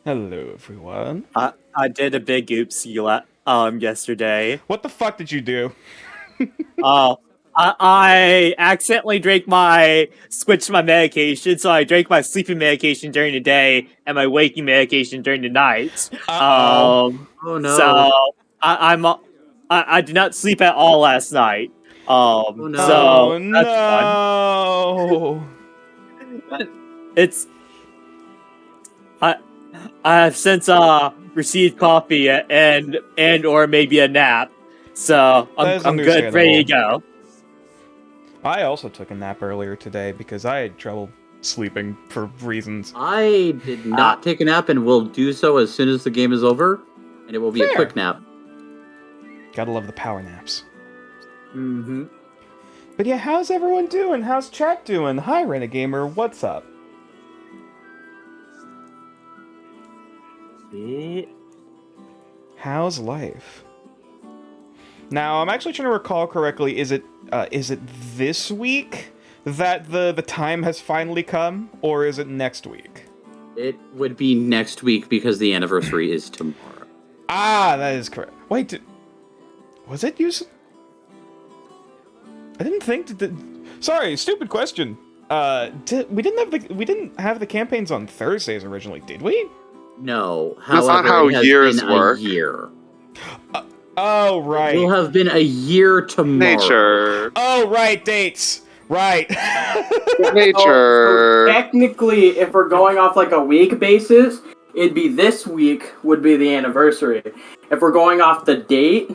Hello, everyone. I did a big oopsie yesterday. What the fuck did you do? Uh, I accidentally switched my medication, so I drank my sleeping medication during the day and my waking medication during the night. Uh-oh. Oh So no. I did not sleep at all last night. Oh no. So Oh, that's fun. no. It's I I have since received coffee and or maybe a nap, so That is I'm good, ready understandable. to go. I also took a nap earlier today because I had trouble sleeping for reasons. I did not take a nap and will do so as soon as the game is over, and it will be a Fair. quick nap. Gotta love the power naps. Mm-hmm. But yeah, how's everyone doing? How's chat doing? Hi, Renegamer, what's up? How's life? Now, I'm actually trying to recall correctly. Is it this week that the time has finally come, or is it next week? It would be next week because the anniversary is tomorrow. Ah, that is correct. Wait, was it used? I didn't think that. Sorry, stupid question. We didn't have the campaigns on Thursdays originally, did we? No, That's however, not how it has years been work. a year. Oh right. It will have been a year tomorrow. Nature. Oh right, dates. Right. Nature. So technically, if we're going off like a week basis, it'd be this week would be the anniversary. If we're going off the date,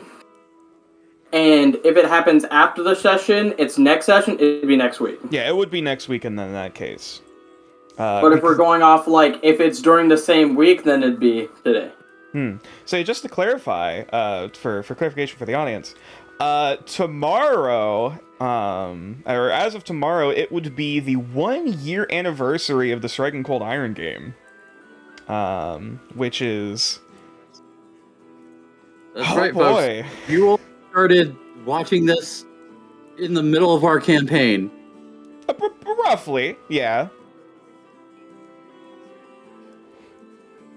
and if it happens after the session, it's next session, it'd be next week. Yeah, it would be next week in that case. But if we're going off like if it's during the same week, then it'd be today. So just to clarify, for clarification for the audience, tomorrow, or as of tomorrow, it would be the 1-year anniversary of the Striking Cold Iron game. Which is... That's oh right, boy. folks. You all started watching this in the middle of our campaign. Roughly, yeah.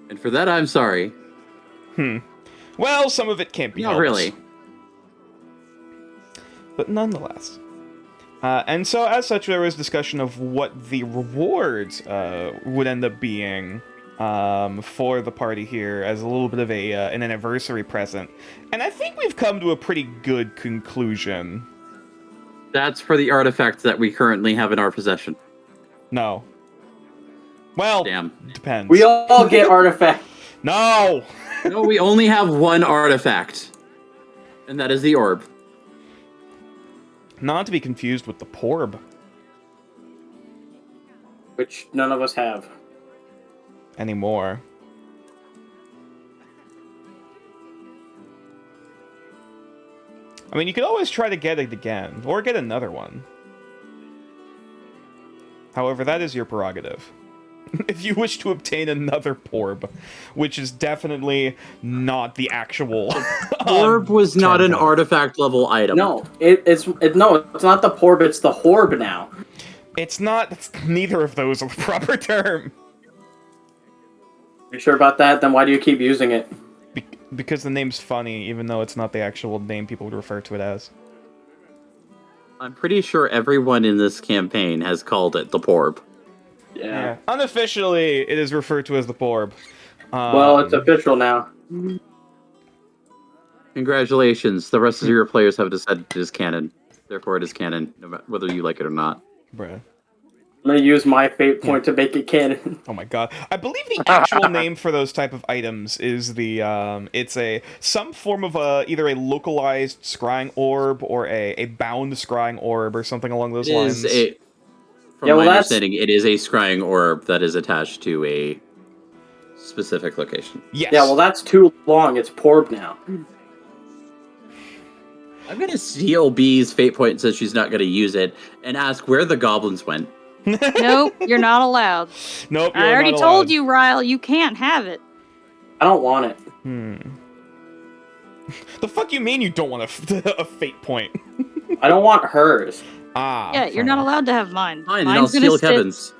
And for that, I'm sorry. Well, some of it can't be Not helped. really. But nonetheless. And so, as such, there was discussion of what the rewards would end up being for the party here as a little bit of an anniversary present. And I think we've come to a pretty good conclusion. That's for the artifacts that we currently have in our possession. No. Well, Damn. depends. We all get artifact. No! No, we only have one artifact. And that is the orb. Not to be confused with the porb. Which none of us have. Anymore. I mean, you could always try to get it again, or get another one. However, that is your prerogative. If you wish to obtain another porb, which is definitely not the actual... Orb was not an term. artifact level item. No, it's not the porb, it's the horb now. It's not... Neither of those are the proper term. You sure about that? Then why do you keep using it? Because the name's funny, even though it's not the actual name people would refer to it as. I'm pretty sure everyone in this campaign has called it the porb. Yeah. Unofficially, it is referred to as the porb. Well, it's official now. Congratulations. The rest of your players have decided it is canon. Therefore, it is canon, no matter whether you like it or not. Bruh. I'm gonna use my fate point to make it canon. Oh my god. I believe the actual name for those type of items is the, it's some form of either a localized scrying orb or a bound scrying orb or something along those lines. From my understanding, it is a scrying orb that is attached to a specific location. Yes. Yeah, well that's too long, it's porb now. I'm gonna steal B's fate point since she's not gonna use it, and ask where the goblins went. Nope, you're not allowed. Nope, I already told you, Ryle, you can't have it. I don't want it. The fuck you mean you don't want a fate point? I don't want hers. Ah. Yeah, you're not allowed to have mine. Fine, then I'll Mine's gonna steal sit. Kevin's.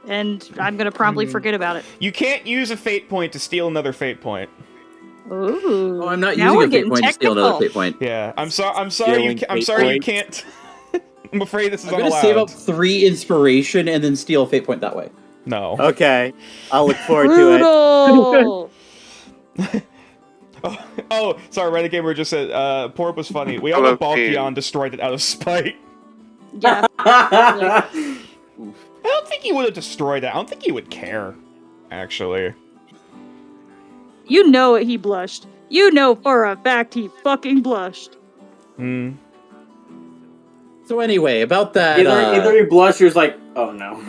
and I'm gonna promptly forget about it. You can't use a fate point to steal another fate point. Ooh. Oh, I'm not now using we're a fate getting point to steal another technical. fate point. Yeah, I'm sorry. Stealing I'm fate sorry you points. can't. I'm afraid this is I'm gonna unallowed. save up 3 inspiration and then steal a fate point that way. No. Okay, I'll look forward to it. Brutal. Oh, sorry. Renegade Gamer just said, "Porp was funny. We all Hello, know Balkion team. destroyed it out of spite. Yeah. I don't think he would have destroyed it. I don't think he would care, actually. You know it, he blushed. You know for a fact he fucking blushed. Hmm. So anyway, about that. Either he blushes like, oh no.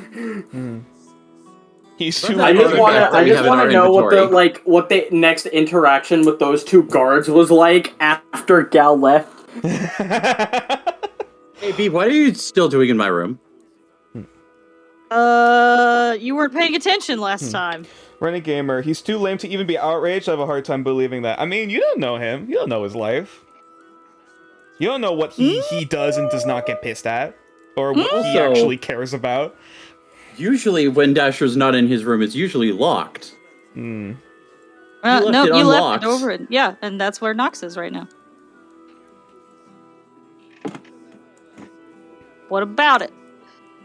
He's But too. that I just want artifact to. that I we just have in want our to know inventory. what the next interaction with those two guards was like after Gal left. Hey, B, what are you still doing in my room? You weren't paying attention last time. Renegade Gamer. He's too lame to even be outraged. I have a hard time believing that. I mean, you don't know him. You don't know his life. You don't know what he does and does not get pissed at, or what he Also- actually cares about. Usually, when Dasher's not in his room, it's usually locked. Hmm. left No, it you unlocked. left it over it. Yeah, and that's where Nox is right now. What about it?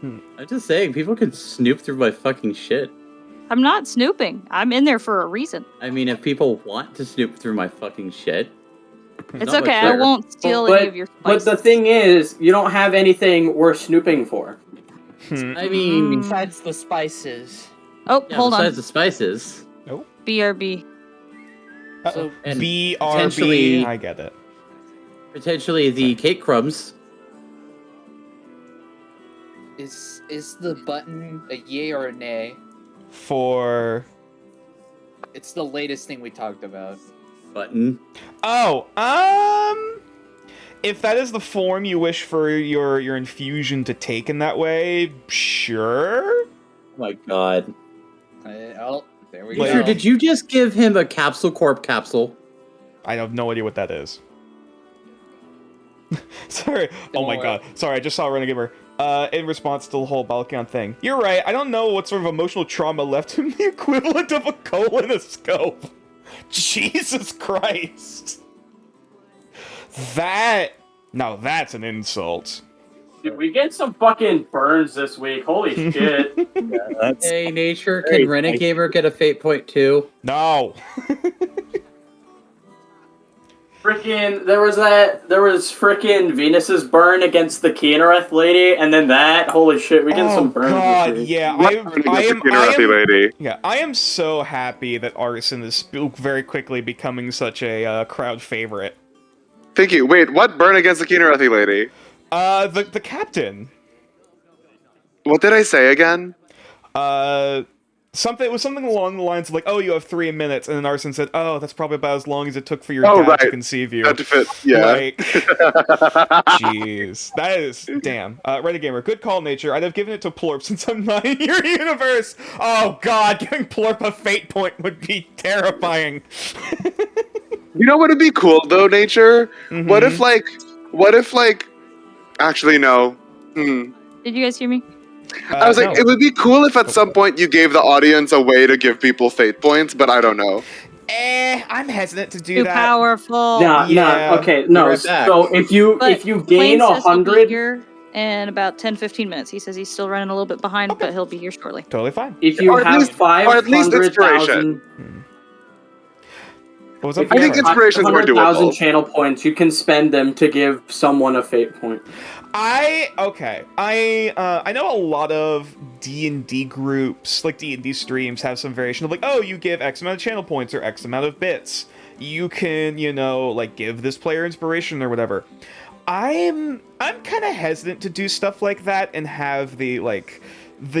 I'm just saying, people can snoop through my fucking shit. I'm not snooping. I'm in there for a reason. I mean, if people want to snoop through my fucking shit, there's It's not much okay. I there. won't steal any of your But spices. the thing is, you don't have anything worth snooping for. I mean, Besides the spices. Oh, yeah, hold besides on. the spices. BRB. So And BRB. potentially- I get it. Potentially the cake crumbs. is the button a yay or a nay? For It's the latest thing we talked about. Button. if that is the form you wish for your infusion to take in that way, sure. Oh my god. Oh, there we Nature, go. did you just give him a Capsule Corp capsule? I have no idea what that is. Sorry. Oh my worry. god. Sorry, I just saw Renegade. In response to the whole Balkan thing. You're right, I don't know what sort of emotional trauma left him the equivalent of a colonoscope. Jesus Christ. Now that's an insult. Dude, we get some fucking burns this week. Holy shit. Hey, Nature, Very can Renegamer get a fate point too? No. Freaking, there was freaking Venus's burn against the Keenereth lady, and then that. Holy shit, we get some burns God, this week. yeah, I am so happy that Arson is very quickly becoming such a crowd favorite. Thank you. Wait, what burn against the Keenerethi lady? The captain. What did I say again? It was something along the lines of like, oh, you have 3 minutes, and then Arson said, oh, that's probably about as long as it took for your Oh, dad to right. conceive you. That to fit. Yeah. Like, jeez, that is damn. Renegade, good call, Nature. I'd have given it to Plorp since I'm not in your universe. Oh God, giving Plorp a fate point would be terrifying. You know what would be cool though, Nature? Mhm. What if like actually no. Did you guys hear me? I was like, no. it would be cool if at some point you gave the audience a way to give people fate points, but I don't know. I'm hesitant to do Too that. powerful. Yeah. Okay, no. Be right back. So if you But gain Plain says he'll be 100, here in about 10-15 minutes. He says he's still running a little bit behind, but he'll be here shortly. Totally fine. if you Or at have least- or at least 500,000 What was up? if I you think have inspiration's more 500,000 doable. channel points, you can spend them to give someone a fate point. I know a lot of D&D groups, like D&D streams, have some variation of like, oh, you give X amount of channel points or X amount of bits. You can, like give this player inspiration or whatever. I'm kind of hesitant to do stuff like that and have the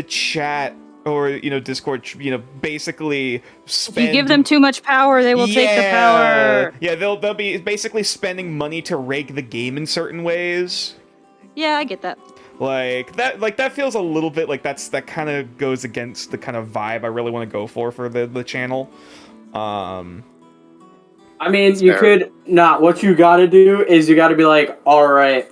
chat or Discord, basically spend. If you give them too much power, they will take the power. Yeah, they'll be basically spending money to rake the game in certain ways. Yeah, I get that. That feels a little bit like that kind of goes against the kind of vibe I really want to go for the channel. I mean, you fair. could not. What you gotta do is you gotta be like, all right,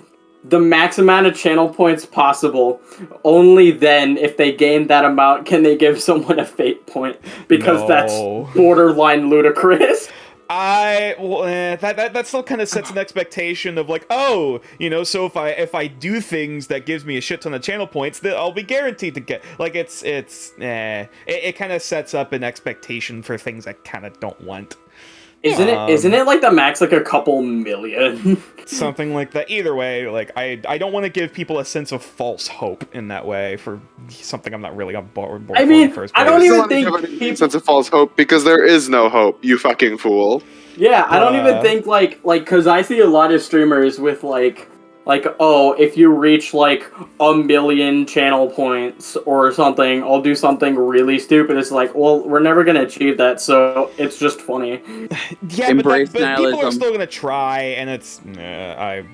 the max amount of channel points possible. Only then, if they gain that amount, can they give someone a fate point, because that's borderline ludicrous. That still kind of sets an expectation of like, oh, so if I do things that gives me a shit ton of channel points, that I'll be guaranteed to get. Like it kind of sets up an expectation for things I kind of don't want. Isn't it like the max like a couple million? Something like that. Either way, like I don't want to give people a sense of false hope in that way for something I'm not really on board for in the first place. I don't even think people... sense of false hope, because there is no hope, you fucking fool. Yeah, I don't even think like because I see a lot of streamers with like oh, if you reach like 1 million channel points or something, I'll do something really stupid. It's like, well, we're never gonna achieve that, so it's just funny. Yeah, but people are still gonna try, and it's I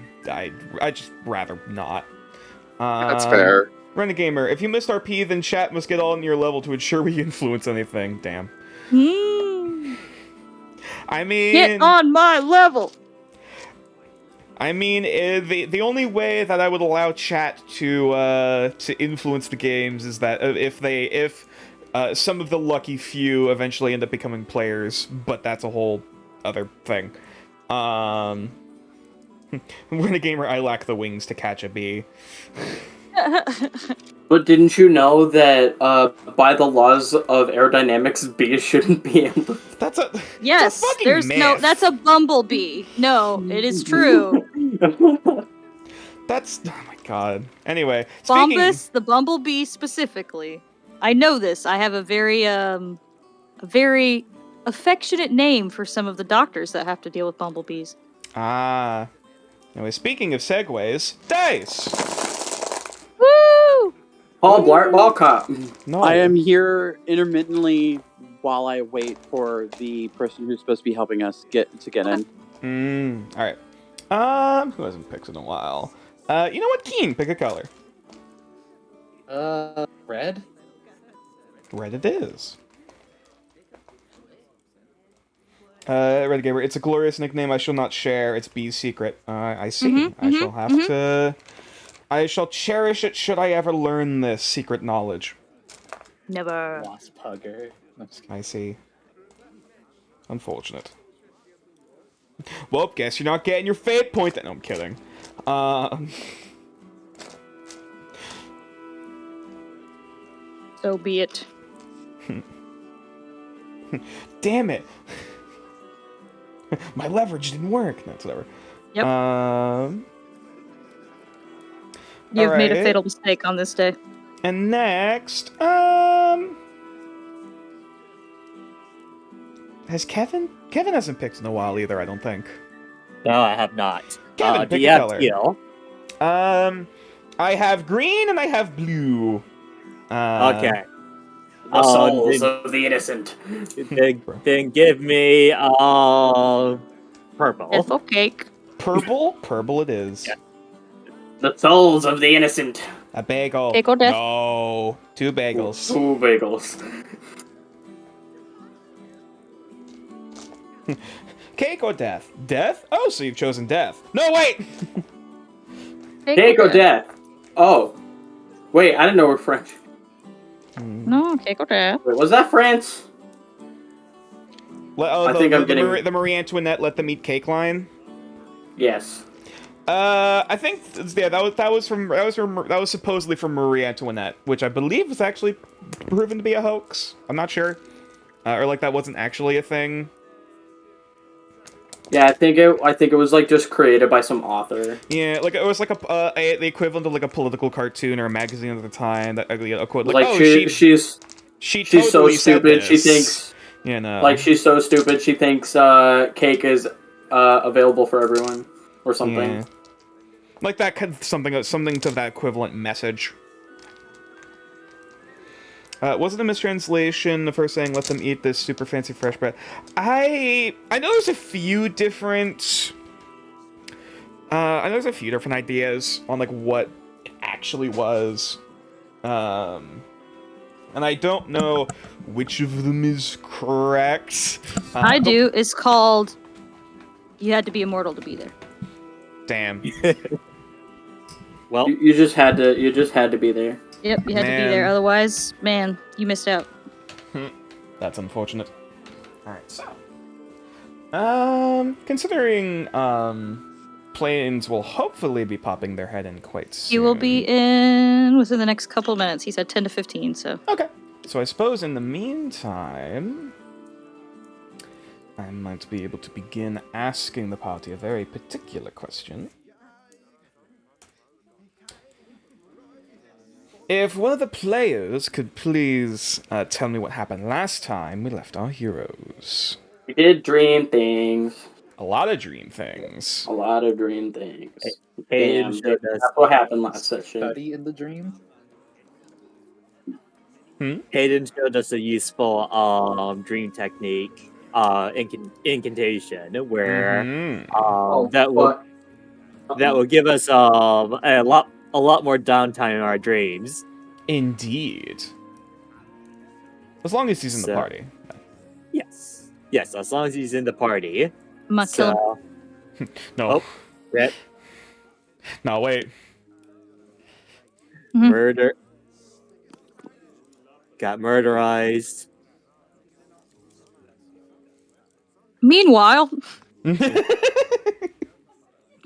just rather not. That's fair. Renegamer, if you missed RP, then chat must get on your level to ensure we influence anything. Damn. I mean, get on my level. I mean, the only way that I would allow chat to influence the games is that if some of the lucky few eventually end up becoming players, but that's a whole other thing. Renegamer, I lack the wings to catch a bee. But didn't you know that by the laws of aerodynamics, bees shouldn't be able to... Yes, there's myth. no... That's a bumblebee. No, it is true. That's... Oh my god. Anyway, Bombus, the bumblebee specifically. I know this. I have a very affectionate name for some of the doctors that have to deal with bumblebees. Ah. Anyway, speaking of segues, Dice! Woo! Paul Blart Ball Cop. No. I am here intermittently while I wait for the person who's supposed to be helping us get in. Alright. Who hasn't picked in a while? You know what, Keen, pick a color. Red? Red it is. Red Gamer, it's a glorious nickname I shall not share. It's B's secret. I see. I shall have to... I shall cherish it should I ever learn this secret knowledge. Never. Wasp hugger. I see. Unfortunate. Well, guess you're not getting your fate point then. No, I'm kidding. So be it. Damn it. My leverage didn't work. No, it's whatever. Yep. You've made a fatal mistake on this day. And next, has Kevin hasn't picked in a while either, I don't think. No, I have not. Kevin, pick a color. Teal? I have green and I have blue. Okay. The souls of the innocent. Then give me purple. Piffle cake. Purple? Purple it is. Yeah. The souls of the innocent. A bagel. Cake or death? No. 2 bagels. 2 bagels. Cake or death? Death? Oh, so you've chosen death. No, wait! Cake or death? Oh. Wait, I didn't know we're French. No, cake or death. Wait, was that France? I think I'm getting... The Marie Antoinette let them eat cake line? Yes. I think that was supposedly from Marie Antoinette, which I believe was actually proven to be a hoax. I'm not sure, or like that wasn't actually a thing. Yeah, I think it was like just created by some author. Yeah, like it was like the equivalent of like a political cartoon or a magazine at the time that she's so stupid. She thinks she's so stupid. She thinks cake is available for everyone or something. Yeah. Like that kind of something to that equivalent message. Was it a mistranslation? The first saying, "Let them eat this super fancy fresh bread." I know there's a few different. I know there's a few different ideas on like what it actually was, and I don't know which of them is correct. I do. It's called. You had to be immortal to be there. Damn. Well, You just had to be there. Yep, you had to be there. Man. Otherwise, man, you missed out. That's unfortunate. Alright, so. Considering, planes will hopefully be popping their head in quite soon. He will be in within the next couple of minutes. He said 10 to 15, so. Okay. So I suppose in the meantime, I might be able to begin asking the party a very particular question. If one of the players could please tell me what happened last time we left our heroes. We did dream things. A lot of dream things. A lot of dream things. Hayden Damn, showed us that's what happened last session. Study in the dream. Hayden showed us a useful dream technique, incantation, where that will give us a lot more downtime in our dreams. Indeed. As long as he's in the party. Yes, as long as he's in the party. I'm not killing him. No. Oh, that No, wait. murder got murderized. Meanwhile,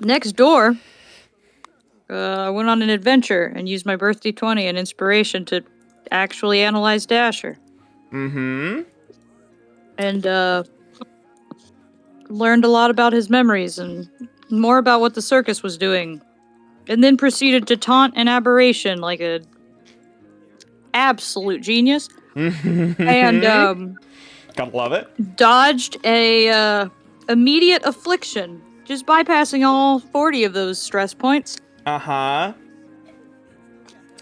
next door, I went on an adventure and used my birthday 20 and inspiration to actually analyze Dasher. Mm-hmm. And, learned a lot about his memories and more about what the circus was doing. And then proceeded to taunt an aberration like a absolute genius. And, Gotta love it. dodged a, immediate affliction, just bypassing all 40 of those stress points. Uh-huh.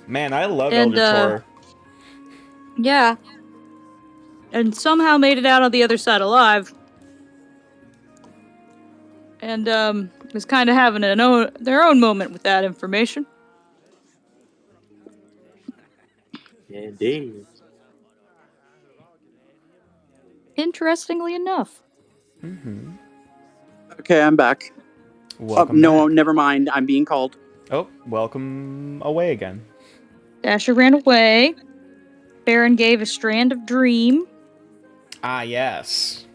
Man, I love And, Elder Tor. Yeah. And somehow made it out on the other side alive. And, was kind of having their own moment with that information. Indeed. Interestingly enough. Okay, I'm back. Welcome no, back. never mind. I'm being called. Oh, welcome away again. Dasher ran away. Baron gave a strand of dream. Ah, yes.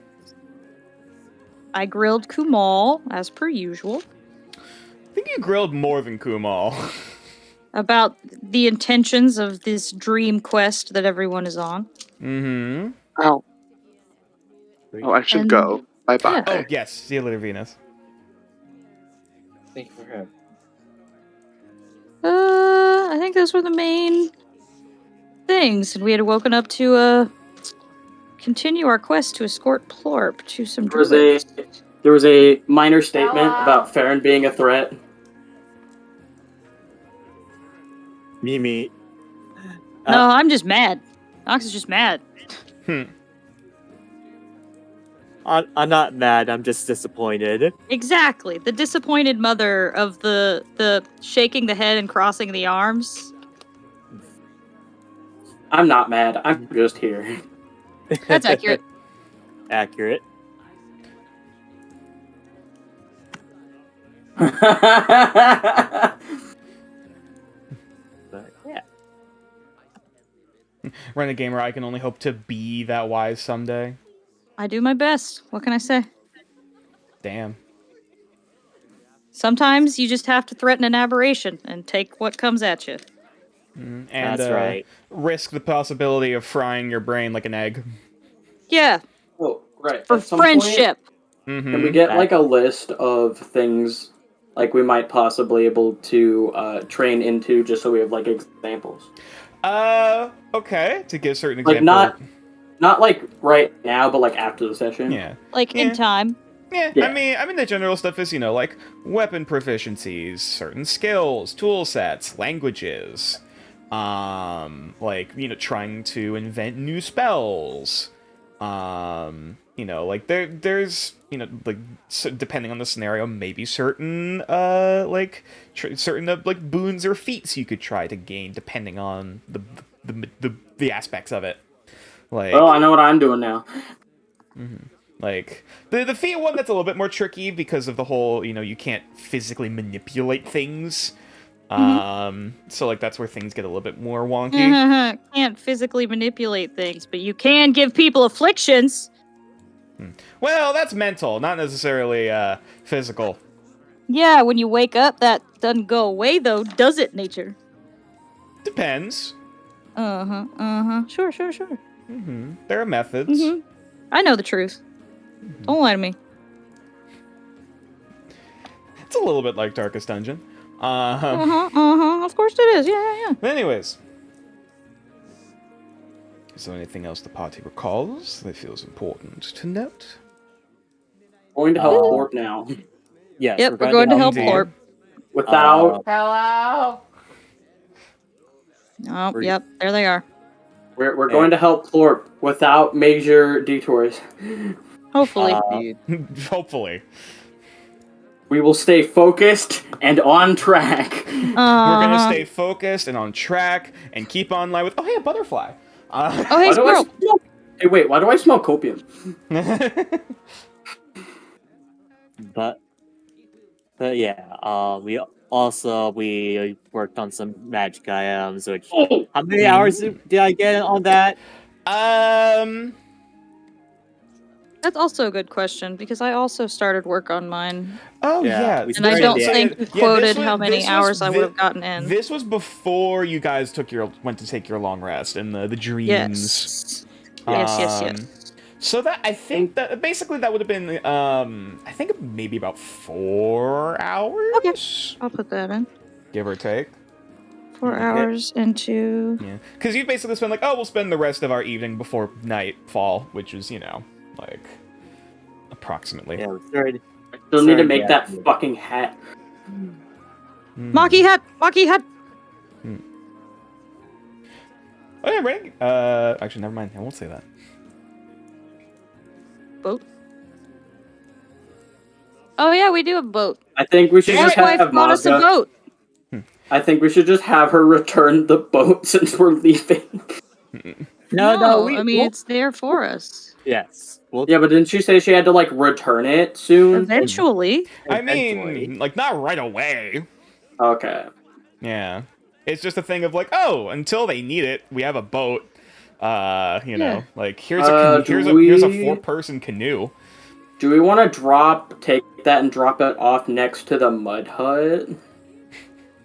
I grilled Kumal, as per usual, I think you grilled more than Kumal. about the intentions of this dream quest that everyone is on. Mm-hmm. Oh, I should And- go. Bye-bye. yeah. Oh, yes. See you later, Venus. Thank you for having. I think those were the main things, and we had woken up to continue our quest to escort Plorp to some druids. There was a minor statement about Farron being a threat. Mimi. No, I'm just mad. Nox is just mad. I'm not mad. I'm just disappointed. Exactly. The disappointed mother of the shaking the head and crossing the arms. I'm not mad. I'm just here. That's accurate. Accurate. But yeah. Renegade, I can only hope to be that wise someday. I do my best. What can I say? Damn. Sometimes you just have to threaten an aberration and take what comes at you. And That's right. risk the possibility of frying your brain like an egg. Yeah, Oh, right. for At some point, friendship. Mm-hmm. can we get like a list of things like we might possibly able to train into, just so we have like examples? Okay. To give certain Like examples. not like right now, but like after the session. Yeah. Like Yeah. in time. Yeah, Yeah. I mean the general stuff is, like weapon proficiencies, certain skills, tool sets, languages, trying to invent new spells. Like there's depending on the scenario, maybe certain certain boons or feats you could try to gain depending on the aspects of it. Like, Oh, I know what I'm doing now. like, the feat one, that's a little bit more tricky because of the whole, you can't physically manipulate things. So like that's where things get a little bit more wonky. Can't physically manipulate things, but you can give people afflictions. Well, that's mental, not necessarily physical. Yeah, when you wake up, that doesn't go away, though, does it, nature? Depends. Sure. There are methods. I know the truth. Don't lie to me. It's a little bit like Darkest Dungeon. Of course it is. Yeah. Anyways. Is there anything else the party recalls that feels important to note? Going to help Corp now. Yes, Yep, we're going to help Indeed. Corp. Without Hello. Oh, yep, there they are. we're going to help Corp without major detours. Hopefully. Hopefully. We will stay focused and on track. We're gonna stay focused and on track and keep on line with. Oh, hey, a butterfly. Oh, hey, squirrel. Hey, wait, why do I smell copium? But yeah, we worked on some magic items. Which how many hours did I get on that? That's also a good question, because I also started work on mine. Oh, yeah. And I don't think you quoted how many hours I would have gotten in. This was before you guys went to take your long rest and the dreams. Yes. So that I think that basically that would have been I think maybe about 4 hours. Okay, I'll put that in. Give or take. 4 hours into. Yeah, because you basically spend like, oh, we'll spend the rest of our evening before nightfall, which is like approximately. Yeah, I still need to make that fucking hat. Maki hat. Oh yeah, right. Actually, never mind. I won't say that. Boat. Oh yeah, we do have a boat. I think we should just wife have bought us a boat. I think we should just have her return the boat since we're leaving. No, I mean it's there for us. Yes. Yeah, but didn't she say she had to like return it soon? Eventually. I mean, like not right away. Okay. Yeah, it's just a thing of like, oh, until they need it, we have a boat. Know, like here's a here's a 4-person canoe. Do we want to take that and drop it off next to the mud hut?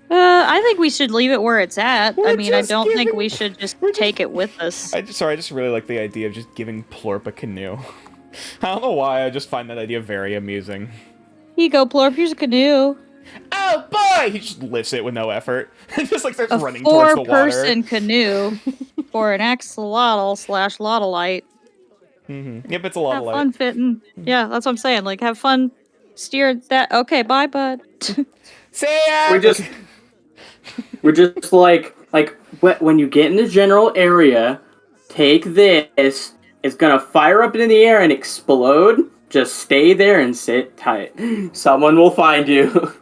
I think we should leave it where it's at. I mean, I don't think we should just take it with us. I just really like the idea of just giving Plorp a canoe. I don't know why, I just find that idea very amusing. Here you go, Plorp, here's a canoe. Oh boy! He just lifts it with no effort. Just like starts running towards the water. A 4-person canoe for an axolotl/lotolite. Yep, it's a lot of light. Have fun fitting. Yeah, that's what I'm saying. Like, have fun steering that. Okay, bye, bud. See ya! We're just like when you get in the general area, take this. It's gonna fire up into the air and explode. Just stay there and sit tight. Someone will find you.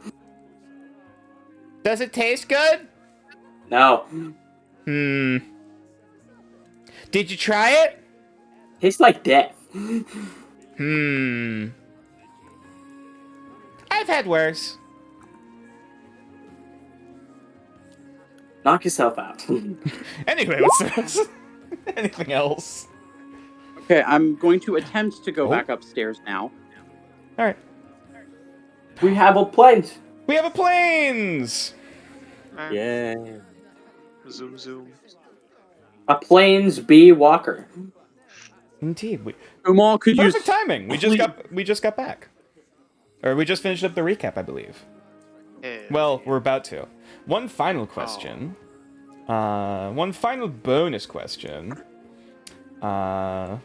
Does it taste good? No. Did you try it? Tastes like death. I've had worse. Knock yourself out. Anyway, what's anything else? Okay, I'm going to attempt to go back upstairs now. All right. We have a planes. We have a planes. Yeah. Zoom. A planes B walker. Indeed. Perfect timing. We just got back. Or we just finished up the recap, I believe. Yeah. Well, we're about to. One final question. One final bonus question. What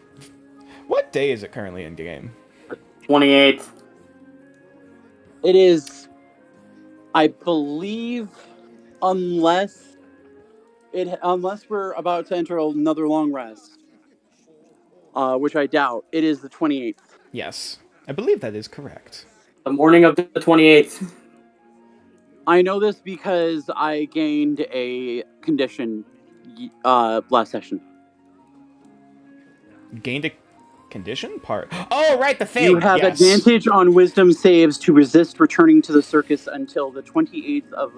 day is it currently in game? 28th. It is, I believe, unless we're about to enter another long rest, which I doubt, it is the 28th. Yes, I believe that is correct. The morning of the 28th. I know this because I gained a condition last session. Gained a condition part? Oh, right, the thing. You have advantage on wisdom saves to resist returning to the circus until the 28th of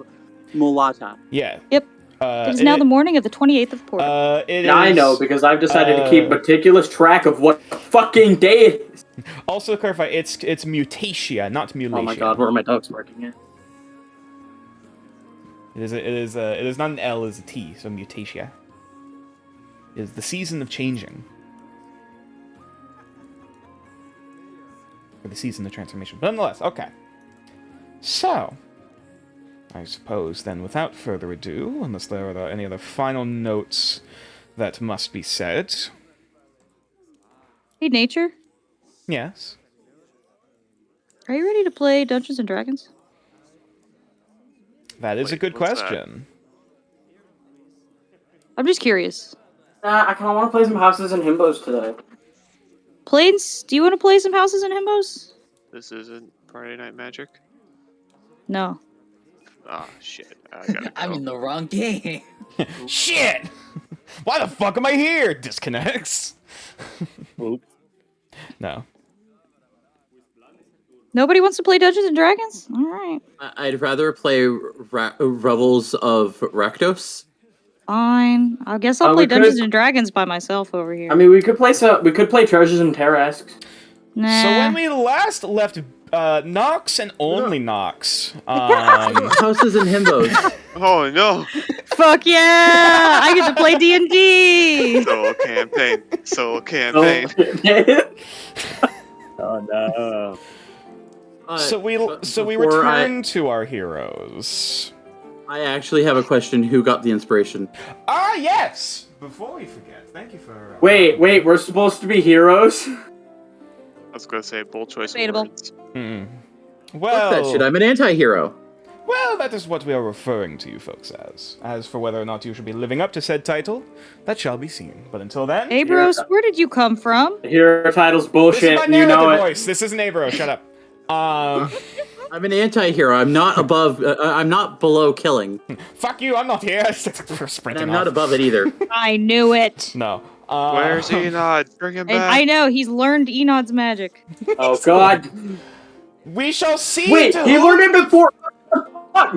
Mulata. Yeah. Yep. It is now the morning of the 28th of Porter. I know, because I've decided to keep meticulous track of what fucking day it is. Also to clarify, it's Mutatia, not Mulatia. Oh my god, where are my dogs barking at? It is not an L, it's a T, so Mutatia. It is the season of changing. Or the season of transformation. But nonetheless, okay. So, I suppose then, without further ado, unless there are any other final notes that must be said. Hey, Nature, Yes. are you ready to play Dungeons and Dragons? That is a good what's that? question. I'm just curious. I kind of want to play some Houses and Himbos today. Plains, do you want to play some Houses and Himbos? This isn't Friday Night Magic? No. Ah, shit. I gotta go. I'm in the wrong game. Shit! Why the fuck am I here? Disconnects. Oops. No. Nobody wants to play Dungeons and Dragons? All right. I'd rather play Revels of Rakdos. Fine. I guess I'll play we could- Dungeons and Dragons by myself over here. I mean, we could play Treasures and Tarrasques. Nah. So when we last left Nox and only Nox, Houses and Himbos. Oh no! Fuck yeah! I get to play D&D! Solo campaign. Solo campaign. Oh no. so we before return to our heroes. I actually have a question. Who got the inspiration? Ah, yes! Before we forget, thank you for... Wait, we're supposed to be heroes? I was gonna say bold choice of Debatable. words. Well, Fuck that shit. I'm an anti-hero. well, that is what we are referring to you folks as. As for whether or not you should be living up to said title, that shall be seen. But until then... Abros, where did you come from? Hero title's This bullshit, is my and you know narrative it. voice. This isn't Abro. Shut up. I'm an anti-hero. I'm not above. I'm not below killing. Fuck you. I'm not here. For And sprinting I'm not off. above it either. I knew it. No. Where's Enod? Bring him And back. I know, he's learned Enod's magic. Oh god. We shall see. Wait, to he whom, learned it before. What?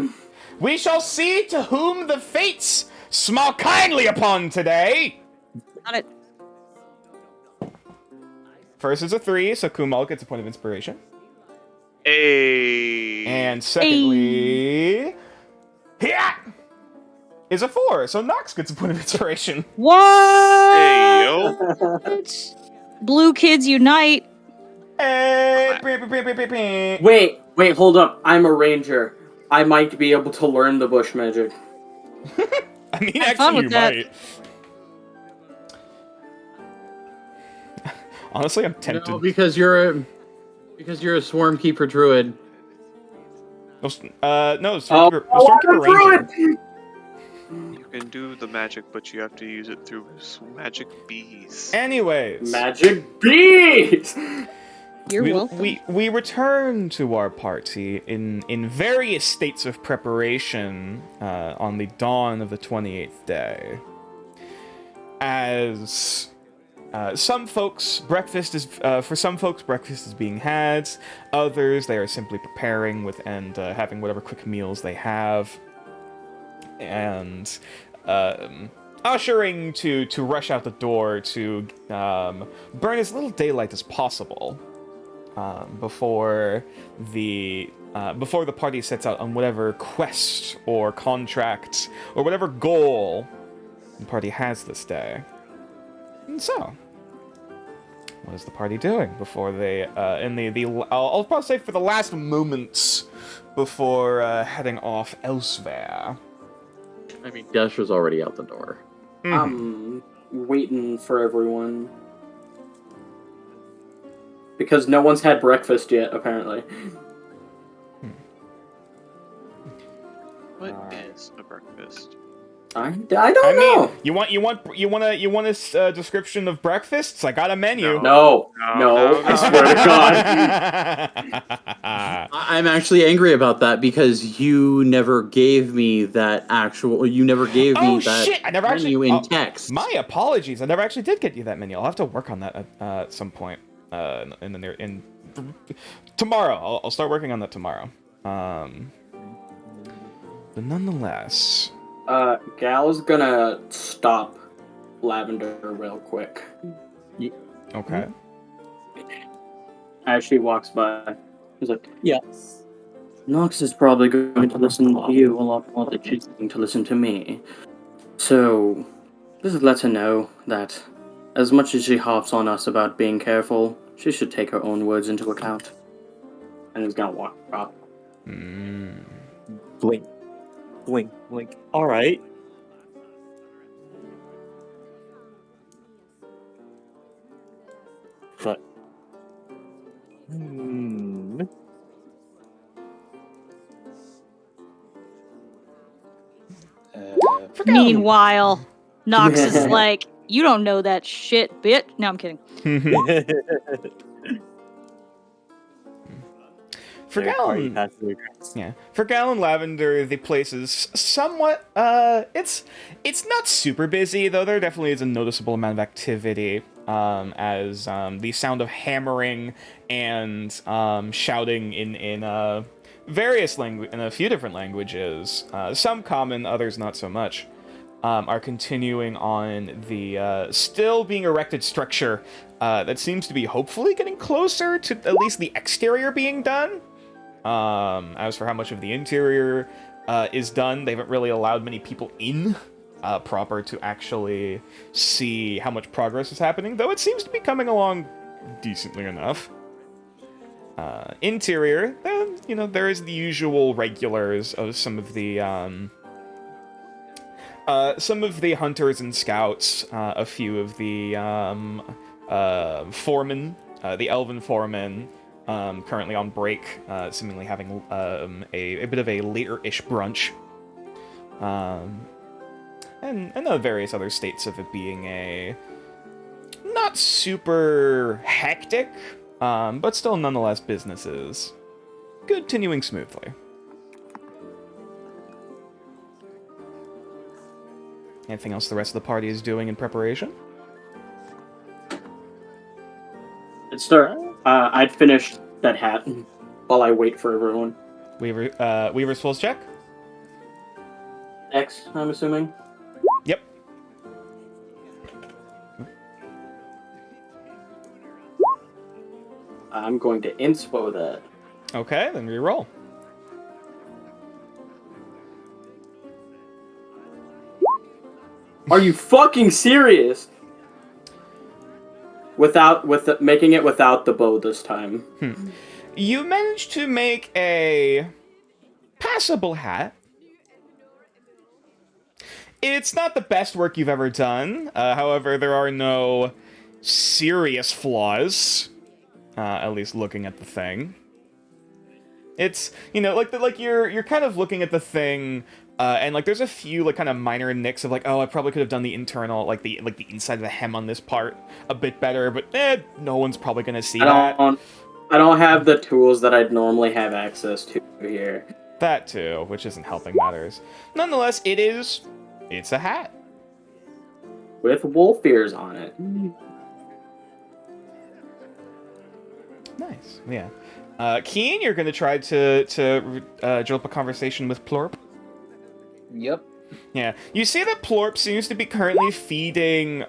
We shall see to whom the fates smile kindly upon today. Got it. First is a 3, so Kumal gets a point of inspiration. Hey. And secondly, yeah, is a 4, so Nox gets a point of inspiration. What? Hey yo. Blue kids unite. Hey, Wait, hold up. I'm a ranger. I might be able to learn the bush magic. I mean, Have fun actually, you with that. might. Honestly, I'm tempted. No, because you're a swarm keeper druid. No, Stormkeeper Ranger. You can do the magic, but you have to use it through magic bees. Anyways, Magic bees! You're welcome. we return to our party in various states of preparation on the dawn of the 28th day. As some folks, breakfast is being had. Others, they are simply preparing and having whatever quick meals they have, and ushering to rush out the door to burn as little daylight as possible before the party sets out on whatever quest or contract or whatever goal the party has this day. And so, what is the party doing before they, I'll probably say for the last moments before heading off elsewhere? I mean, Dasher's already out the door. I'm waiting for everyone. Because no one's had breakfast yet, apparently. What is a breakfast? I don't know. You want a description of breakfasts? I got a menu. No, No. I swear to God. I'm actually angry about that because you never gave me that actual. You never gave me that shit! I never menu actually in text. My apologies. I never actually did get you that menu. I'll have to work on that at some point. Tomorrow. I'll start working on that tomorrow. But nonetheless, Gal's gonna stop Lavender real quick. okay. As she walks by, he's like, "Yeah, Nox is probably going to listen to you a lot more than she's going to listen to me. So, just let her know that as much as she harps on us about being careful, she should take her own words into account." And he's gonna walk off. Blink, blink, blink. All right. But. Meanwhile, Nox is like, "You don't know that shit, bitch." No, I'm kidding. For Gal and Lavender, the place is somewhat, it's not super busy, though there definitely is a noticeable amount of activity, as, the sound of hammering and, shouting in various in a few different languages, some common, others not so much, are continuing on the, still being erected structure, that seems to be hopefully getting closer to at least the exterior being done. As for how much of the interior is done, they haven't really allowed many people in proper to actually see how much progress is happening, though it seems to be coming along decently enough. Interior, there is the usual regulars of some of the hunters and scouts, a few of the foremen, the elven foremen, currently on break, seemingly having a bit of a later-ish brunch. And the various other states of it being a not super hectic, but still nonetheless businesses continuing smoothly. Anything else the rest of the party is doing in preparation? I'd finish that hat while I wait for everyone. Weaver's Pulse check? X, I'm assuming? Yep. I'm going to inspo that. Okay, then reroll. Are you fucking serious? Making it without the bow this time. You managed to make a passable hat. It's not the best work you've ever done. However, there are no serious flaws. At least looking at the thing. It's, you're kind of looking at the thing, and there's a few kind of minor nicks of oh, I probably could have done the internal, the inside of the hem on this part a bit better, but no one's probably gonna see that. I don't have the tools that I'd normally have access to here. That too, which isn't helping matters. Nonetheless, it's a hat with wolf ears on it. Nice, yeah. Keen, you're going to try to drill up a conversation with Plorp? Yep. Yeah. You see that Plorp seems to be currently feeding,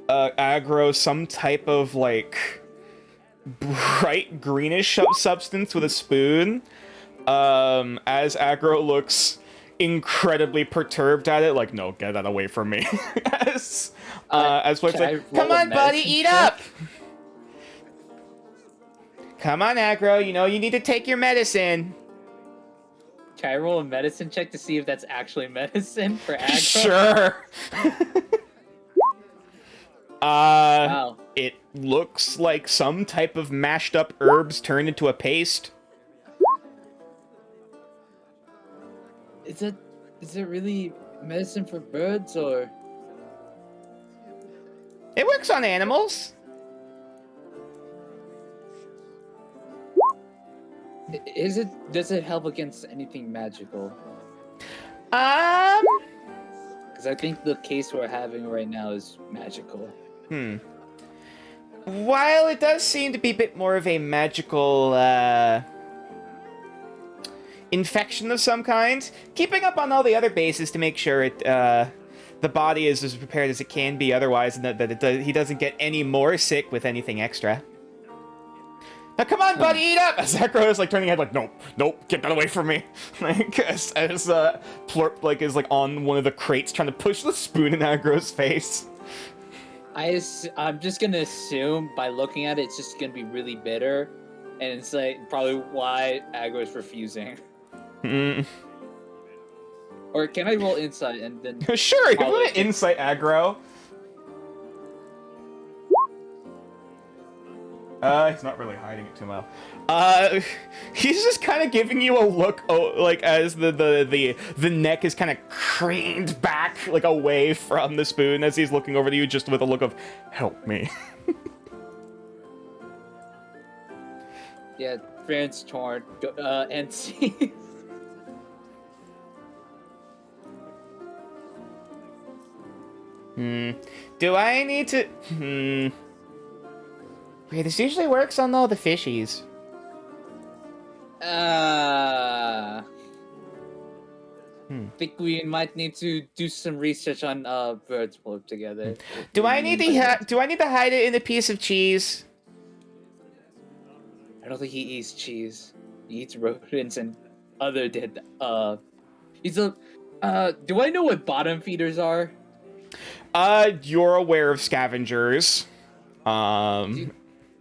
Aggro some type of, bright greenish substance with a spoon, as Aggro looks incredibly perturbed at it, no, get that away from me. As Flip's come on, buddy, eat up! Come on, Aggro, you need to take your medicine. Can I roll a medicine check to see if that's actually medicine for Aggro? Sure. Wow. It looks like some type of mashed up herbs turned into a paste. Is it really medicine for birds, or? It works on animals. Does it help against anything magical? Because I think the case we're having right now is magical. While it does seem to be a bit more of a magical, infection of some kind. Keeping up on all the other bases to make sure the body is as prepared as it can be otherwise, and that he doesn't get any more sick with anything extra. Now come on, buddy, eat up! Zakro is like turning head like, nope, get that away from me. Like as Plorp like is like on one of the crates trying to push the spoon in Agro's face. I'm just gonna assume by looking at it, it's just gonna be really bitter, and it's like probably why Aggro is refusing. Or can I roll insight and then? Sure, you can insight Aggro. He's not really hiding it too well. He's just kind of giving you a look, like as the neck is kind of craned back, like away from the spoon, as he's looking over to you, just with a look of "Help me." Yeah, Fran's torn. And see. Do I need to? Wait, this usually works on all the fishies. I think we might need to do some research on birds both together. Do I need to hide it in a piece of cheese? I don't think he eats cheese. He eats rodents and other dead. He's a. Do I know what bottom feeders are? You're aware of scavengers.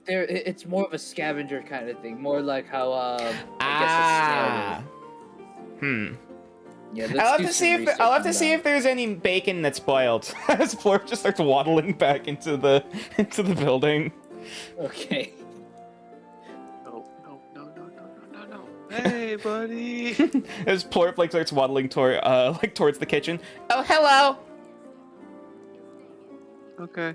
It's more of a scavenger kind of thing. More like how I guess a snail. Yeah, I'll have to see if there's any bacon that's spoiled. As Plorp just starts waddling back into the building. Okay. No. Hey, buddy. As Plorp like starts waddling towards the kitchen. Oh, hello. Okay.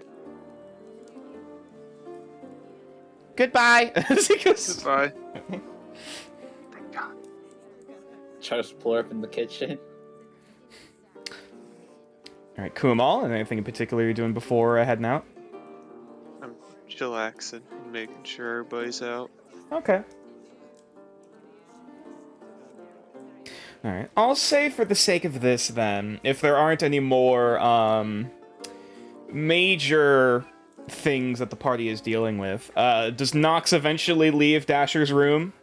Goodbye. As he goes. Goodbye. Thank God. Tries to Plorp in the kitchen. All right, Kumal, and anything in particular you're doing before heading out? I'm chillaxing, making sure everybody's out. Okay. All right. I'll say for the sake of this, then, if there aren't any more major things that the party is dealing with, does Nox eventually leave Dasher's room?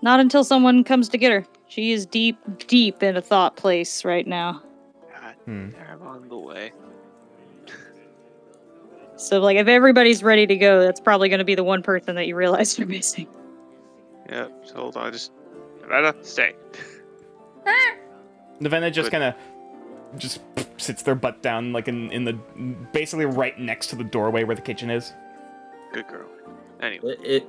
Not until someone comes to get her. She is deep, deep in a thought place right now. God, I'm on the way. So, like, if everybody's ready to go, that's probably going to be the one person that you realize you're missing. Yep, so hold on, Nevada, stay. Nevada just kind of sits their butt down, like in the basically right next to the doorway where the kitchen is. Good girl. Anyway.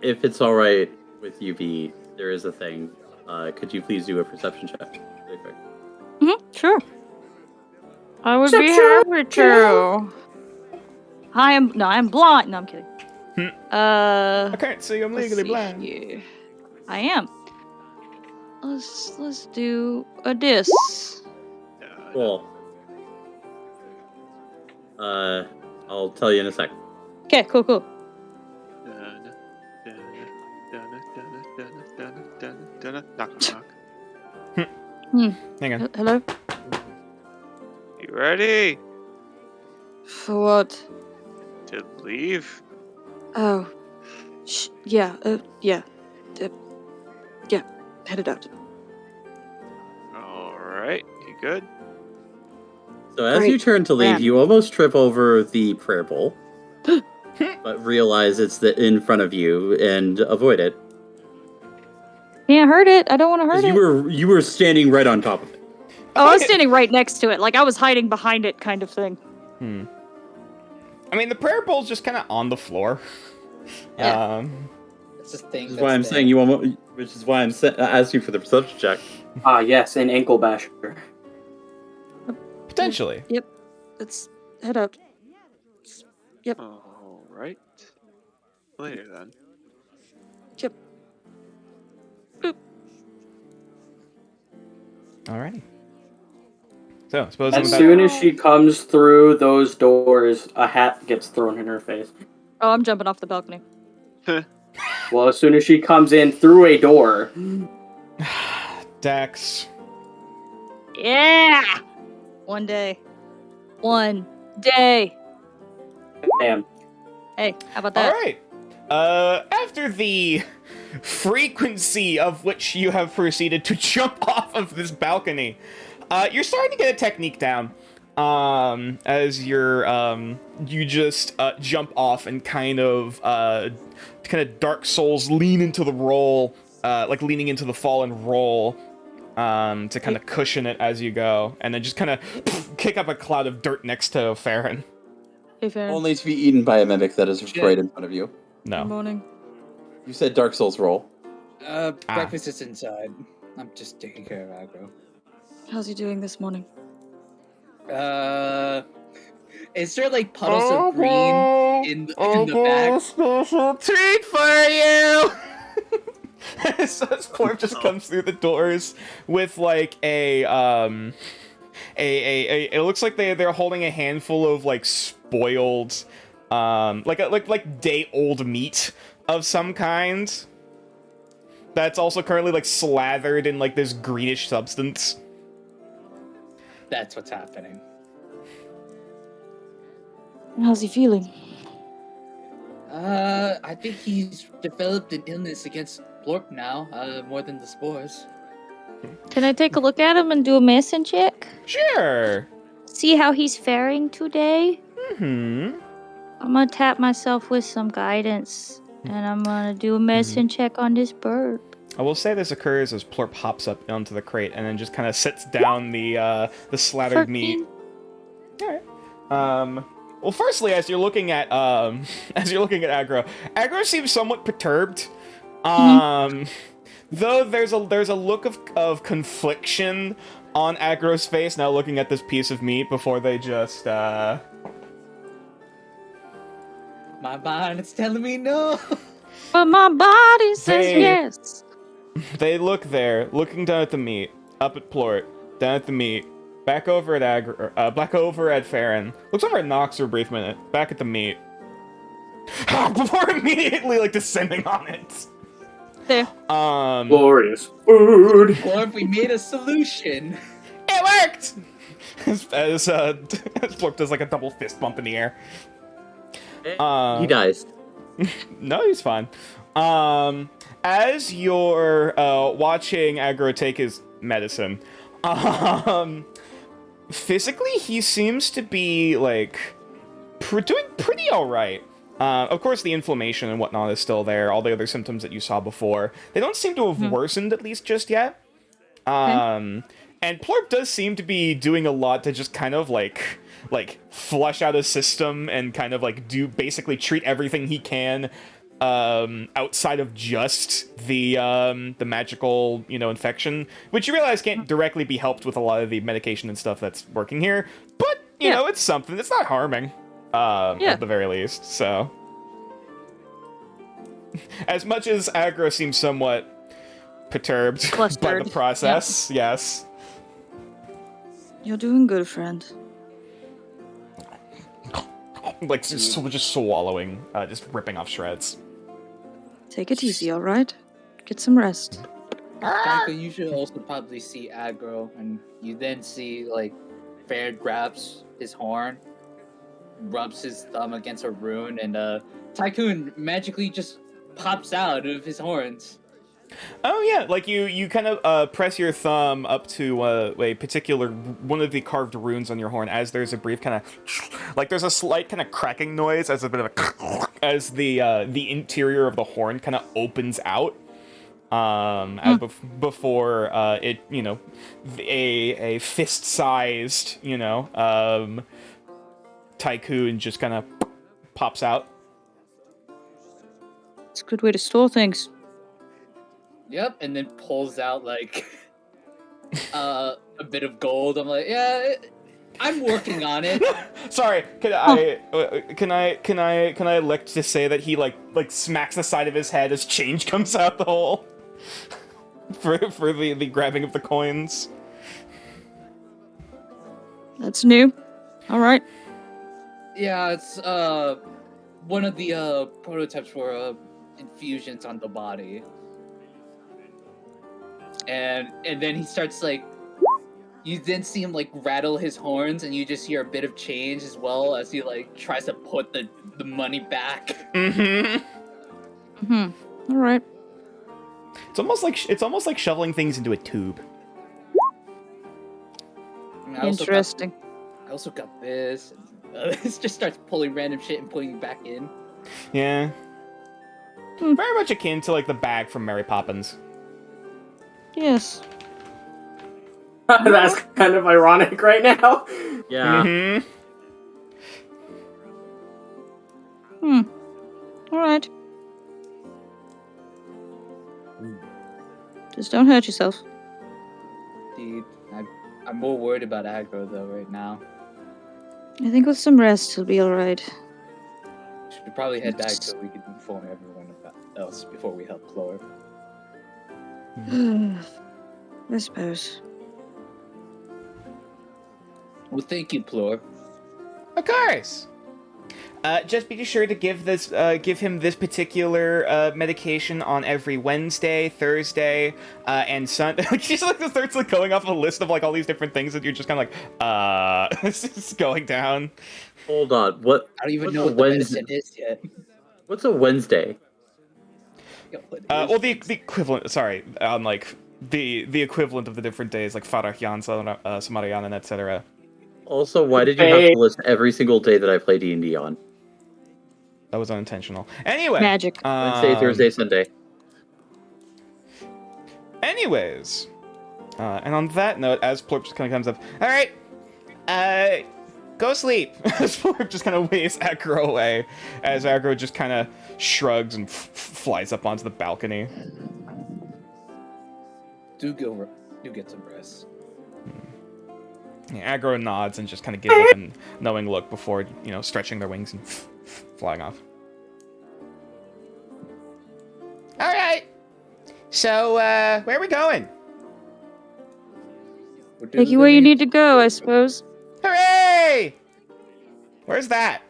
If it's all right with UV, there is a thing. Could you please do a perception check? Really quick. Sure. I would be happy to. I'm blind. No, I'm kidding. I can't see. I'm legally blind. Yeah, I am. Let's do a dis. Cool. I'll tell you in a sec. Okay, cool. Knock. Hang on. Hello? You ready For what? to leave? Oh. Yeah, yeah. Yeah, headed out. Alright, you good? So as Great. you turn to leave, Man. you almost trip over the prayer bowl, but realize it's in front of you and avoid it. Can't hurt it. I don't want to hurt it. You were standing right on top of it. Oh, I was standing right next to it. Like, I was hiding behind it kind of thing. I mean, the prayer bowl's just kind of on the floor. Yeah. It's a thing. Which is why I'm saying you almost. Which is why I'm asking for the perception check. Yes, an ankle basher. Potentially. Yep. Let's head out. Yep. Alright. Later then. Yep. Boop. Alrighty. So, suppose As soon as she comes through those doors, a hat gets thrown in her face. Oh, I'm jumping off the balcony. Well, as soon as she comes in through a door. Dex. Yeah! One day. One day. Damn. Hey, how about All that? right. After the frequency of which you have proceeded to jump off of this balcony, you're starting to get a technique down. As you just jump off and kind of Dark Souls lean into the roll, like leaning into the fall and roll, to kind of cushion it as you go, and then just kind of kick up a cloud of dirt next to Farron. Hey, Farron. Only to be eaten by a mimic that is right in front of you. No. Good morning. You said Dark Souls roll. Breakfast is inside. I'm just taking care of aggro. How's he doing this morning? Is there like puddles of green in the back? Special treat for you. So Plorp just comes through the doors with like it looks like they're holding a handful of like spoiled like day old meat of some kind that's also currently like slathered in like this greenish substance. That's what's happening. How's he feeling? I think he's developed an illness against Plorp now, more than the spores. Can I take a look at him and do a medicine check? Sure. See how he's faring today? Mm-hmm. I'm gonna tap myself with some guidance, and I'm gonna do a medicine check on this bird. I will say this occurs as Plorp hops up onto the crate and then just kind of sits down the slathered meat. All right. Well, firstly, as you're looking at Aggro seems somewhat perturbed. Though there's a look of confliction on Aggro's face now looking at this piece of meat before they just My mind is telling me no. But my body says yes. They look there, looking down at the meat, up at Plort, down at the meat, back over at back over at Farron, looks over at Nox for a brief minute, back at the meat, before immediately like descending on it. There. Glorious food. Plorp, we made a solution. It worked. As Plorp does like a double fist bump in the air. He dies. No, he's fine. As you're watching Aggro take his medicine, physically he seems to be like doing pretty all right. Of course, the inflammation and whatnot is still there. All the other symptoms that you saw before, they don't seem to have worsened, at least just yet. And Plorp does seem to be doing a lot to just kind of like flush out his system and kind of like basically treat everything he can outside of just the magical, infection, which you realize can't directly be helped with a lot of the medication and stuff that's working here. But you know, it's something. It's not harming. At the very least, so. As much as Aggro seems somewhat perturbed by the process, yes. You're doing good, friend. Like, just swallowing, just ripping off shreds. Take it easy, alright? Get some rest. Franco, you should also probably see Aggro, and you then see, like, Fair grabs his horn, rubs his thumb against a rune, and Tycoon magically just pops out of his horns. Oh yeah, like you kind of press your thumb up to a particular one of the carved runes on your horn as there's a brief kind of like there's a slight kind of cracking noise as a bit of a as the interior of the horn kind of opens out before it a fist-sized Tycoon just kind of pops out. It's a good way to store things. Yep, and then pulls out like a bit of gold. I'm like, yeah, I'm working on it. Sorry, can I elect to say that he like smacks the side of his head as change comes out the hole for the grabbing of the coins. That's new. All right. Yeah, it's one of the prototypes for infusions on the body. And then he starts like, you then see him like rattle his horns, and you just hear a bit of change as well as he like tries to put the money back. Mm-hmm. All right. It's almost like shoveling things into a tube. Interesting. I also got this. This just starts pulling random shit and putting it back in. Yeah. Very much akin to like the bag from Mary Poppins. Yes. That's kind of ironic right now. Yeah. All right. Just don't hurt yourself. Dude, I'm more worried about aggro though right now. I think with some rest, he'll be all right. Should probably head back so we can inform everyone else before we help Chlor. I suppose. Well, thank you, Plor. Of course. Just be sure to give him this particular medication on every Wednesday, Thursday, and Sunday. Just like starts like going off a list of like all these different things that you're just kind of like, it's just going down. Hold on. What? I don't even what's know a what the Wednesday? medicine is yet. What's a Wednesday? Well, the equivalent. Sorry, on like the equivalent of the different days, like Farahyan, Samarayan, etc. Also, why did you have to list every single day that I play D&D on? That was unintentional. Anyway. Magic. Wednesday, Thursday, Sunday. Anyways. And on that note, as Plorp just kind of comes up, alright, go sleep. As Plorp just kind of waves Aggro away, as Aggro just kind of shrugs and flies up onto the balcony. Do get some rest. Yeah, Aggro nods and just kind of gives like a knowing look before, stretching their wings and flying off. Alright. So, where are we going? Take you where you need to go, I suppose. Hooray! Where's that?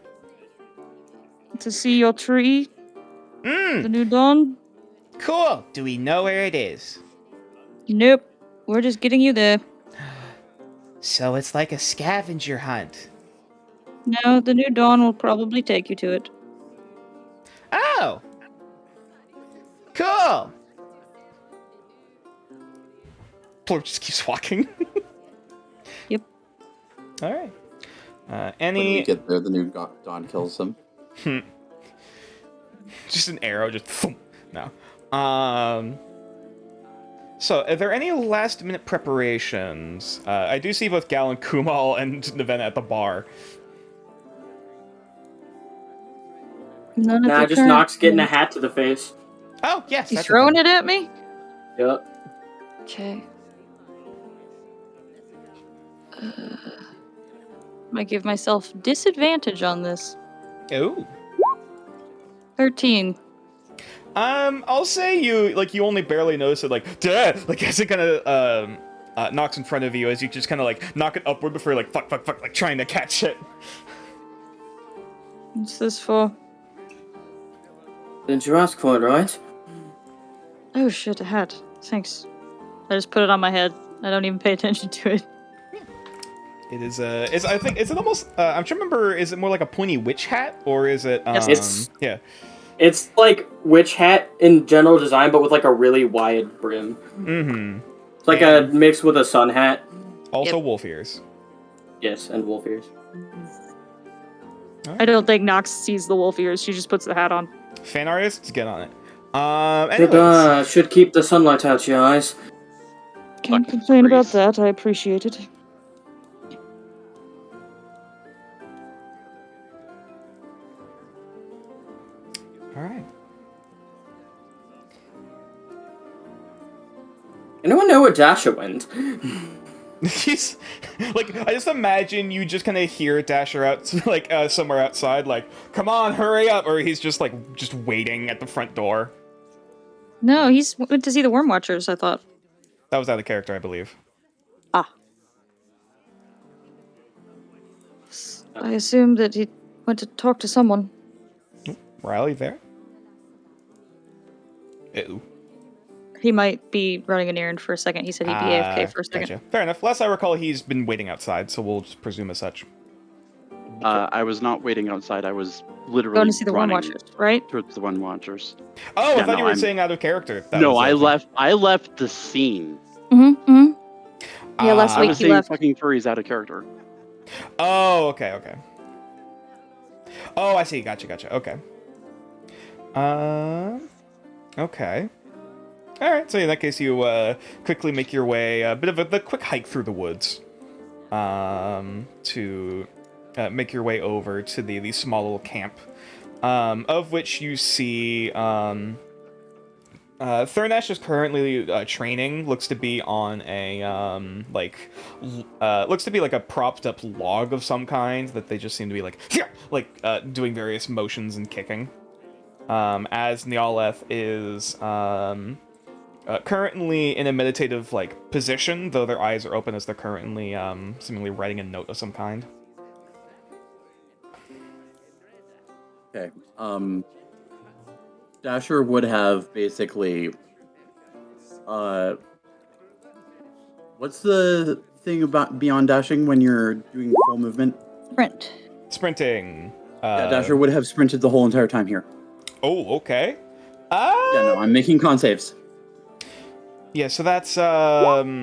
To see your tree. The new dawn. Cool. Do we know where it is? Nope. We're just getting you there. So it's like a scavenger hunt. No, the new dawn will probably take you to it. Oh! Cool! Plorp just keeps walking. Yep. Alright. When we get there, the new dawn kills him. Just an arrow, just thump. No. So, are there any last-minute preparations? I do see both Gal and Kumal and Nevena at the bar. None Nah, just Nox getting a hat to the face. Oh, yes. He's throwing it at me? Yep. Okay. Might give myself disadvantage on this. Ooh. 13. I'll say you only barely notice it, like, duh! Like, as it kind of, knocks in front of you, as you just kind of, like, knock it upward before you're like, fuck, like, trying to catch it. What's this for? Didn't you ask for it, right? Oh shit, a hat. Thanks. I just put it on my head. I don't even pay attention to it. It is, I think, is it almost, I'm trying to remember, is it more like a pointy witch hat, or is it, Yes, yeah. It's like witch hat in general design, but with like a really wide brim. Mm-hmm. It's like a mix with a sun hat. Also wolf ears. Yes, and wolf ears. I don't think Nox sees the wolf ears. She just puts the hat on. Fan artists, get on it. Anyways. Should keep the sunlight out your eyes. Can't complain about that. I appreciate it. Alright. Anyone know where Dasha went? He's like, I just imagine you just kind of hear Dasher out, like, somewhere outside, like, come on, hurry up, or he's just like, just waiting at the front door. No, he's went to see the Worm Watchers, I thought. That was out of character, I believe. Ah. I assumed that he went to talk to someone. Riley there? Ew. He might be running an errand for a second. He said he'd be AFK for a second. Gotcha. Fair enough. Last I recall, he's been waiting outside, so we'll just presume as such. I was not waiting outside. I was literally Going to see the One running Watchers, right? towards the One Watchers. Oh, Yeah, I thought no, you were I'm- saying out of character. No, I the thing. left the scene. Mm-hmm. Yeah, last I week was he saying left. fucking furries out of character. Oh, okay. Oh, I see. Gotcha. Okay. Okay. All right. So in that case, you quickly make your way a bit of the quick hike through the woods, to make your way over to the small little camp, of which you see Thurnesh is currently training. Looks to be on a looks to be like a propped up log of some kind that they just seem to be doing various motions and kicking. As Nyaleth is currently in a meditative position, though their eyes are open as they're currently seemingly writing a note of some kind. Okay. Dasher would have basically what's the thing about beyond dashing when you're doing full movement? Sprinting. Yeah, Dasher would have sprinted the whole entire time here. Oh, okay. Yeah, no, I'm making con saves. Yeah, so that's yeah,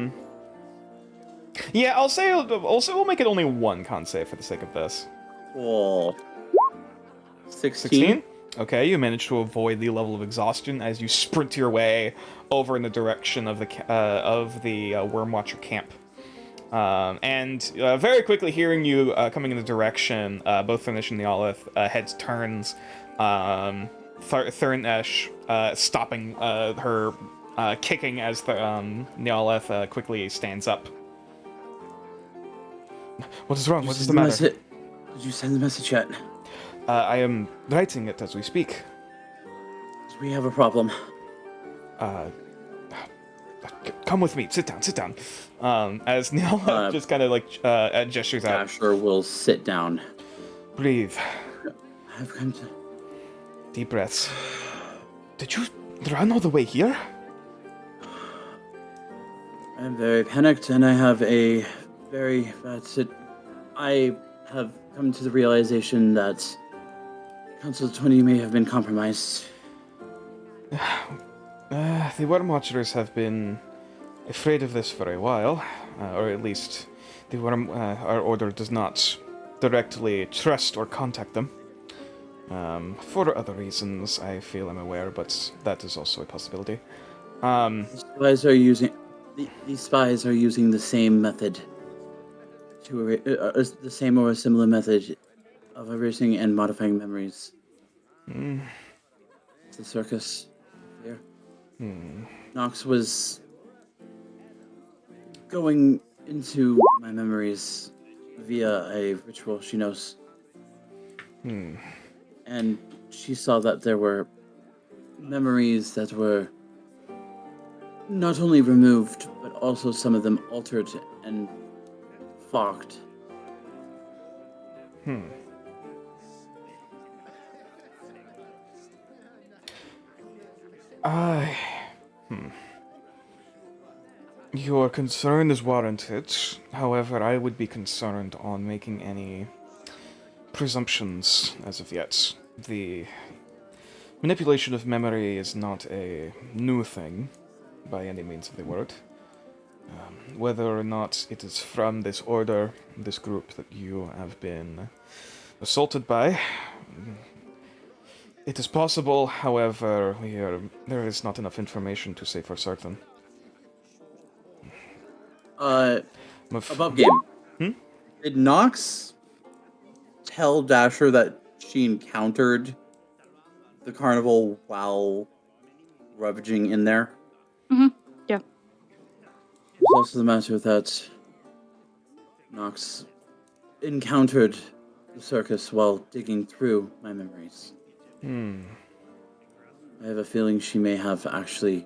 I'll say also we'll make it only one con save for the sake of this. Cool. 16? Okay, you manage to avoid the level of exhaustion as you sprint your way over in the direction of the Worm Watcher camp. And very quickly, hearing you coming in the direction, both Thurnesh and Nyaleth heads turns. Thurnesh stopping her kicking as Nyaleth quickly stands up. What is wrong? What is the matter? Did you send the message yet? I am writing it as we speak. We have a problem. Come with me. Sit down. As Nyaleth just kind of gestures out. Dasher will sit down. Breathe. I've come to... Deep breaths. Did you run all the way here? I'm very panicked, and I have a very bad I have come to the realization that Council 20 may have been compromised. The Worm Watchers have been afraid of this for a while, or at least our order does not directly trust or contact them. For other reasons, I feel I'm aware, but that is also a possibility. These spies are using the same method to the same or a similar method of erasing and modifying memories. The circus here. Nox was going into my memories via a ritual she knows. And she saw that there were memories that were not only removed, but also some of them altered and fogged. Your concern is warranted. However, I would be concerned on making any presumptions as of yet. The manipulation of memory is not a new thing, by any means of the word. Whether or not it is from this order, this group that you have been assaulted by, it is possible. However, there is not enough information to say for certain. Above game. Did Nox tell Dasher that she encountered the carnival while rummaging in there? Yeah. There's also the matter that Nox encountered the circus while digging through my memories. I have a feeling she may have actually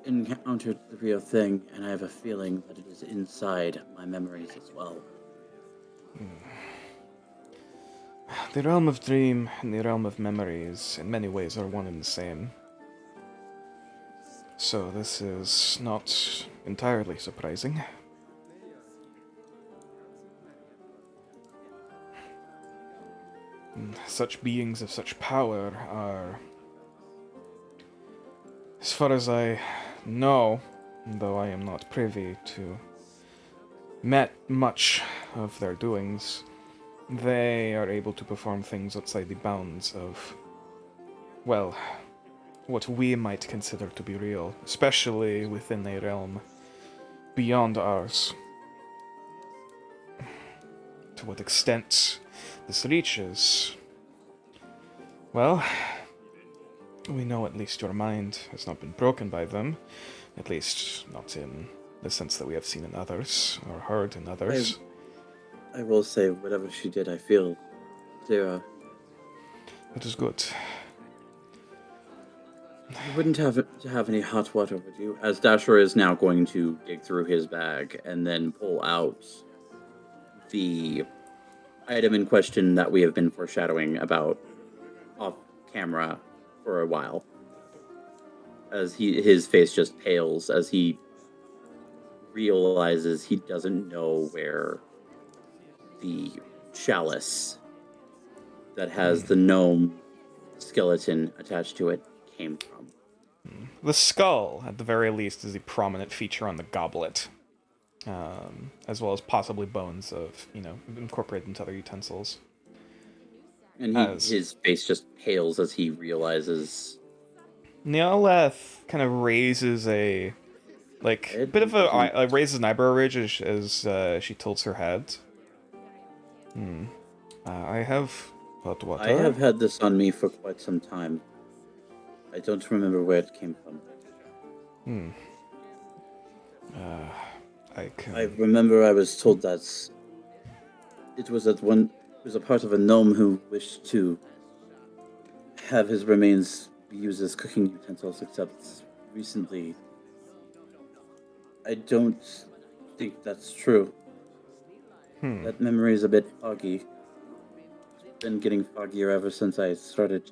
encountered the real thing, and I have a feeling that it is inside my memories as well. The realm of dream and the realm of memories, in many ways, are one and the same. So this is not entirely surprising. Such beings of such power are, as far as I know, though I am not privy to much of their doings, they are able to perform things outside the bounds of, well, what we might consider to be real, especially within a realm beyond ours. To what extent this reaches, well, we know at least your mind has not been broken by them, at least not in the sense that we have seen in others, or heard in others. I will say, whatever she did, I feel Zira. It is good. You wouldn't have any hot water, would you? As Dasher is now going to dig through his bag and then pull out the item in question that we have been foreshadowing about off camera for a while. As his face just pales as he realizes he doesn't know where the chalice that has the gnome skeleton attached to it came from. The skull, at the very least, is a prominent feature on the goblet, as well as possibly bones of, incorporated into other utensils. And his face just pales as he realizes. Neoleth kind of raises a bit of raises an eyebrow ridge as she tilts her head. I have hot water. I have had this on me for quite some time. I don't remember where it came from. I remember I was told that it was a part of a gnome who wished to have his remains be used as cooking utensils, except recently I don't think that's true. That memory is a bit foggy. It's been getting foggier ever since I started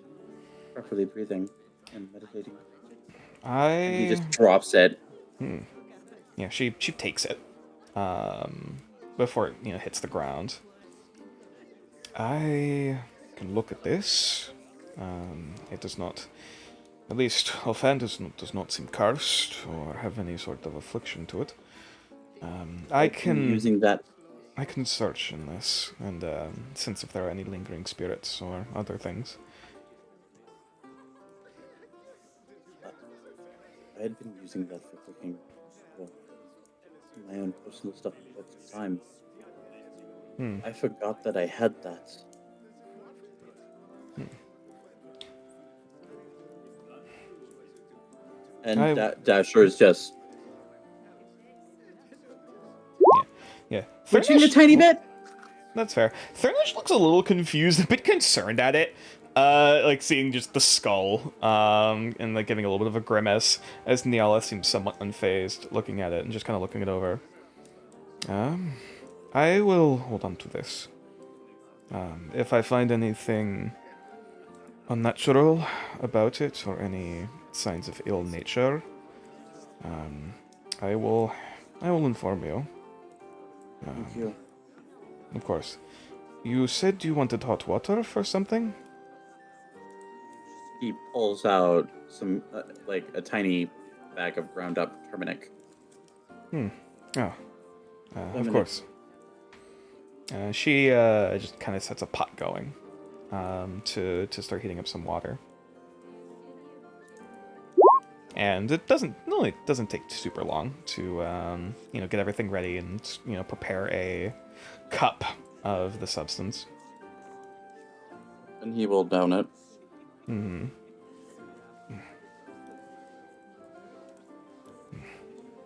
properly breathing and meditating. And he just drops it. Yeah, she takes it before it hits the ground. I can look at this. It does not, at least offhand, does not seem cursed or have any sort of affliction to it. I can search in this and sense if there are any lingering spirits or other things. I had been using that for cooking my own personal stuff for quite some time. I forgot that I had that. And Dasher is just yeah, twitching a tiny bit. That's fair. Thurnish looks a little confused, a bit concerned at it. Seeing just the skull, and giving a little bit of a grimace, as Niala seems somewhat unfazed, looking at it and just kind of looking it over. I will hold on to this. If I find anything unnatural about it, or any signs of ill nature, I will inform you. Thank you. Of course. You said you wanted hot water for something? He pulls out some, a tiny bag of ground up turmeric. Of course. She just kind of sets a pot going to start heating up some water. And it doesn't take super long to get everything ready and prepare a cup of the substance. And he will down it. Do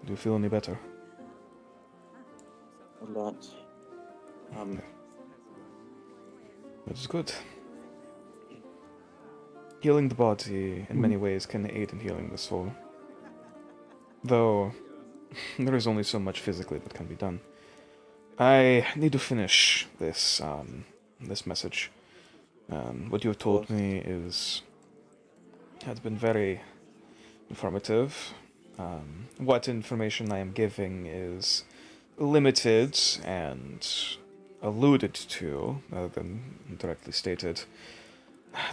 you feel any better? A lot. That is good. Healing the body in many ways can aid in healing the soul. Though there is only so much physically that can be done. I need to finish this this message. What you have told me has been very informative, What information I am giving is limited and alluded to, rather than directly stated.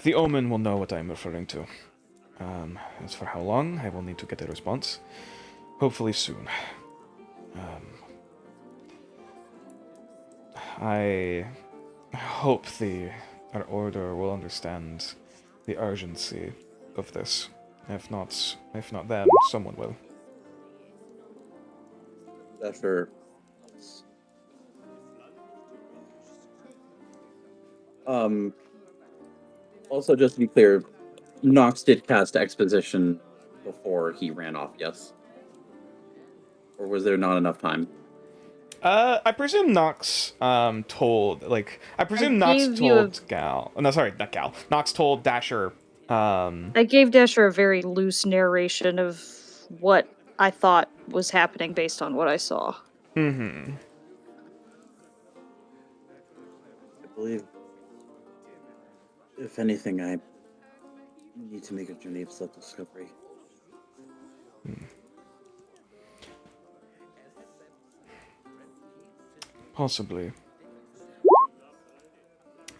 The Omen will know what I am referring to. As for how long, I will need to get a response. Hopefully soon. I hope our order will understand the urgency of this. If not them, someone will. Dasher. Also, just to be clear, Nox did cast exposition before he ran off, yes? Or was there not enough time? I presume Nox told gave you a- Gal. Oh, no, sorry, not Gal. Nox told Dasher. I gave Dasher a very loose narration of what I thought was happening based on what I saw. Mm-hmm. I believe, if anything, I need to make a journey of self-discovery. Possibly.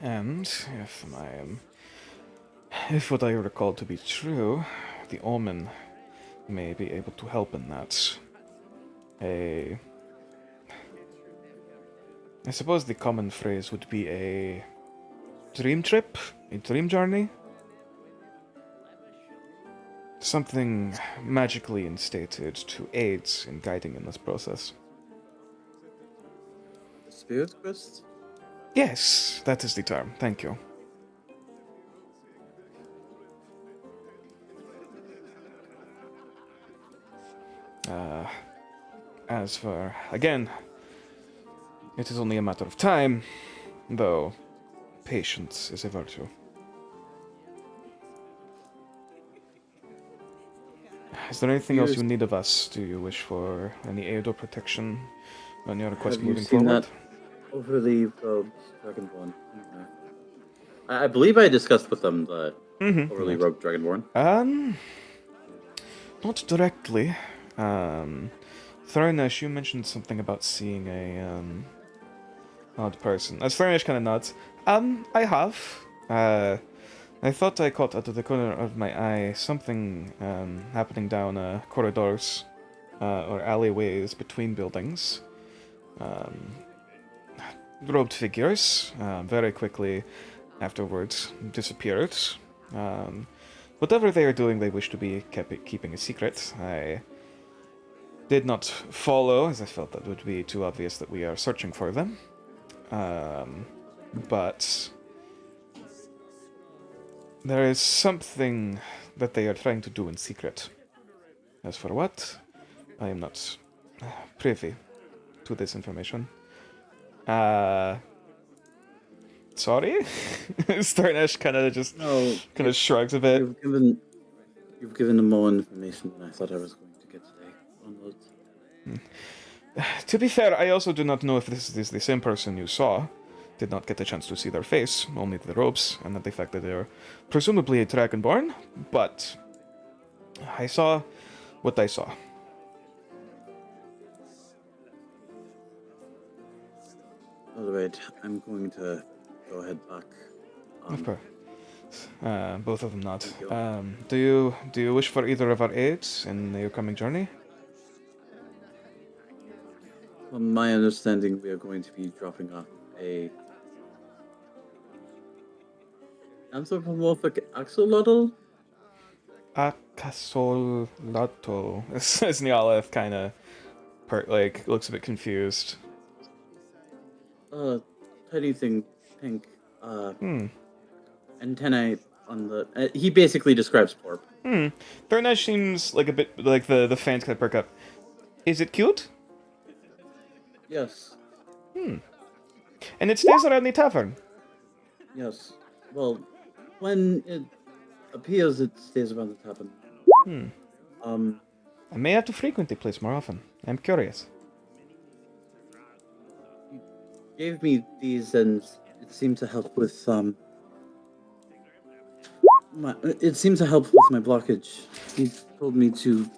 And if what I recall to be true, the Omen may be able to help in that. I suppose the common phrase would be a dream trip, a dream journey. Something magically instated to aid in guiding in this process. The Spirit Quest? Yes, that is the term. Thank you. As for, again, it is only a matter of time, though patience is a virtue. Is there anything else you need of us? Do you wish for any aid or protection on your request Have you moving seen forward? that overly robed Dragonborn? I believe I discussed with them the overly right. robed Dragonborn. Not directly. Thornish, you mentioned something about seeing a odd person. As Thornish kind of nods, I have. I thought I caught out of the corner of my eye something happening down corridors or alleyways between buildings. Robed figures very quickly afterwards disappeared. Whatever they are doing, they wish to be keeping a secret. I did not follow, as I felt that would be too obvious that we are searching for them. But there is something that they are trying to do in secret. As for what, I am not privy to this information. Sorry? Starnesh kind of shrugs a bit. You've given them more information than I thought I was going to get today. Onwards. To be fair, I also do not know if this is the same person you saw. Did not get a chance to see their face, only the robes, and the fact that they're presumably a Dragonborn, but I saw what I saw. Alright, I'm going to go ahead back. Of course. Both of them nod. Do you wish for either of our aids in your coming journey? From my understanding, we are going to be dropping off a anthropomorphic axolotl. Axolotl, says Nyaleth, kind of looks a bit confused. Tiny thing, pink. Antennae on the. He basically describes Porp. Thornesh seems like a bit like the fans kind of perk up. Is it cute? Yes. And it stays around the tavern. Yes. Well, when it appears, it stays around the tavern. I may have to frequent the place more often. I'm curious. You gave me these, and it seemed to help with it seemed to help with my blockage. He told me to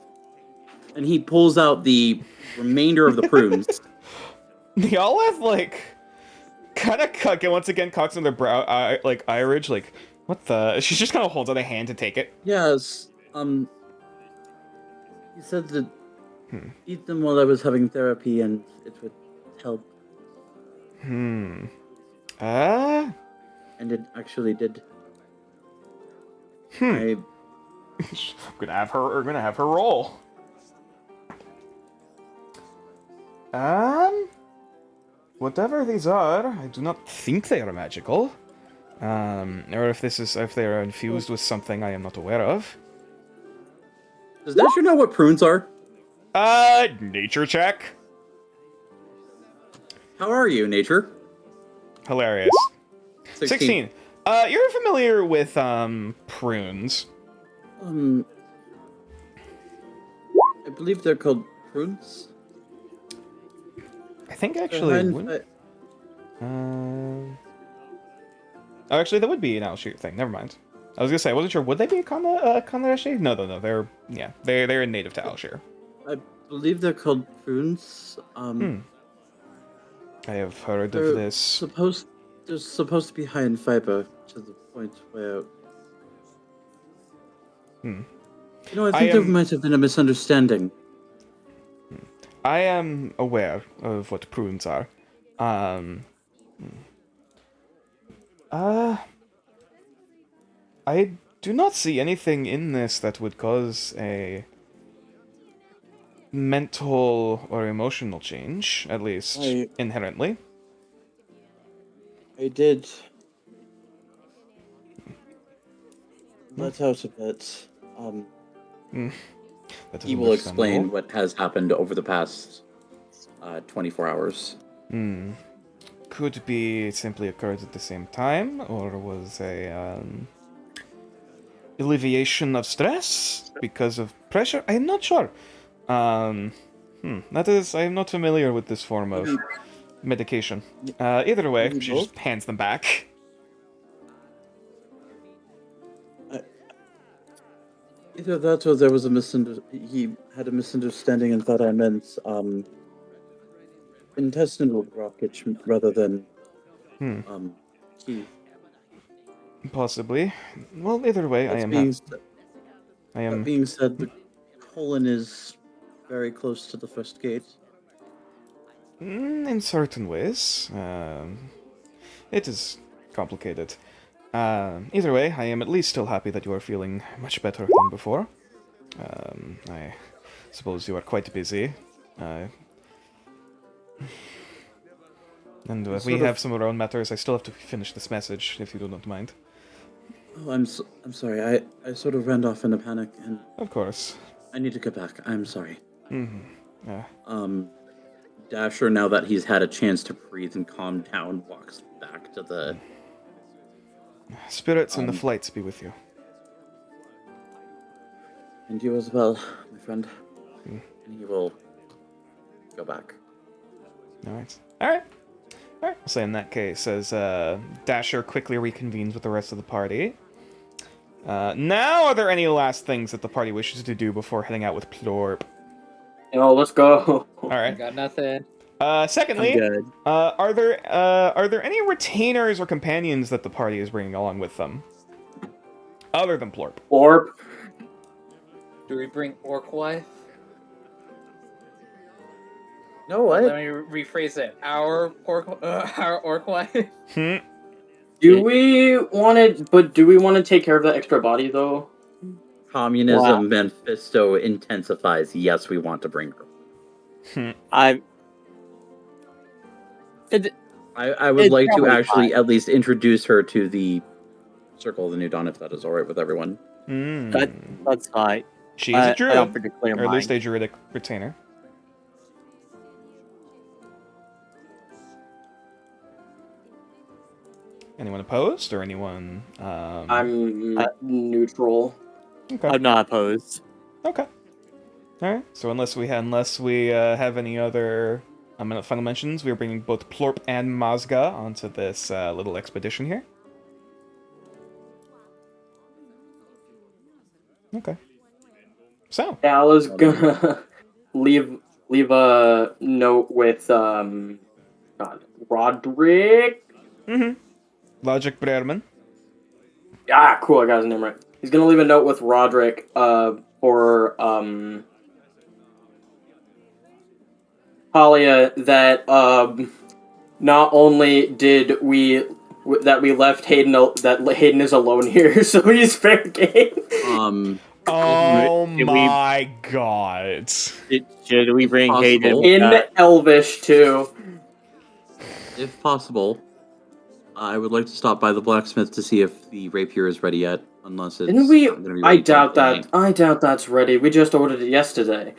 and he pulls out the remainder of the prunes. The Olive, like, kind of once again cocks on their brow, like, eye ridge, like, what the? She just kind of holds out a hand to take it. Yes, he said to eat them while I was having therapy, and it would help. Hmm. And it actually did. I'm gonna have her roll. Whatever these are, I do not think they are magical. Or if they are infused with something I am not aware of. Does Dasher know what prunes are? Nature check. How are you, nature? Hilarious. 16. You're familiar with, prunes. I believe they're called prunes. I think actually actually, that would be an Alshir thing. Never mind. I was gonna say, I wasn't sure. Would they be a Kandashi? No. They're native to Alshir. I believe they're called prunes. I have heard of this. They're supposed to be high in fiber to the point where. I think there might have been a misunderstanding. I am aware of what prunes are. I do not see anything in this that would cause a mental or emotional change, at least inherently. I did let out a bit. He will explain what has happened over the past 24 hours. Could be simply occurred at the same time, or was a alleviation of stress because of pressure. I am not sure. That is, I am not familiar with this form of medication. Either way, she just hands them back. Either that or there was he had a misunderstanding and thought I meant intestinal blockage rather than key. Possibly. Well, either way, That being said, the colon is very close to the first gate. In certain ways. It is complicated. Either way, I am at least still happy that you are feeling much better than before. I suppose you are quite busy. And we have some of our own matters. I still have to finish this message, if you do not mind. Oh, I'm sorry. I sort of ran off in a panic, and of course, I need to get back. I'm sorry. Yeah. Dasher, now that he's had a chance to breathe and calm down, walks back to the spirits and the flights be with you. And you as well, my friend. And he will go back. All right. I'll say in that case, as Dasher quickly reconvenes with the rest of the party. Now, are there any last things that the party wishes to do before heading out with Plorp? Yo, let's go. All right. Got nothing. Secondly, are there any retainers or companions that the party is bringing along with them, other than Plorp? Plorp. Do we bring Orc Wife? No, what? Let me rephrase it. Our Orc Wife. Do we want to take care of the extra body though? Communism manifesto intensifies. Yes, we want to bring her. I would like to actually at least introduce her to the Circle of the New Dawn, if that is alright with everyone. That's fine. She is a druid, I don't particularly or at least mind. a druidic retainer. Anyone opposed, or anyone? I'm neutral. Okay. I'm not opposed. Okay. All right. So unless we have any other final mentions, we are bringing both Plorp and Mazga onto this little expedition here. Okay. So Yeah, I was gonna leave a note with Roderick. Mm-hmm. Logic Breerman. Ah, cool. I got his name right. He's gonna leave a note with Roderick. For Talia that not only did we left Hayden that Hayden is alone here, so he's fair game. Oh Did we- my god. Should we If bring possible. Hayden? In Elvish too. If possible, I would like to stop by the blacksmith to see if the rapier is ready yet. Unless it's Didn't we? not gonna be I ready till doubt that. midnight. I doubt that's ready. We just ordered it yesterday,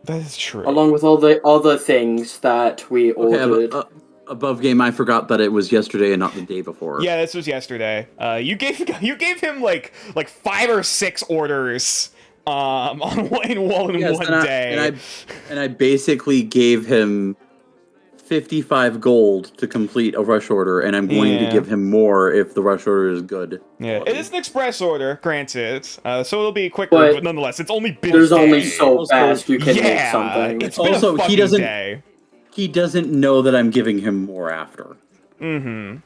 That is true. along with all the other things that we ordered. Okay, above game, I forgot that it was yesterday and not the day before. Yeah, this was yesterday. You gave him like 5 or 6 orders in one Yes, day. and I basically gave him 55 gold to complete a rush order, and I'm going to Yeah. give him more if the rush order is good. Yeah, quality. it is an express order, granted, so it'll be quicker, but nonetheless, it's only been There's a day. only so Also, fast you can make yeah, something. it's been Also, a fucking he doesn't- day. He doesn't know that I'm giving him more after. Mm-hmm.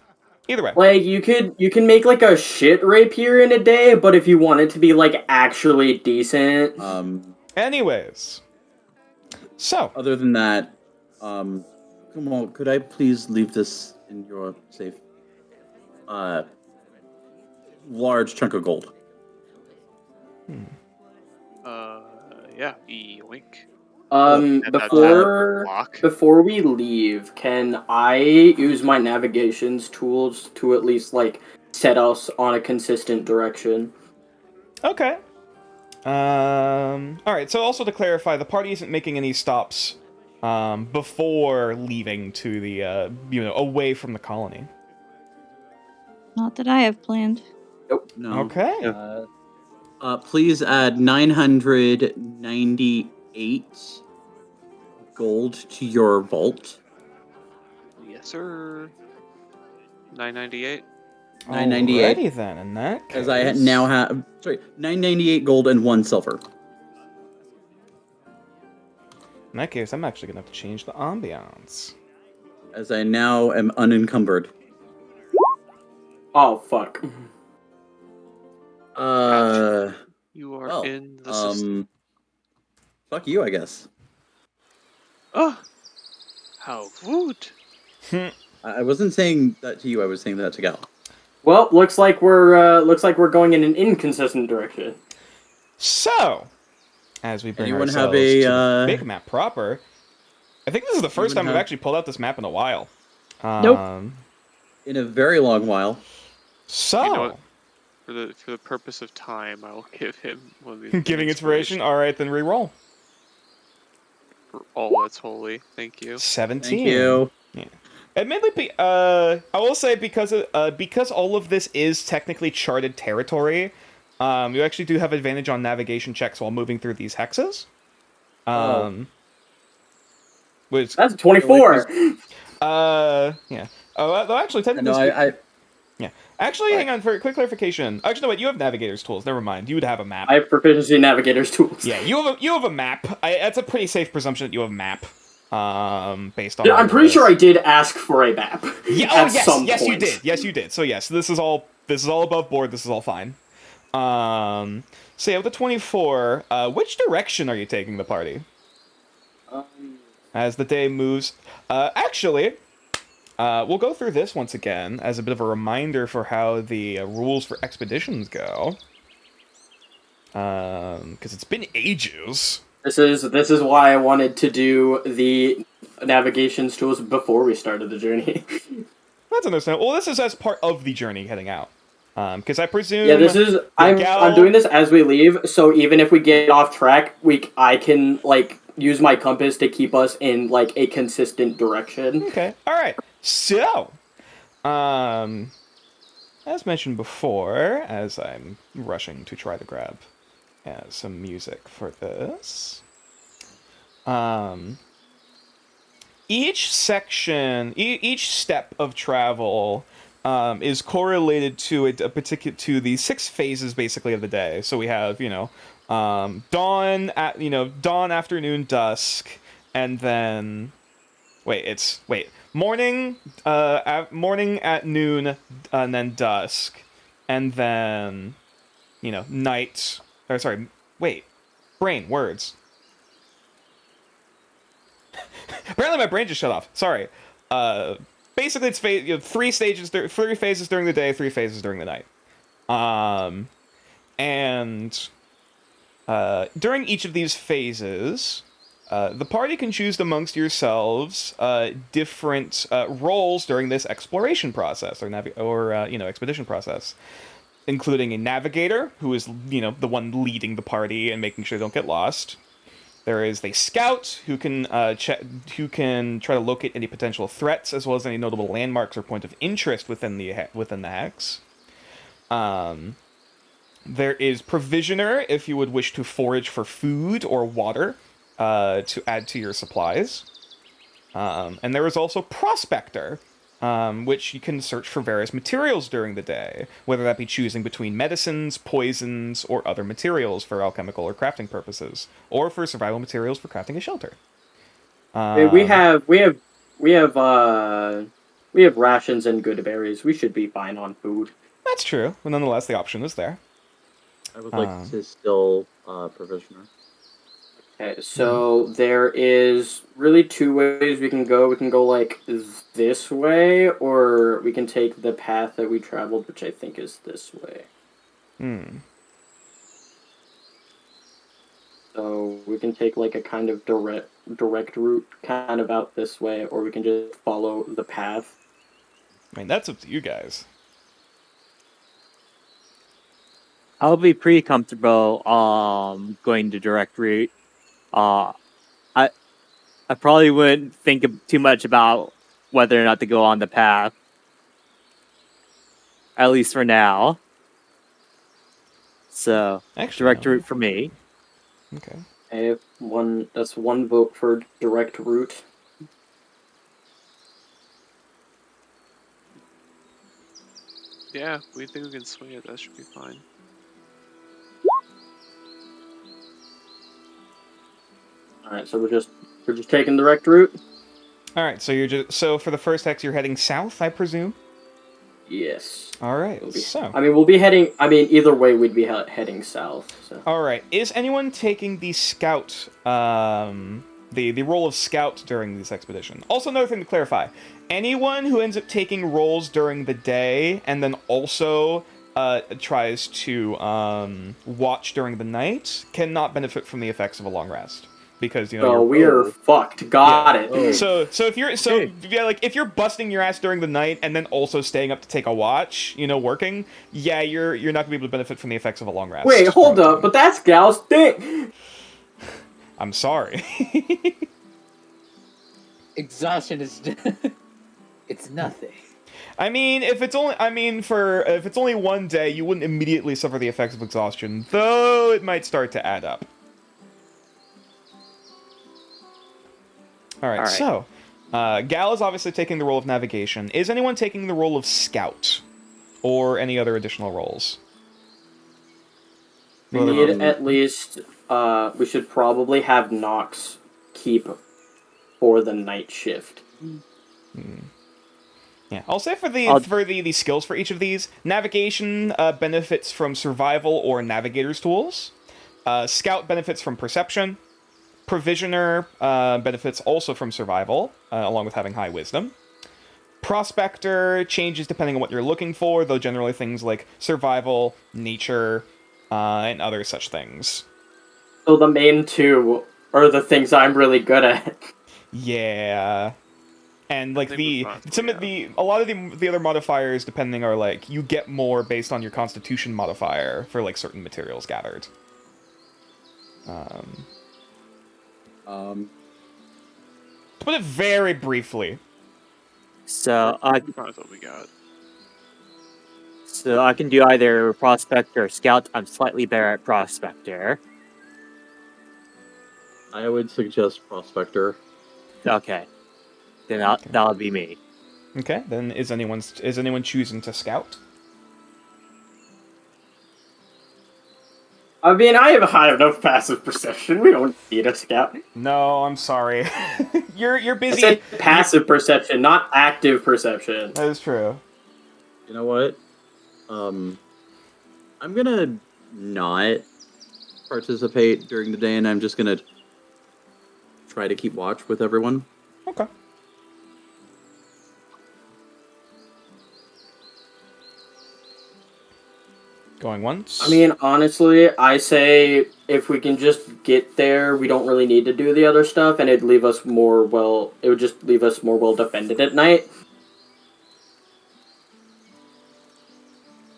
Either way. Like you can make like a shit rapier in a day, but if you want it to be like actually decent, Anyways. So. Other than that, come on, could I please leave this in your safe? Large chunk of gold. Yeah, yoink. Before we leave, can I use my navigation's tools to at least like set us on a consistent direction? Okay. Alright, so also to clarify, the party isn't making any stops before leaving to the, away from the colony. Not that I have planned. Nope. No. Okay. Please add 998 gold to your vault. Yes, sir. 998. 998. Alrighty then, in that case. As I now have 998 gold and 1 silver. In that case, I'm actually gonna have to change the ambiance. As I now am unencumbered. Oh fuck. You are in the system. Fuck you, I guess. Oh, how rude! I wasn't saying that to you. I was saying that to Gal. Well, looks like we're going in an inconsistent direction. So, as we bring Anyone ourselves have a, to the big map proper, I think this is the first time Anyone we've have- actually pulled out this map in a while. Nope. In a very long while. So, You know what? For the purpose of time, I will give him one of these. giving inspiration. All right, then re-roll. For all that's holy. Thank you. 17. Thank you. Yeah. Admittedly, I will say because all of this is technically charted territory, you actually do have advantage on navigation checks while moving through these hexes. Which That's 24. yeah. Oh, though actually, technically, No, yeah. Actually, hang on for a quick clarification. Actually, no, wait. You have navigator's tools. Never mind. You would have a map. I have proficiency in navigator's tools. Yeah, you have a map. That's a pretty safe presumption that you have a map. Based on. Yeah, I'm pretty sure I did ask for a map. Yeah. at Yes. some Yes, you point. did. Yes, you did. So yes, this is all above board. This is all fine. So yeah, with the 24, which direction are you taking the party? As the day moves, actually, we'll go through this once again as a bit of a reminder for how the rules for expeditions go. Because it's been ages. This is why I wanted to do the navigation's tools before we started the journey. That's understandable. Well, this is as part of the journey heading out. Because I presume. Yeah, this is. I'm doing this as we leave, so even if we get off track, I can like use my compass to keep us in like a consistent direction. Okay. All right. So, as mentioned before, as I'm rushing to try to grab some music for this, each section, each step of travel is correlated to a particular to the 6 phases basically of the day. So we have dawn, afternoon, dusk, and then morning, morning at noon, and then dusk, and then night. Or sorry, brain words. Apparently, my brain just shut off. Sorry. Basically, it's 3 phases during the day, 3 phases during the night. And during each of these phases, the party can choose amongst yourselves different roles during this exploration process or expedition process, including a navigator who is the one leading the party and making sure they don't get lost. There is a scout who can try to locate any potential threats as well as any notable landmarks or point of interest within the hex. There is provisioner if you would wish to forage for food or water to add to your supplies. And there is also prospector, which you can search for various materials during the day, whether that be choosing between medicines, poisons, or other materials for alchemical or crafting purposes, or for survival materials for crafting a shelter. We have rations and good berries. We should be fine on food. That's true, but nonetheless, the option is there. I would like to still provisioner. Okay, so there is really 2 ways we can go. We can go like this way, or we can take the path that we traveled, which I think is this way. So we can take like a kind of direct route kind of out this way, or we can just follow the path. I mean, that's up to you guys. I'll be pretty comfortable going the direct route. I probably wouldn't think too much about whether or not to go on the path. At least for now. So, direct route for me. Okay. That's 1 vote for direct route. Yeah, we think we can swing it. That should be fine. Alright, so we're just taking direct route? Alright, so for the first hex, you're heading south, I presume? Yes. Alright, so... either way, we'd be heading south, so... Alright, is anyone taking the scout, the role of scout during this expedition? Also, another thing to clarify, anyone who ends up taking roles during the day and then also tries to watch during the night cannot benefit from the effects of a long rest. Because we're fucked. Got it. Oh. So if you're if you're busting your ass during the night and then also staying up to take a watch, working, you're not gonna be able to benefit from the effects of a long rest. Wait, hold up, but that's Gal's thing. I'm sorry. Exhaustion is it's nothing. I mean, if it's only 1 day, you wouldn't immediately suffer the effects of exhaustion, though it might start to add up. All right. So, Gal is obviously taking the role of navigation. Is anyone taking the role of scout? Or any other additional roles? We need at least, we should probably have Nox keep for the night shift. Yeah, I'll say for the skills for each of these, navigation benefits from survival or navigator's tools. Scout benefits from perception. Provisioner benefits also from survival, along with having high wisdom. Prospector changes depending on what you're looking for, though generally things like survival, nature, and other such things. So the main 2 are the things I'm really good at. Yeah. And like a lot of the other modifiers depending are like you get more based on your constitution modifier for like certain materials gathered. To put it very briefly. So That's what we got. So I can do either prospector or scout. I'm slightly better at prospector. I would suggest prospector. Okay. Then that would be me. Okay, then is anyone choosing to scout? I mean, I have a high enough passive perception. We don't need a scout. No, I'm sorry. you're I busy. said passive perception, not active perception. That is true. You know what? I'm gonna not participate during the day, and I'm just gonna try to keep watch with everyone. Okay. Going once. I mean, honestly, I say if we can just get there, we don't really need to do the other stuff, and it'd leave us more well. It would just leave us more well defended at night.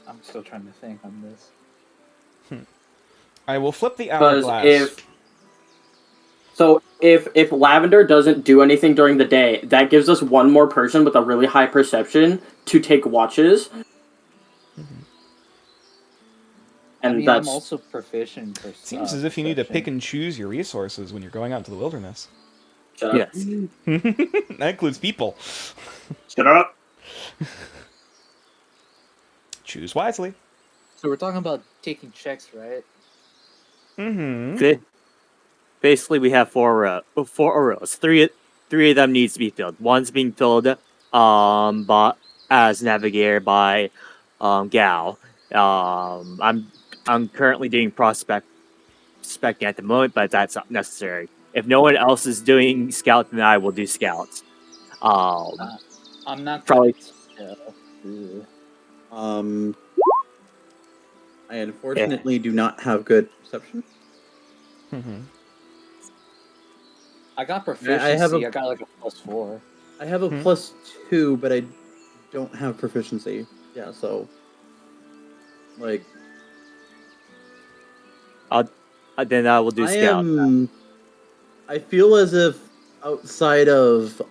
I'm still trying to think on this. I will flip the Because hourglass. if Lavender doesn't do anything during the day, that gives us one more person with a really high perception to take watches. And I mean, that's I'm also proficient in Seems as if you need to pick and choose your resources when you're going out into the wilderness. shut up. Yes. That includes people. Shut up. Choose wisely. So we're talking about taking checks, right? Mm-hmm. Basically, we have four rows. Three of them needs to be filled. One's being filled as navigator by Gal. I'm currently doing prospecting at the moment, but that's not necessary. If no one else is doing scout, then I will do scouts. I'm not Probably- good. I unfortunately do not have good perception. Mm-hmm. I got proficiency. I got like a +4. I have a +2, but I don't have proficiency. Yeah, so like then I will do scout. I feel as if outside of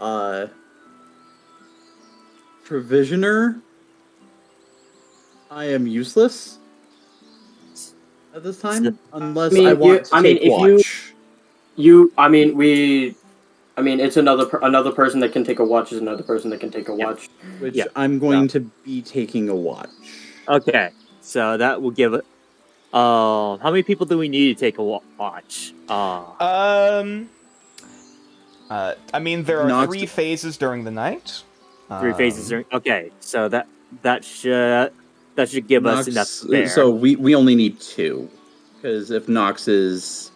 provisioner, I am useless at this time, unless I want to take watch. It's another person that can take a watch is another person that can take a watch. Which I'm going to be taking a watch. Okay, so that will give it. How many people do we need to take a watch? I mean, there are 3 phases during the night. 3 phases during. Okay, so that should give us enough spare. So we only need 2, because if Nox is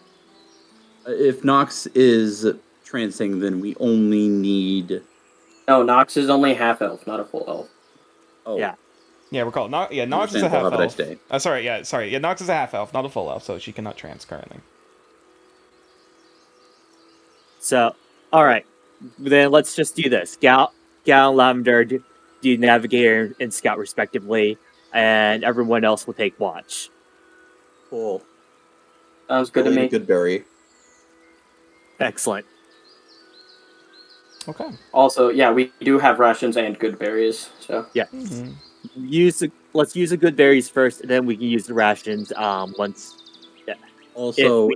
trancing, then we only need. No, Nox is only half elf, not a full elf. Oh yeah. Yeah, recall. Nox is a half elf. Yeah, Nox is a half elf, not a full elf, so she cannot trance currently. So, all right, then let's just do this. Gal and Lavender do navigator and scout respectively, and everyone else will take watch. Cool. Sounds good to me. Good berry. Excellent. Okay. Also, yeah, we do have rations and good berries. So Yeah. Let's use the good berries first, and then we can use the rations. Once. Yeah. Also,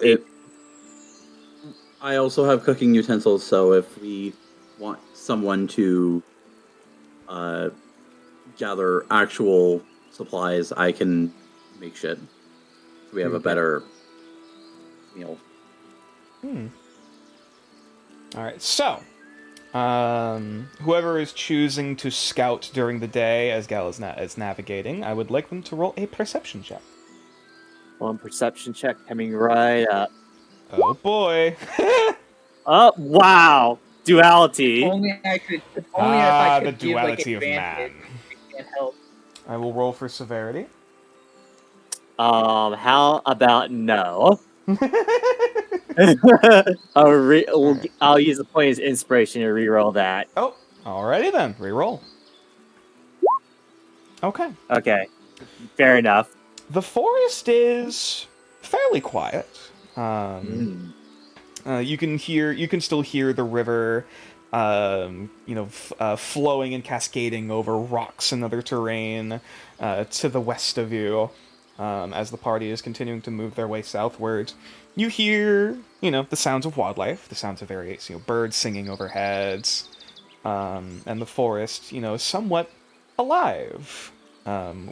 I also have cooking utensils, so if we want someone to gather actual supplies, I can make shit. So we have a better meal. Alright, so whoever is choosing to scout during the day as Gal is navigating, I would like them to roll a perception check. One perception check coming right up. Oh boy. Oh wow! Duality. Only I could. Only if I could the give like duality of advantage. man. I can't help. I will roll for severity. How about no? I'll use the point as inspiration to reroll that. Oh, alrighty then. Reroll. Okay. Okay. Fair enough. The forest is fairly quiet. You can still hear the river, flowing and cascading over rocks and other terrain to the west of you. As the party is continuing to move their way southward, you hear, the sounds of wildlife, the sounds of various, birds singing overhead, and the forest, somewhat alive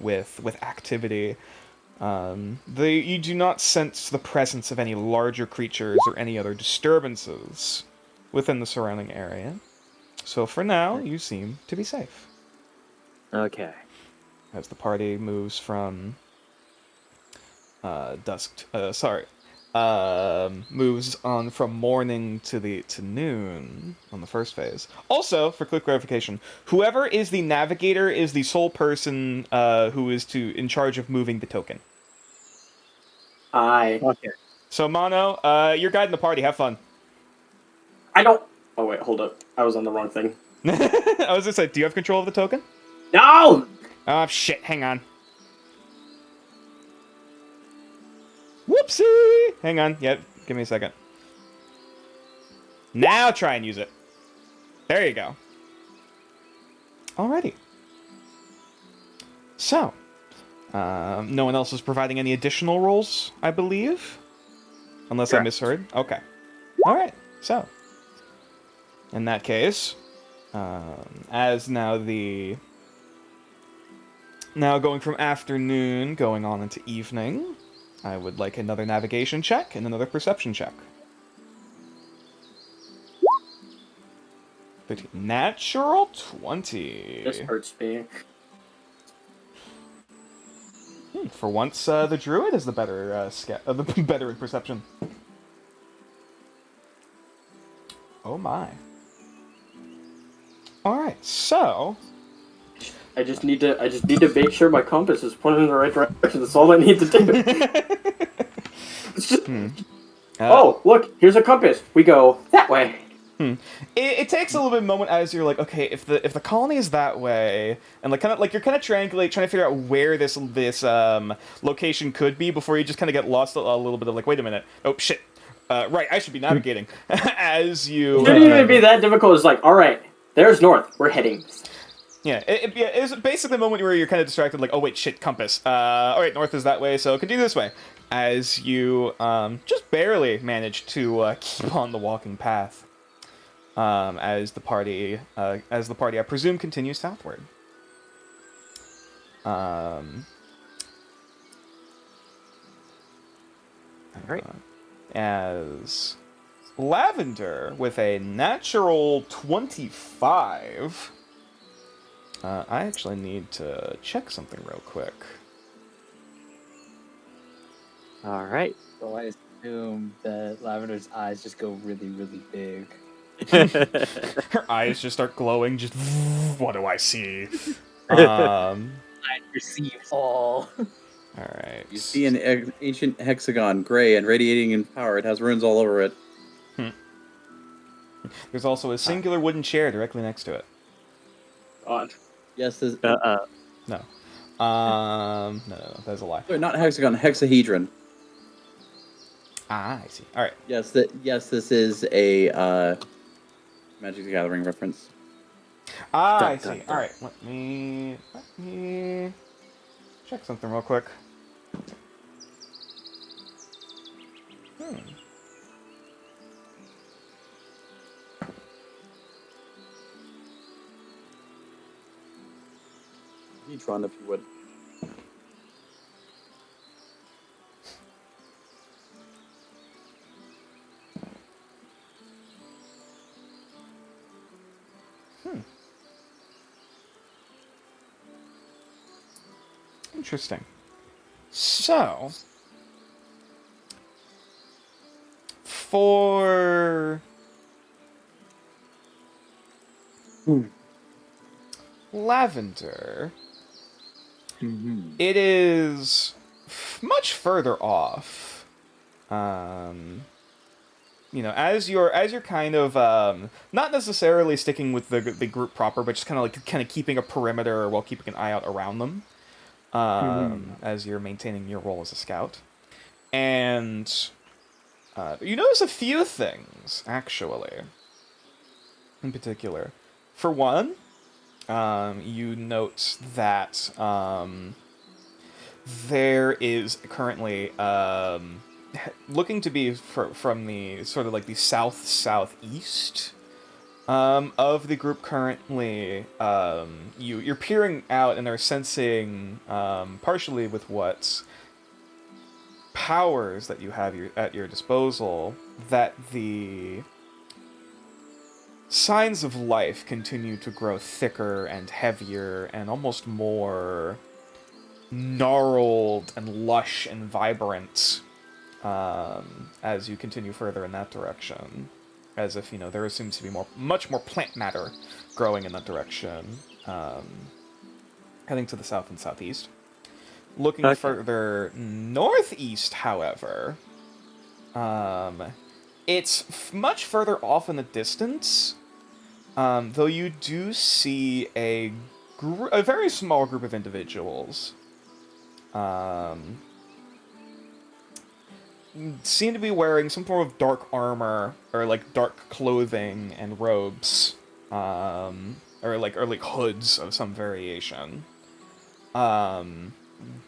with activity. You do not sense the presence of any larger creatures or any other disturbances within the surrounding area. So for now, you seem to be safe. Okay. As the party moves from moves on from morning to noon on the first phase. Also, for quick clarification, whoever is the navigator is the sole person who is in charge of moving the token. Okay. So Mono, you're guiding the party. Have fun. I don't. Oh wait, hold up. I was on the wrong thing. I was just like, do you have control of the token? No. Oh shit! Hang on. Whoopsie! Hang on. Yep. Give me a second. Now try and use it. There you go. Alrighty. So, no one else is providing any additional rolls, I believe? Unless Correct. I misheard. Okay. Alright, so. In that case, as now going from afternoon, going on into evening, I would like another navigation check and another perception check. Natural 20. This hurts me. For once, the druid is the better the better in perception. Oh my. All right, so I just need to make sure my compass is pointing in the right direction. That's all I need to do. It's just, oh, look, here's a compass. We go that way. It takes a little bit of a moment as you're like, okay, if the colony is that way, and you're kind of triangulate, trying to figure out where this location could be before you just kind of get lost a little bit of like, wait a minute, oh shit, right, I should be navigating as you. It shouldn't even be that difficult. It's like, all right, there's north. We're heading. Yeah, it's basically the moment where you're kind of distracted, like, oh wait, shit, compass. All right, north is that way, so continue this way. As you just barely manage to keep on the walking path. As the party, I presume, continues southward. Great. As Lavender with a natural 25. I actually need to check something real quick. All right. So I assume that Lavender's eyes just go really, really big. Her eyes just start glowing. Just what do I see? I perceive all. All right. You see an ancient hexagon, gray and radiating in power. It has runes all over it. There's also a singular wooden chair directly next to it. God. Yes, there's... No. No, that's a lie. Sorry, not hexagon, hexahedron. Ah, I see. All right. Yes, this is a Magic the Gathering reference. Ah, I see. All right. Let me check something real quick. Hedron, if you would. Interesting. So, for Lavender, it is much further off. As you're kind of not necessarily sticking with the group proper, but just kind of keeping a perimeter while keeping an eye out around them. As you're maintaining your role as a scout. And you notice a few things, actually, in particular. For one, you note that there is currently, looking to be from the sort of like the southeast, Of the group currently, you're peering out and are sensing, partially with what powers that you have at your disposal, that the signs of life continue to grow thicker and heavier and almost more gnarled and lush and vibrant, as you continue further in that direction. As if, there seems to be much more plant matter growing in that direction, heading to the south and southeast. Looking Okay. further northeast, however, it's much further off in the distance, though you do see a very small group of individuals. Seem to be wearing some form of dark armor or like dark clothing and robes, or like hoods of some variation.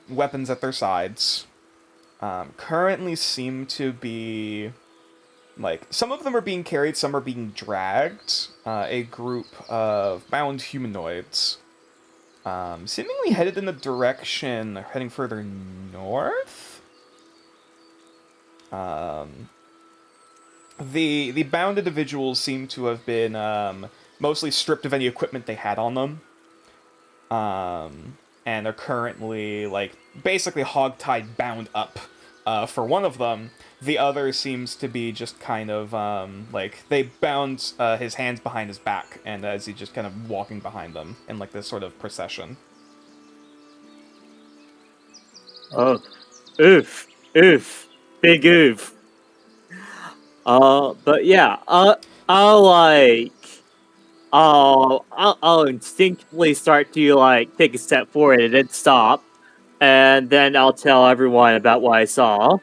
Weapons at their sides. Currently seem to be like some of them are being carried, some are being dragged. A group of bound humanoids, seemingly headed in the direction heading further north. The bound individuals seem to have been mostly stripped of any equipment they had on them, and are currently like basically hogtied, bound up. For one of them, the other seems to be just kind of like they bound his hands behind his back, and as he's just kind of walking behind them in like this sort of procession. Oh, oof, big oof. But yeah, I'll instinctively start to like take a step forward and then stop, and then I'll tell everyone about what I saw.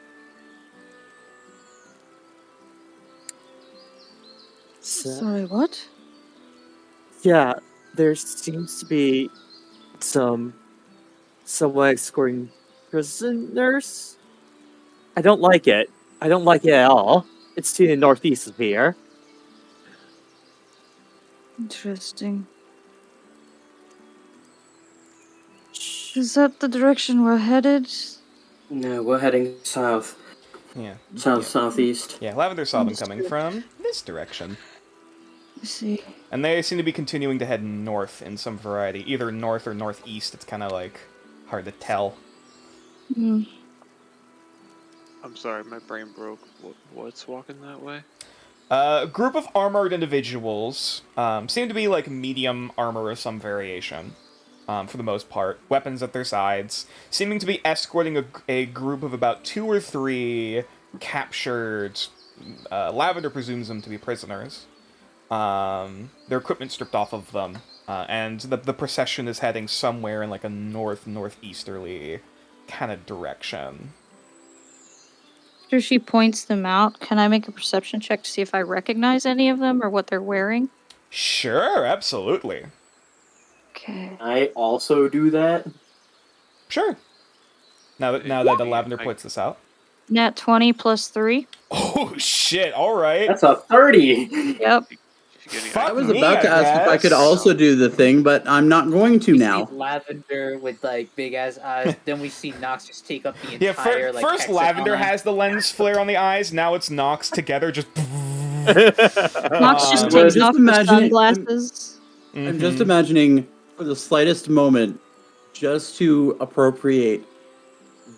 Sorry, what? Yeah, there seems to be someone escorting prisoners. I don't like it. I don't like it at all. It's to the northeast of here. Interesting. Is that the direction we're headed? No, we're heading south. Yeah. Southeast. Yeah, Lavender saw them coming from this direction. I see. And they seem to be continuing to head north in some variety, either north or northeast. It's kind of like hard to tell. Hmm. I'm sorry, my brain broke. What's walking that way? A group of armored individuals, seem to be like medium armor of some variation, for the most part. Weapons at their sides, seeming to be escorting a group of about 2 or 3 captured, Lavender presumes them to be prisoners. Their equipment stripped off of them, and the procession is heading somewhere in like a northeasterly kind of direction. After she points them out, can I make a perception check to see if I recognize any of them or what they're wearing? Sure, absolutely. Okay. I also do that. Sure. Now that the Lavender points this out. Nat 20 plus 3. Oh shit! All right. That's a 30. Yep. Fuck I was me, about to ask if I could guess. also do the thing, but I'm not going to We now. see Lavender with like big ass eyes. Then we see Nox just take up the Yeah, entire like first Lavender hexagon. has the lens flare on the eyes. Now it's Nox together. Just. Nox just Um, takes just off her imagining- sunglasses. I'm just imagining, for the slightest moment, just to appropriate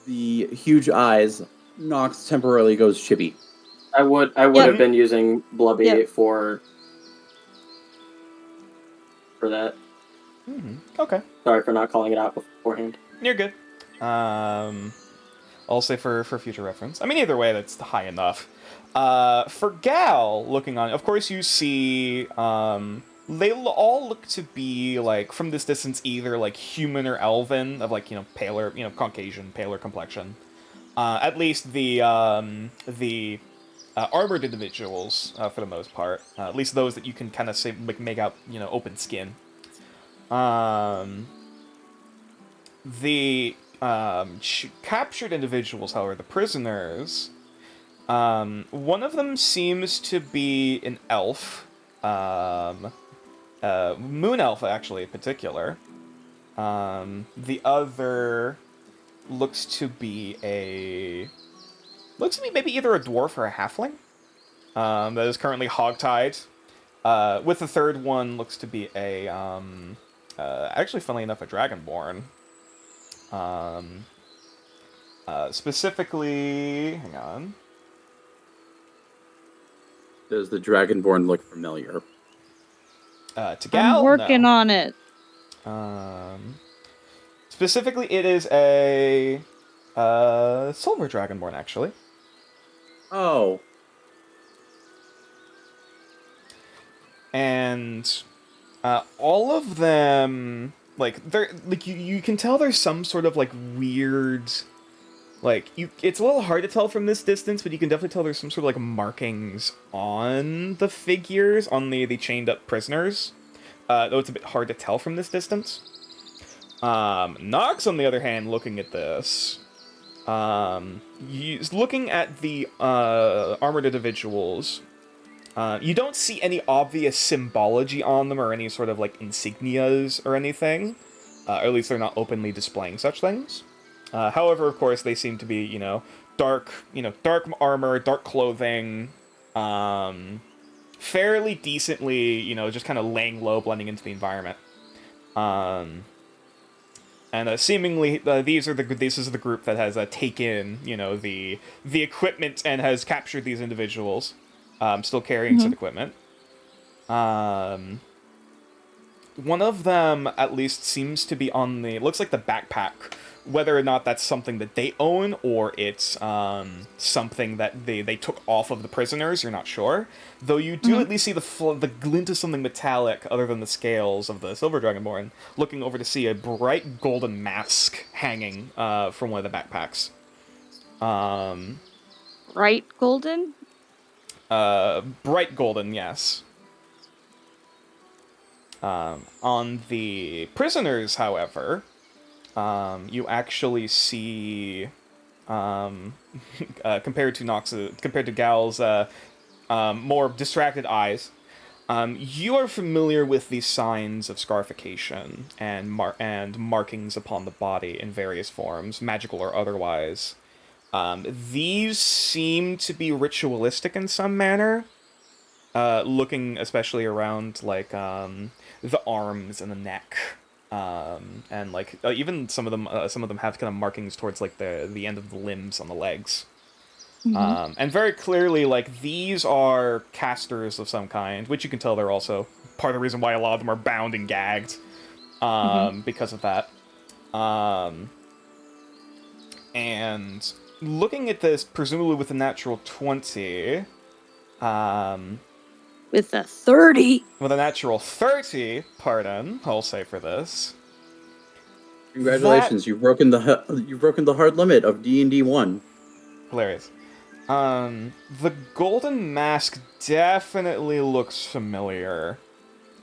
the huge eyes, Nox temporarily goes chibi. I would Yep. have been using Blubby Yep. for that. Okay, Sorry for not calling it out beforehand. you're good. I'll say for future reference. I mean, either way, that's high enough. For Gal, looking on, of course, you see, they all look to be, like, from this distance, either, like, human or elven, of, like, paler, Caucasian, paler complexion. At least the armored individuals, for the most part. At least those that you can kind of say, like, make out, open skin. The captured individuals, however, the prisoners, one of them seems to be an elf, Moon Elf, actually, in particular. The other looks to be maybe either a dwarf or a halfling. That is currently hogtied. With the third one looks to be actually, funnily enough, a dragonborn. Specifically, hang on. Does the Dragonborn look familiar? To Gal, I'm working no. on it. Specifically, it is a silver dragonborn, actually. Oh. And all of them, like, they're like you can tell there's some sort of like weird, like it's a little hard to tell from this distance, but you can definitely tell there's some sort of like markings on the figures, on the chained up prisoners. Though it's a bit hard to tell from this distance. Nox, on the other hand, looking at this, looking at the armored individuals. You don't see any obvious symbology on them or any sort of like insignias or anything. Or at least they're not openly displaying such things. However, of course, they seem to be, dark armor, dark clothing, fairly decently, just kind of laying low, blending into the environment. And seemingly, this is the group that has taken, the equipment and has captured these individuals. Still carrying said equipment. One of them, at least, seems to be on looks like the backpack. Whether or not that's something that they own, or it's something that they took off of the prisoners, you're not sure. Though you do at least see the glint of something metallic, other than the scales of the Silver Dragonborn, looking over to see a bright golden mask hanging from one of the backpacks. Bright golden? Bright golden, yes. On the prisoners, however, you actually see, compared to Gal's more distracted eyes, you are familiar with the signs of scarification and markings upon the body in various forms, magical or otherwise. These seem to be ritualistic in some manner, looking especially around like the arms and the neck. And like even some of them have kind of markings towards like the end of the limbs on the legs. And very clearly, like, these are casters of some kind, which you can tell they're also part of the reason why a lot of them are bound and gagged, because of that. And looking at this, presumably with a natural 20, with a 30. With a natural 30, pardon, I'll say for this. Congratulations, you've broken the hard limit of D&D 1. Hilarious. The golden mask definitely looks familiar,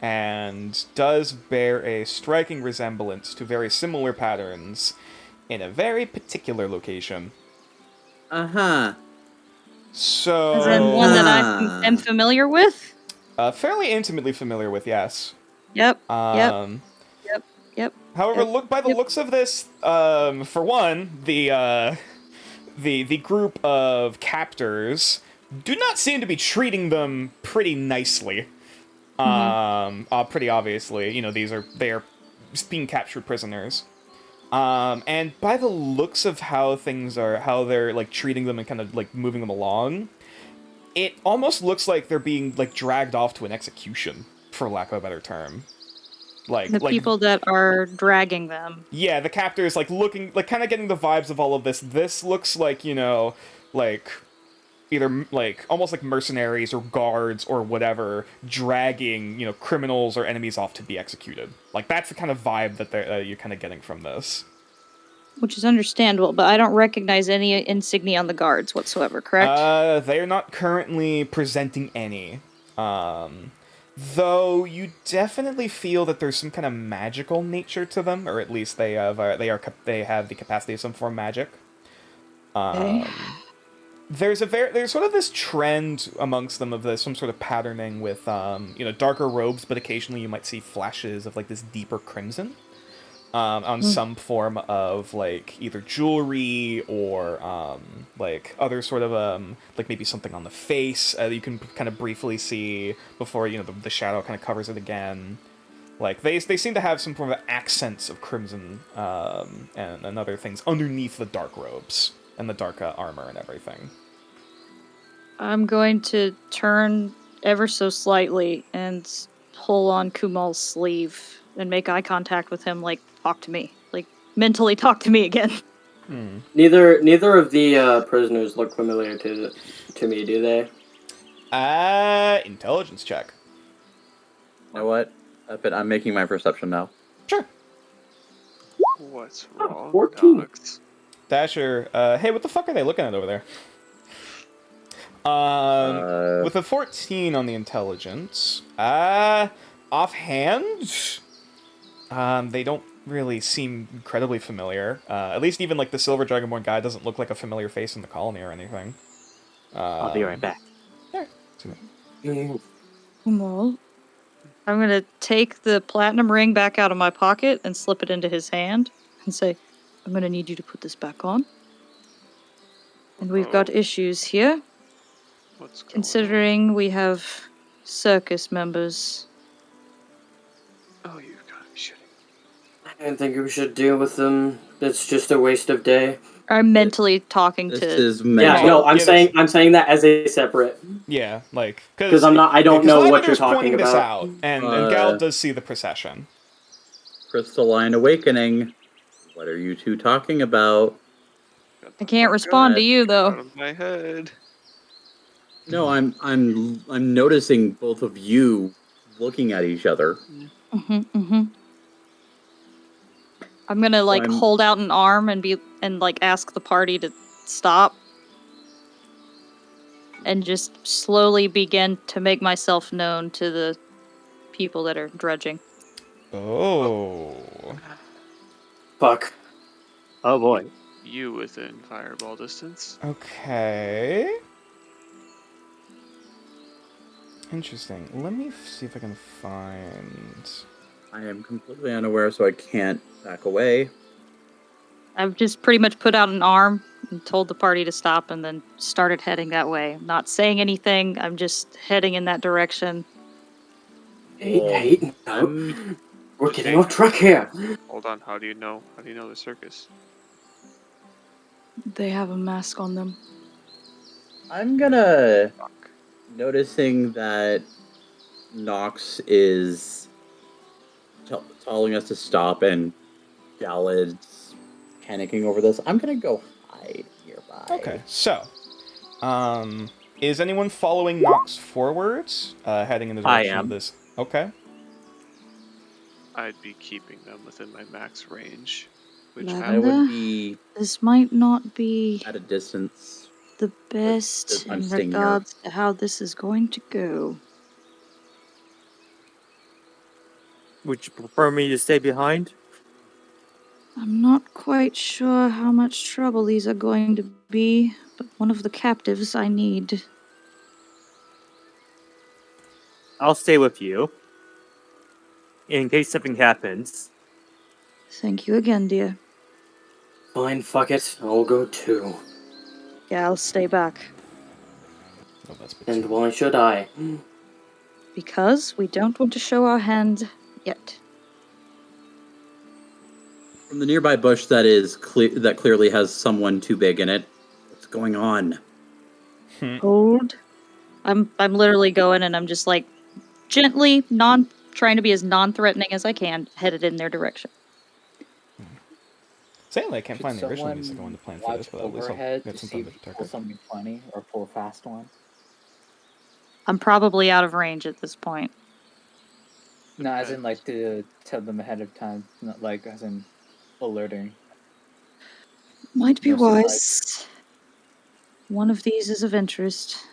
and does bear a striking resemblance to very similar patterns in a very particular location. Uh-huh. So... Is in one that I am familiar with? Fairly intimately familiar with, yes. Yep. However, by the looks of this, for one, the group of captors do not seem to be treating them pretty nicely. Pretty obviously, they are being captured prisoners. And by the looks of how they're like treating them and kind of like moving them along, it almost looks like they're being like dragged off to an execution, for lack of a better term. Like people that are dragging them. Yeah, the captors like looking like kind of getting the vibes of all of this. This looks like, like either like almost like mercenaries or guards or whatever dragging, criminals or enemies off to be executed. Like that's the kind of vibe that you're kind of getting from this. Which is understandable, but I don't recognize any insignia on the guards whatsoever, correct? They are not currently presenting any. Though you definitely feel that there's some kind of magical nature to them, or at least they have the capacity of some form of magic. Okay. there's sort of this trend amongst them of some sort of patterning with darker robes, but occasionally you might see flashes of like this deeper crimson on some form of like either jewelry or like other sort of like maybe something on the face you can kind of briefly see before the shadow kind of covers it again. Like they seem to have some form of accents of crimson and other things underneath the dark robes and the dark armor and everything. I'm going to turn ever so slightly and pull on Kumal's sleeve and make eye contact with him, like, talk to me. Like, mentally talk to me again. Neither of the prisoners look familiar to me, do they? Intelligence check. You know what? I'm making my perception now. Sure. What's wrong, 14. dogs? Dasher, hey, what the fuck are they looking at over there? With a 14 on the intelligence, offhand, they don't really seem incredibly familiar. At least even like the Silver Dragonborn guy doesn't look like a familiar face in the colony or anything. I'll be right back. Kumal, I'm gonna take the platinum ring back out of my pocket and slip it into his hand and say, I'm gonna need you to put this back on. And we've got issues here, What's going considering we have circus members. on? Oh, you've got to be shitting. I don't think we should deal with them. It's just a waste of day. I'm mentally talking This to. is Yeah, mental. no, I'm Yeah, saying that as a separate. Yeah, like Because I don't know what you're talking pointing this about. out, and Gal does see the procession. Crystalline Awakening. What are you two talking about? Got I the can't fuck respond out. to you out though. of my head. No, I'm noticing both of you looking at each other. I'm gonna like I'm- hold out an arm and like ask the party to stop. And just slowly begin to make myself known to the people that are dredging. Oh. Fuck. Oh boy. You within fireball distance. Okay. Interesting. Let me see if I can find. I am completely unaware, so I can't back away. I've just pretty much put out an arm and told the party to stop and then started heading that way. I'm not saying anything, I'm just heading in that direction. Hey, no. I'm We're getting off track here. Hold on. How do you know? How do you know the circus? They have a mask on them. gonna Fuck. noticing that Nox is telling us to stop and Galad's panicking over this. I'm gonna go hide nearby. Okay, so, is anyone following Nox forwards, heading in the I direction of am. this? Okay. I'd be keeping them within my max range. Which Lavender? I would be This might not be at a distance. the best I'm in staying near. regards to how this is going to go. Would you prefer me to stay behind? I'm not quite sure how much trouble these are going to be, but one of the captives I need. I'll stay with you. In case something happens. Thank you again, dear. Fine, fuck it. I'll go too. Gal, stay back. Oh, that's And why should I? Because we don't want to show our hand yet. From the nearby bush that clearly has someone too big in it. What's going on? Hold. I'm literally going and I'm just like gently, trying to be as non-threatening as I can, headed in their direction. Sadly, I can't Should find the original someone music I wanted to plan for watch this, but at least I'll overhead get to see something to if you protect pull it. something funny or pull a fast one? I'm probably out of range at this point. No, as in like to tell them ahead of time, not like as in alerting. Might be No surprise. wise. One of these is of interest.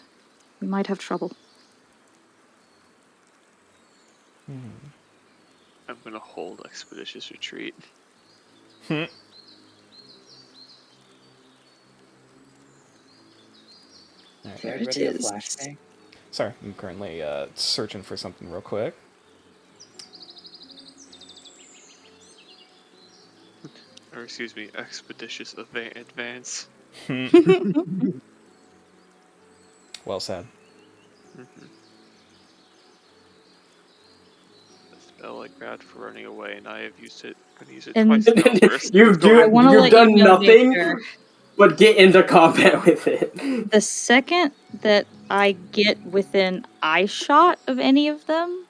We might have trouble. I'm gonna hold expeditious retreat. Alright. There Get it ready a is. flashbang. Sorry, I'm currently searching for something real quick. Or excuse me, expeditious advance. Well said. Mm-hmm. The spell I grabbed for running away, and I have used it. Gonna use it And twice now. First, you've I want to you've let done you know, nothing Nature, but get into combat with it. the second that I get within eye shot of any of them,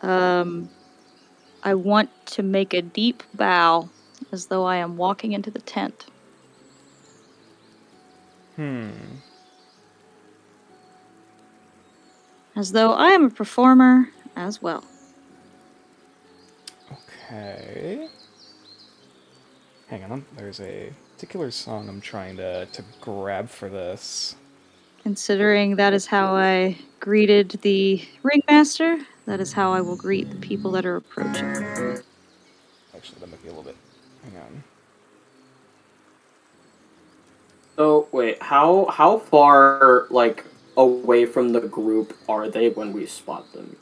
I want to make a deep bow as though I am walking into the tent. As though I am a performer as well. Okay. Hang on, there's a particular song I'm trying to grab for this. Considering that is how I greeted the ringmaster, that is how I will greet the people that are approaching. Actually, that might be a little bit. Hang on. So wait, how far like away from the group are they when we spot them?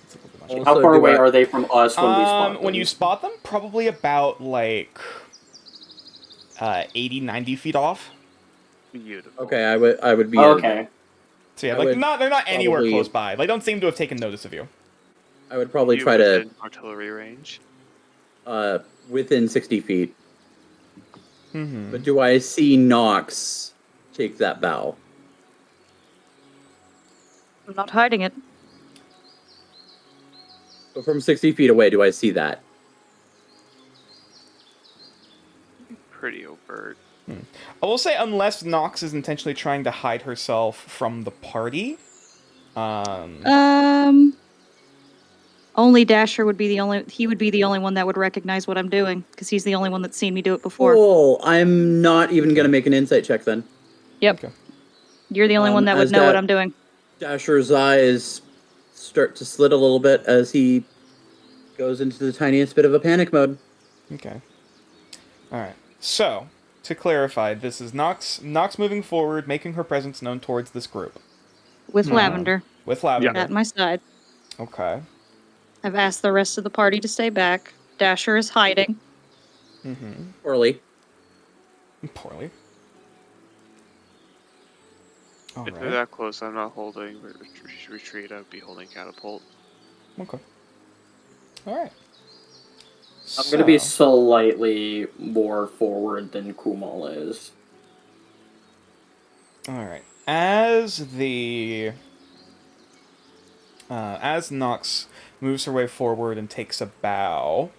It's a little bit much. Also, How far do away I- are they from us when we spot them? When you spot them, probably about like 80, 90 feet off. beautiful. Okay, I would be. Okay. So yeah, I like would they're not anywhere probably- close by. They don't seem to have taken notice of you. I would probably You try to within artillery range. within 60 feet. Mm-hmm. But do I see Nox take that bow? I'm not hiding it. So from 60 feet away, do I see that? Pretty overt. I will say, unless Nox is intentionally trying to hide herself from the party. Only Dasher would be the only one that would recognize what I'm doing, because he's the only one that's seen me do it before. Cool. I'm not even going to make an insight check then. Yep. Okay. You're the only one that would as know what that- I'm doing. Dasher's eyes start to slit a little bit as he goes into the tiniest bit of a panic mode. Okay. All right. So, to clarify, this is Nox moving forward, making her presence known towards this group. With Lavender With Lavender. at my side. Okay. I've asked the rest of the party to stay back. Dasher is hiding. Mm-hmm. Poorly. Poorly. If they're Alright. that close, I'm not holding retreat. I would be holding catapult. Okay. Alright. I'm gonna be slightly more forward than Kumal is. Alright. As Nox moves her way forward and takes a bow,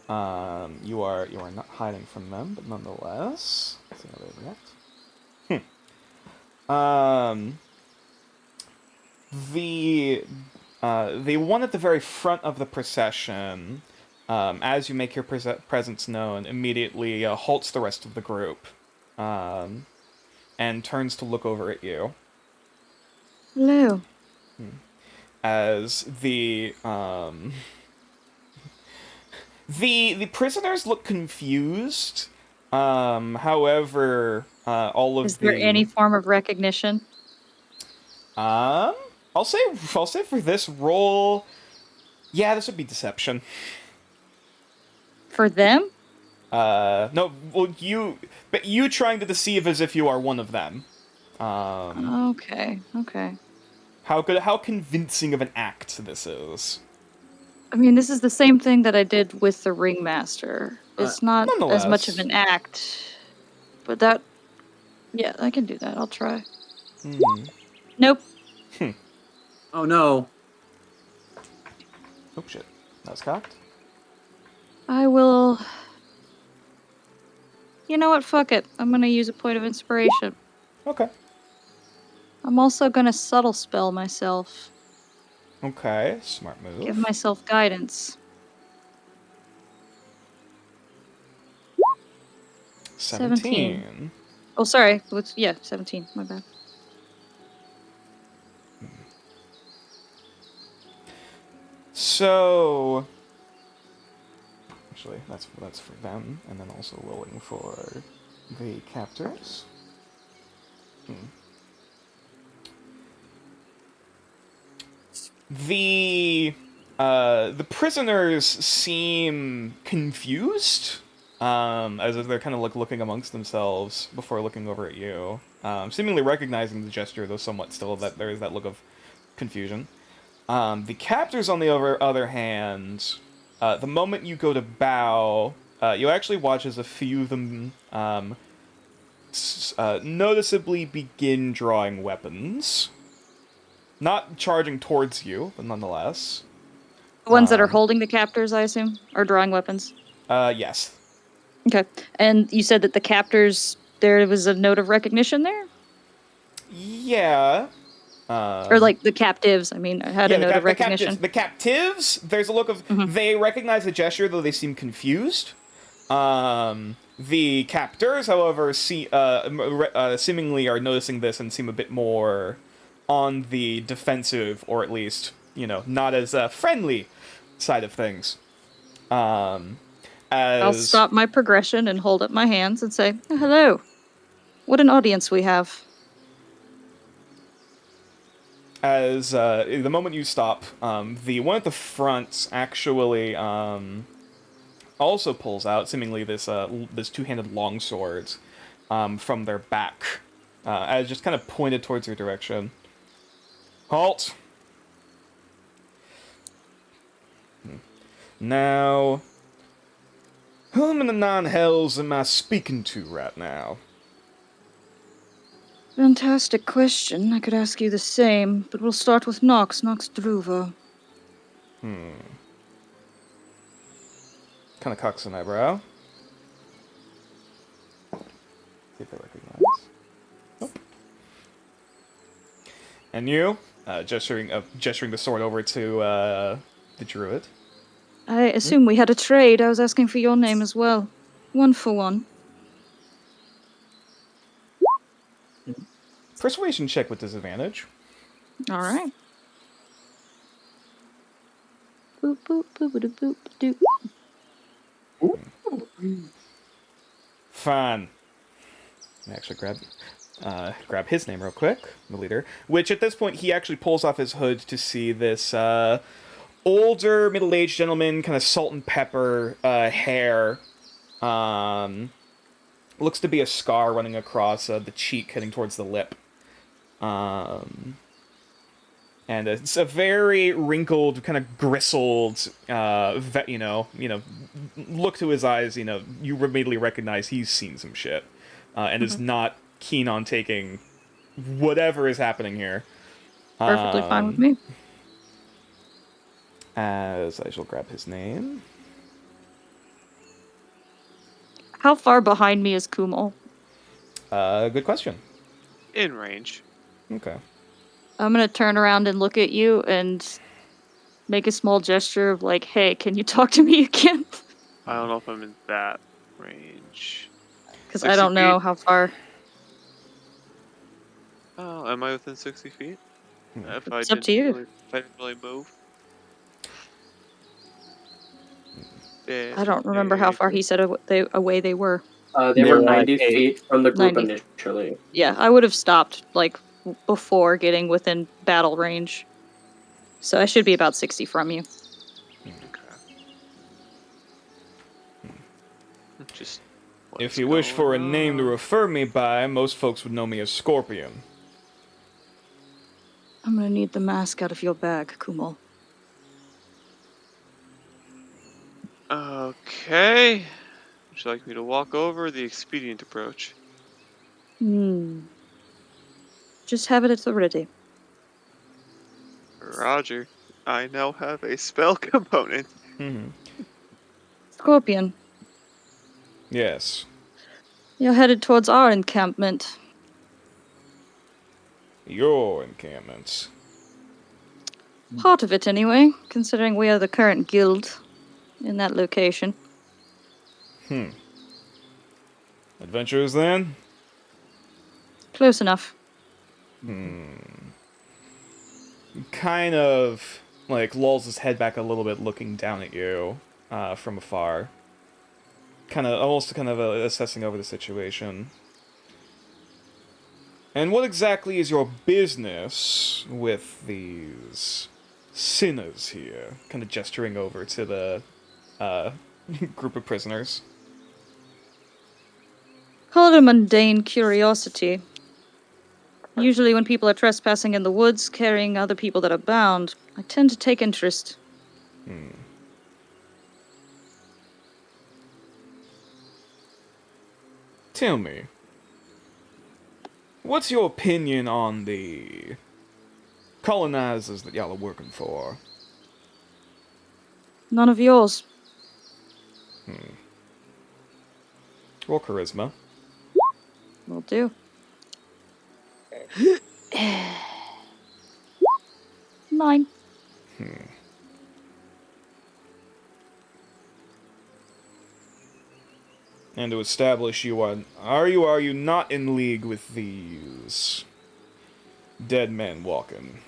you are not hiding from them, but nonetheless, let's see how they react. The one at the very front of the procession, as you make your presence known, immediately halts the rest of the group, and turns to look over at you. Hello. As the prisoners look confused. However, all of Is there any form of recognition? I'll say for this roll, yeah, this would be deception. For them? No, well, you trying to deceive as if you are one of them. Okay. How convincing of an act this is. I mean, this is the same thing that I did with the ringmaster. It's not as much of nonetheless. an act, but that, yeah, I can do that. I'll try. Nope. Oh no. Oh shit, that's cocked. I will. You know what? Fuck it. I'm gonna use a point of inspiration. Okay. I'm also gonna subtle spell myself. Okay, smart move. Give myself guidance. 17. Oh, sorry. 17. My bad. So, actually, that's for them, and then also rolling for the captors. The prisoners seem confused, as if they're kind of like looking amongst themselves before looking over at you, seemingly recognizing the gesture, though somewhat still that there is that look of confusion. The captors, on the other hand, the moment you go to bow, you actually watch as a few of them noticeably begin drawing weapons. Not charging towards you, but nonetheless. The ones that are holding the captors, I assume, are drawing weapons. Yes. Okay. And you said that the captors, there was a note of recognition there? Yeah. Or like the captives, I mean, had a note of recognition. The captives, there's a look of... They recognize the gesture, though they seem confused. The captors, however, seemingly are noticing this and seem a bit more on the defensive, or at least, not as friendly side of things. I'll stop my progression and hold up my hands and say, hello. What an audience we have. As the moment you stop, the one at the front actually also pulls out, seemingly this two-handed longsword from their back, as just kind of pointed towards your direction. Halt! Now, whom in the nine hells am I speaking to right now? Fantastic question. I could ask you the same, but we'll start with Nox Druva. Kind of cocks an eyebrow. See if they recognize. Nope. And you, gesturing the sword over to the druid. I assume we had a trade. I was asking for your name as well. 1 for 1. Persuasion check with disadvantage. All right. Boop boop boop boop boop doop. Fine. Let me actually grab his name real quick, the leader. Which at this point he actually pulls off his hood to see this older middle-aged gentleman, kind of salt and pepper hair. Looks to be a scar running across the cheek, heading towards the lip. And it's a very wrinkled, kind of gristled, look to his eyes. You immediately recognize he's seen some shit, and is not keen on taking whatever is happening here. Perfectly fine with me. As I shall grab his name. How far behind me is Kumal? Good question. In range. Okay. I'm gonna turn around and look at you and make a small gesture of like, hey, can you talk to me again? I don't know if I'm in that range. Because I don't know how far. Oh, am I within 60 feet? If It's up to you. If I didn't really move. I don't remember how far he said away they were. They were like 90 feet from the group 90. initially. Yeah, I would have stopped like before getting within battle range. So I should be about 60 from you. Just. If you wish for a name to refer me by, most folks would know me as Scorpion. I'm gonna need the mask out of your bag, Kumal. Okay. Would you like me to walk over the expedient approach? Just have it at the ready. Roger. I now have a spell component. Scorpion, Yes. you're headed towards our encampment. Your encampments. Part of it, anyway, considering we are the current guild in that location. Adventurers, then? Close enough. Kind of, lulls his head back a little bit, looking down at you from afar. almost assessing over the situation. And what exactly is your business with these sinners here? Kind of gesturing over to the group of prisoners. Call it a mundane curiosity. Usually when people are trespassing in the woods, carrying other people that are bound, I tend to take interest. Tell me, what's your opinion on the colonizers that y'all are working for? None of yours. Roll charisma. Will do. 9. And to establish are you not in league with these dead men walking?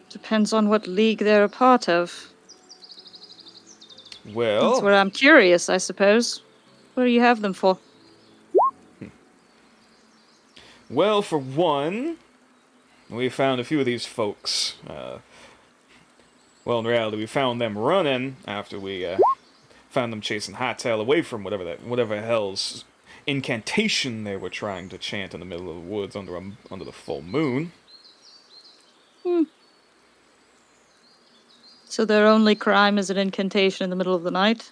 Depends on what league they're a part of. That's Well, where I'm curious, I suppose. What do you have them for? well, for one, we found a few of these folks. Well, in reality, we found them running after we found them chasing Hightail away from whatever hell's incantation they were trying to chant in the middle of the woods under the full moon. So their only crime is an incantation in the middle of the night?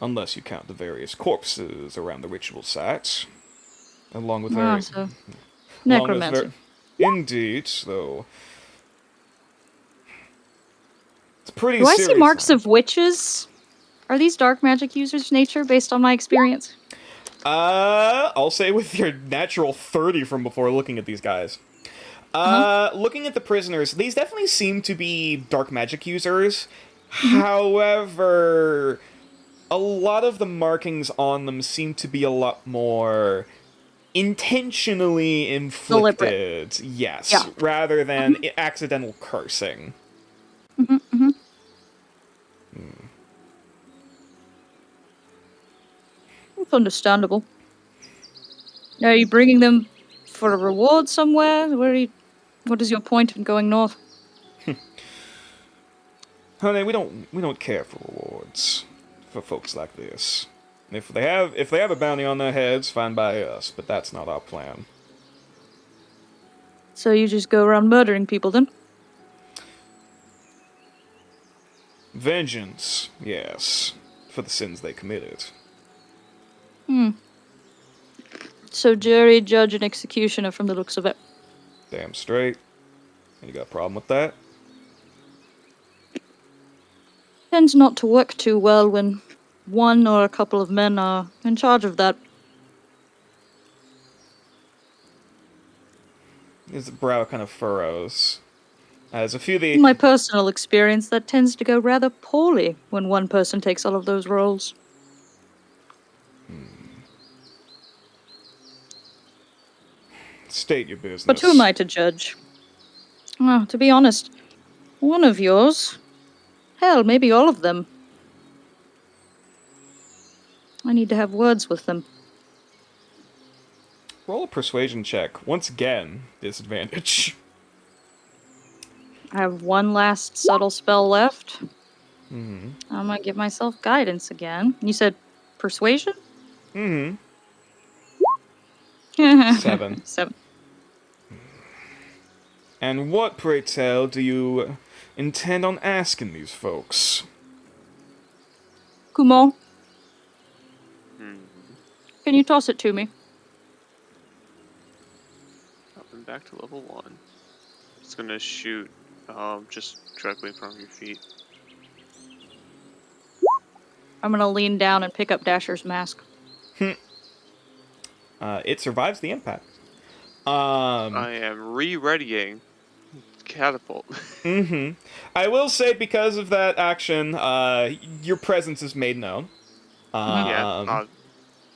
Unless you count the various corpses around the ritual sites, along with So necromancy. Indeed, though. It's pretty Do I serious. see marks of witches? Are these dark magic users' nature based on my experience? I'll say with your natural 30 from before looking at these guys. Looking at the prisoners, these definitely seem to be dark magic users. However, a lot of the markings on them seem to be a lot more intentionally inflicted. Deliberate. Yes, Yeah. rather than accidental cursing. It's understandable. Are you bringing them for a reward somewhere? What is your point in going north? Honey, we don't care for rewards for folks like this. If they have a bounty on their heads, fine by us, but that's not our plan. So you just go around murdering people then? Vengeance, yes, for the sins they committed. So jury, judge, and executioner from the looks of it. Damn straight. You got a problem with that? Tends not to work too well when one or a couple of men are in charge of that. His brow kind of furrows. As a few of In the... my personal experience, that tends to go rather poorly when one person takes all of those roles. State your business. But who am I to judge? Well, to be honest, one of yours, hell, maybe all of them. I need to have words with them. Roll a persuasion check. Once again, disadvantage. I have one last subtle spell left. I'm gonna give myself guidance again. You said persuasion? 7. 7. And what, pray tell, do you intend on asking these folks? Kumon, can you toss it to me? Dropping back to level 1. It's gonna shoot just directly in front of your feet. I'm gonna lean down and pick up Dasher's mask. It survives the impact. I am re-readying catapult. I will say, because of that action, your presence is made known.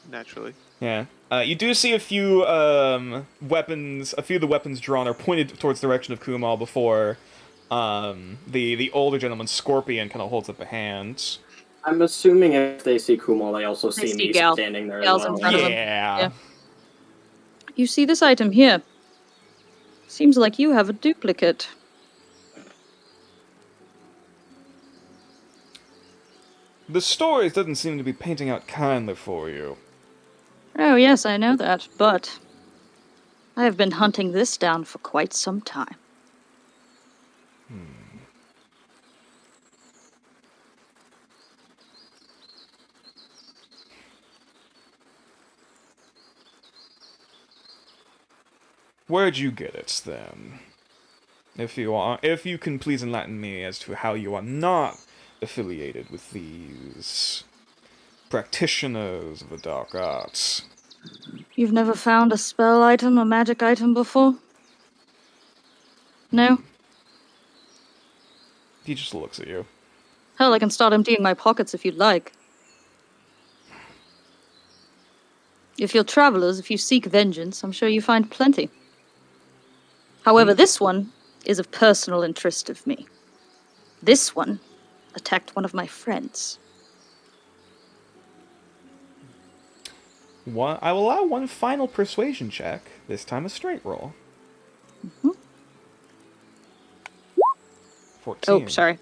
Naturally. Yeah. You do see a few weapons. A few of the weapons drawn are pointed towards the direction of Kumal before the older gentleman, Scorpion, kind of holds up a hand. I'm assuming if they see Kumal, they also They see see me Gal. standing there Gal's as in well. front of them. Yeah. Yeah. You see this item here? Seems like you have a duplicate. The stories doesn't seem to be painting out kindly for you. Oh, yes, I know that, but I have been hunting this down for quite some time. Where'd you get it, then? If you can please enlighten me as to how you are not affiliated with these practitioners of the dark arts. You've never found a spell item, a magic item before? No? He just looks at you. Hell, I can start emptying my pockets if you'd like. If you're travelers, if you seek vengeance, I'm sure you find plenty. However, this one is of personal interest of me. This one attacked one of my friends. I will allow one final persuasion check, this time a straight roll. 14. Oh, sorry.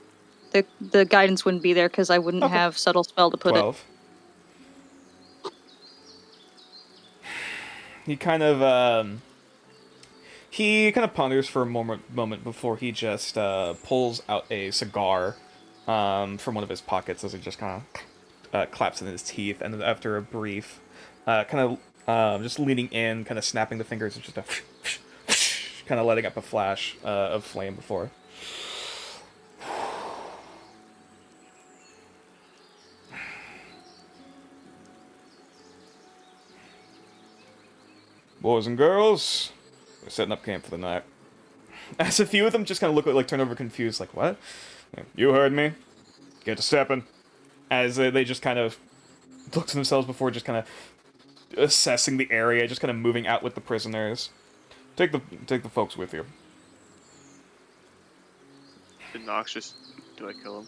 The guidance wouldn't be there because I wouldn't Okay. have subtle spell to put 12. He kind of ponders for a moment before he just pulls out a cigar from one of his pockets as he just kind of claps in his teeth, and then after a brief just leaning in, kind of snapping the fingers, and just a kind of letting up a flash of flame before. Boys and girls, we're setting up camp for the night. As a few of them just kind of turn over confused, like, what? You heard me. Get to stepping. As they just kind of look to themselves before just kind of assessing the area, just kind of moving out with the prisoners. Take the folks with you. Did Noxious, do I kill him?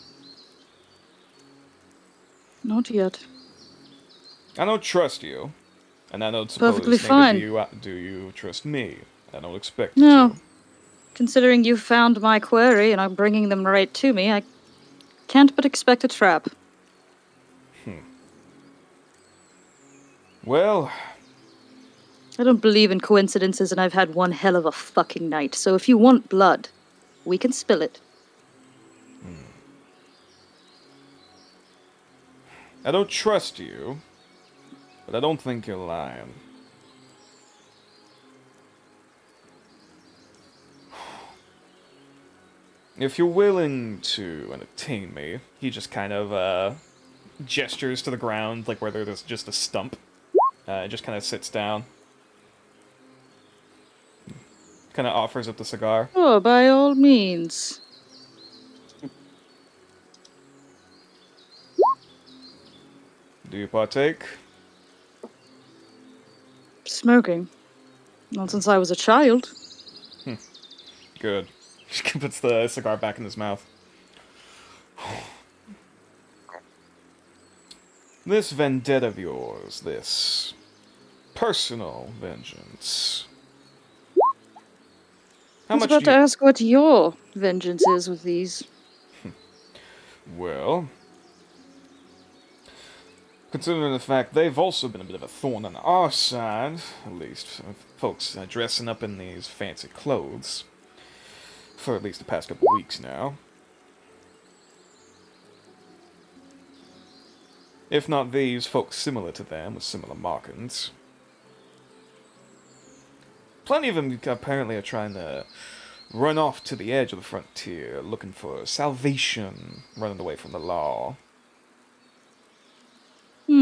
Not yet. I don't trust you, and I don't suppose Perfectly neither fine. do you trust me. I don't expect you No. to. Considering you found my query and I'm bringing them right to me, I can't but expect a trap. Well, I don't believe in coincidences and I've had one hell of a fucking night, so if you want blood, we can spill it. I don't trust you, but I don't think you're lying. If you're willing to entertain me, he just kind of gestures to the ground, like where there's just a stump. Just kind of sits down. Kind of offers up the cigar. Oh, by all means. Do you partake? Smoking. Not since I was a child. Good. He puts the cigar back in his mouth. This vendetta of yours, this personal vengeance. I was about to ask what your vengeance is with these. Well, considering the fact they've also been a bit of a thorn on our side, at least folks dressing up in these fancy clothes, for at least the past couple weeks now. If not these, folks similar to them with similar markings. Plenty of them apparently are trying to run off to the edge of the frontier, looking for salvation, running away from the law.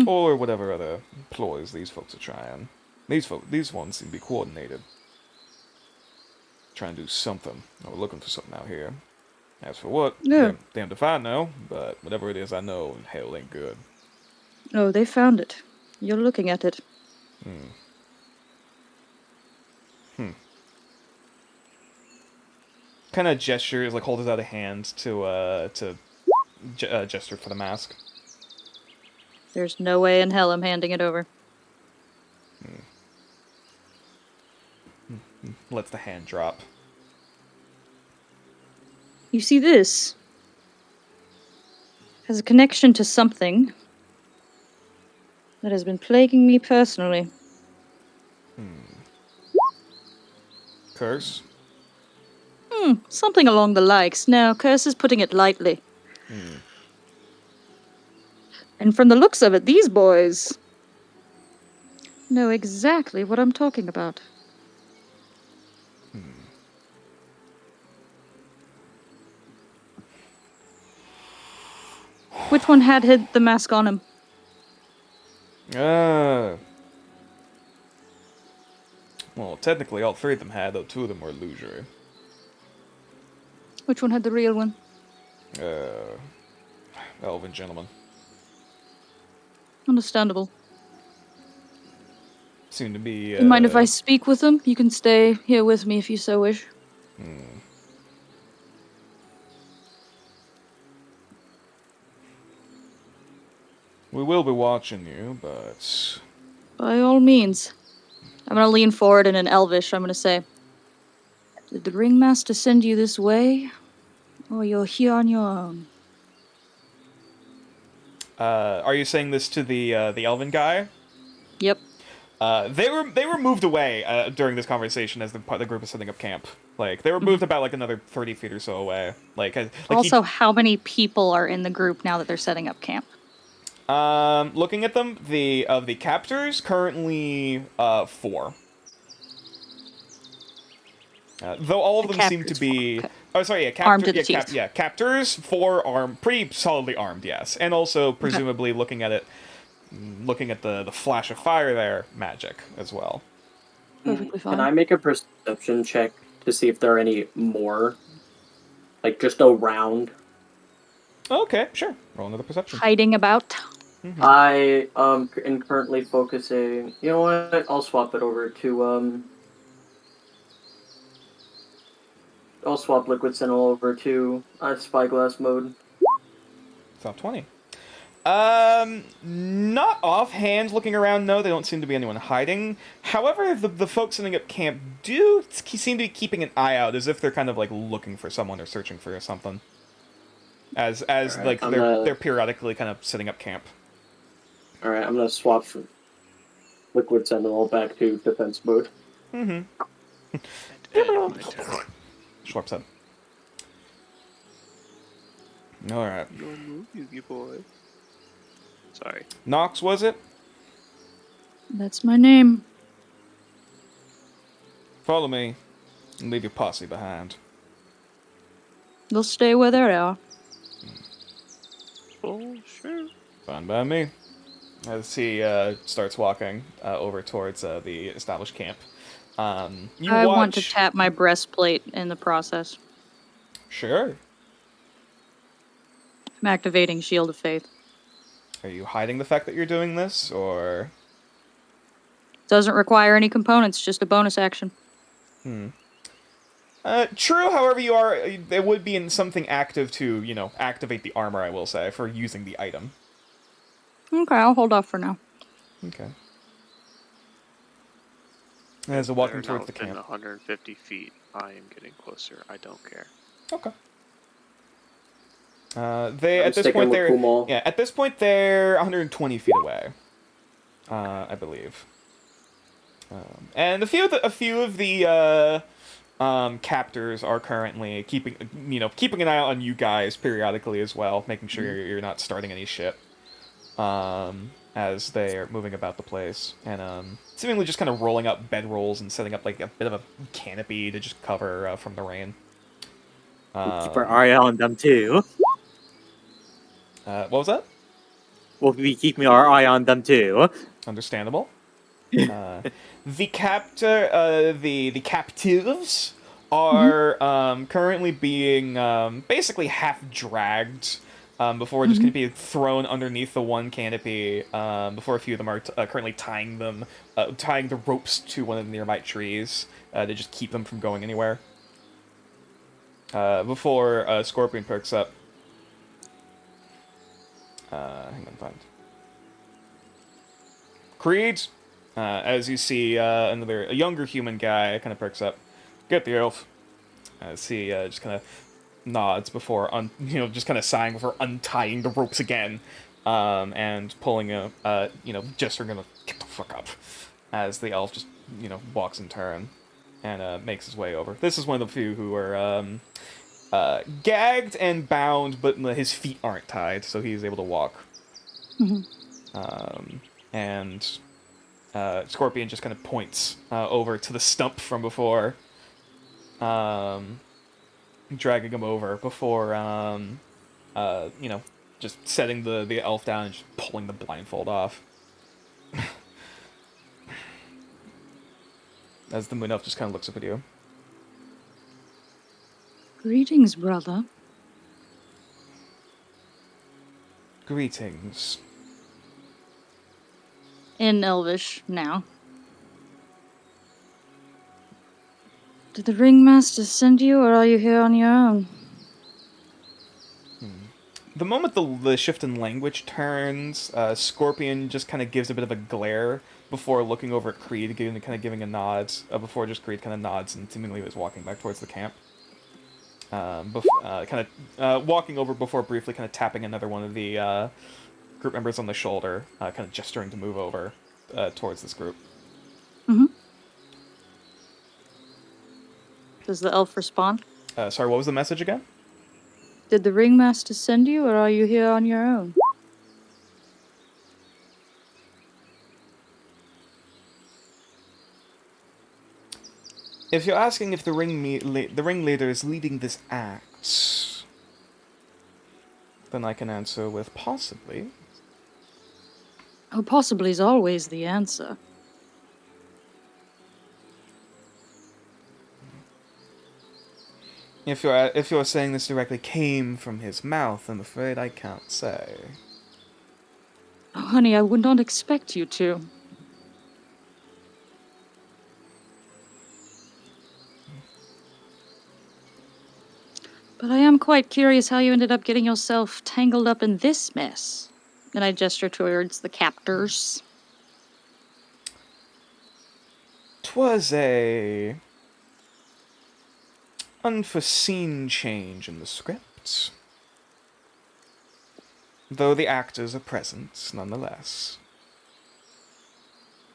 Or whatever other ploys these folks are trying. These ones seem to be coordinated. Trying to do something. Or looking for something out here. As for what, Yeah. damned if I know, but whatever it is I know, hell ain't good. Oh, they found it. You're looking at it. Kind of gestures, like holds out a hand to gesture for the mask. There's no way in hell I'm handing it over. Lets the hand drop. You see, this has a connection to something that has been plaguing me personally. Curse? Something along the likes. No, Curse is putting it lightly. And from the looks of it, these boys know exactly what I'm talking about. Which one had the mask on him? Well, technically all three of them had, though two of them were illusory. Which one had the real one? Elven gentleman. Understandable. Seem to be, Do you mind if I speak with them? You can stay here with me if you so wish. We will be watching you, but... By all means. I'm gonna lean forward in an Elvish. I'm gonna say, did the Ringmaster send you this way? Or you're here on your own? Are you saying this to the elven guy? Yep. They were moved away during this conversation as the group was setting up camp. Like, they were moved about, like, another 30 feet or so away. Also, how many people are in the group now that they're setting up camp? Looking at them, of the captors, currently, 4. Though all of them seem to be... Okay. Oh, sorry, yeah, Armed to the teeth. captors, 4 armed, pretty solidly armed, yes. And also, presumably, looking at the flash of fire there, magic as well. Perfectly fine. Can I make a perception check to see if there are any more? Like, just around? Okay, sure. Roll another perception. Hiding about? I am currently focusing... You know what? I'll swap it over to... I'll swap Liquid Sentinel over to Spyglass mode. Top 20. Not offhand looking around, no, they don't seem to be anyone hiding. However, the folks setting up camp do seem to be keeping an eye out, as if they're kind of, like, looking for someone or searching for something. As right, like, they're periodically kind of setting up camp. Alright, I'm gonna swap from Liquid Sentinel back to defense mode. Schwarp said. Alright. Your move, Yugi boy. Sorry. Nox, was it? That's my name. Follow me, and leave your posse behind. They'll stay where they are. Oh, sure. Fine by me. As he starts walking over towards the established camp. I want to tap my breastplate in the process. Sure. I'm activating Shield of Faith. Are you hiding the fact that you're doing this, or...? Doesn't require any components, just a bonus action. True, however, it would be in something active to, activate the armor, I will say, for using the item. Okay, I'll hold off for now. Okay. As they're walking towards the Within camp. 150 feet, I am getting closer. I don't care. Okay. At this point they're 120 feet away. I believe. And a few of the captors are currently keeping an eye on you guys periodically as well, making sure you're not starting any shit. As they're moving about the place, and seemingly just kind of rolling up bedrolls and setting up like a bit of a canopy to just cover from the rain. Keep our eye on them too. What was that? We'll be keeping our eye on them too. Understandable. The captives are currently being basically half dragged before just going to be thrown underneath the one canopy. Before a few of them are currently tying the ropes to one of the nearby trees to just keep them from going anywhere. Before Scorpion perks up. Hang on, find. Creed, as you see a younger human guy kind of perks up. Get the elf. As he just kind of nods before, just kind of sighing before untying the ropes again, and pulling gesturing him to get the fuck up, as the elf just, walks in turn, and makes his way over. This is one of the few who are gagged and bound, but his feet aren't tied, so he's able to walk. And Scorpion just kind of points over to the stump from before, dragging him over before, just setting the elf down and just pulling the blindfold off. As the moon elf just kind of looks up at you. Greetings, brother. Greetings. In Elvish now. Did the ringmaster send you, or are you here on your own? The moment the shift in language turns, Scorpion just kind of gives a bit of a glare before looking over at Creed, giving a nod, before just Creed kind of nods and seemingly was walking back towards the camp. Walking over before briefly kind of tapping another one of the group members on the shoulder, kind of gesturing to move over towards this group. Mm-hmm. Does the elf respond? Sorry, what was the message again? Did the ringmaster send you, or are you here on your own? If you're asking if the ringleader is leading this act, then I can answer with possibly. Oh, possibly is always the answer. If you're saying this directly came from his mouth, I'm afraid I can't say. Oh, honey, I would not expect you to. But I am quite curious how you ended up getting yourself tangled up in this mess. And I gesture towards the captors. 'Twas a unforeseen change in the script. Though the actors are present, nonetheless.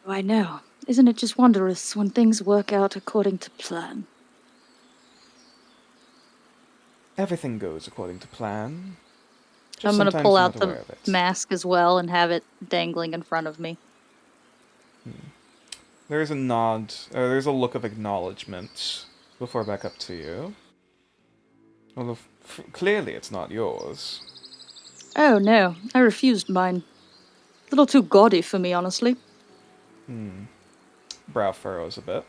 Oh, I know. Isn't it just wondrous when things work out according to plan? Everything goes according to plan. Just I'm gonna sometimes pull you're out not the aware of it. mask as well and have it dangling in front of me. There's a nod, or there's a look of acknowledgement before back up to you. Well, clearly it's not yours. Oh, no. I refused mine. A little too gaudy for me, honestly. Brow furrows a bit.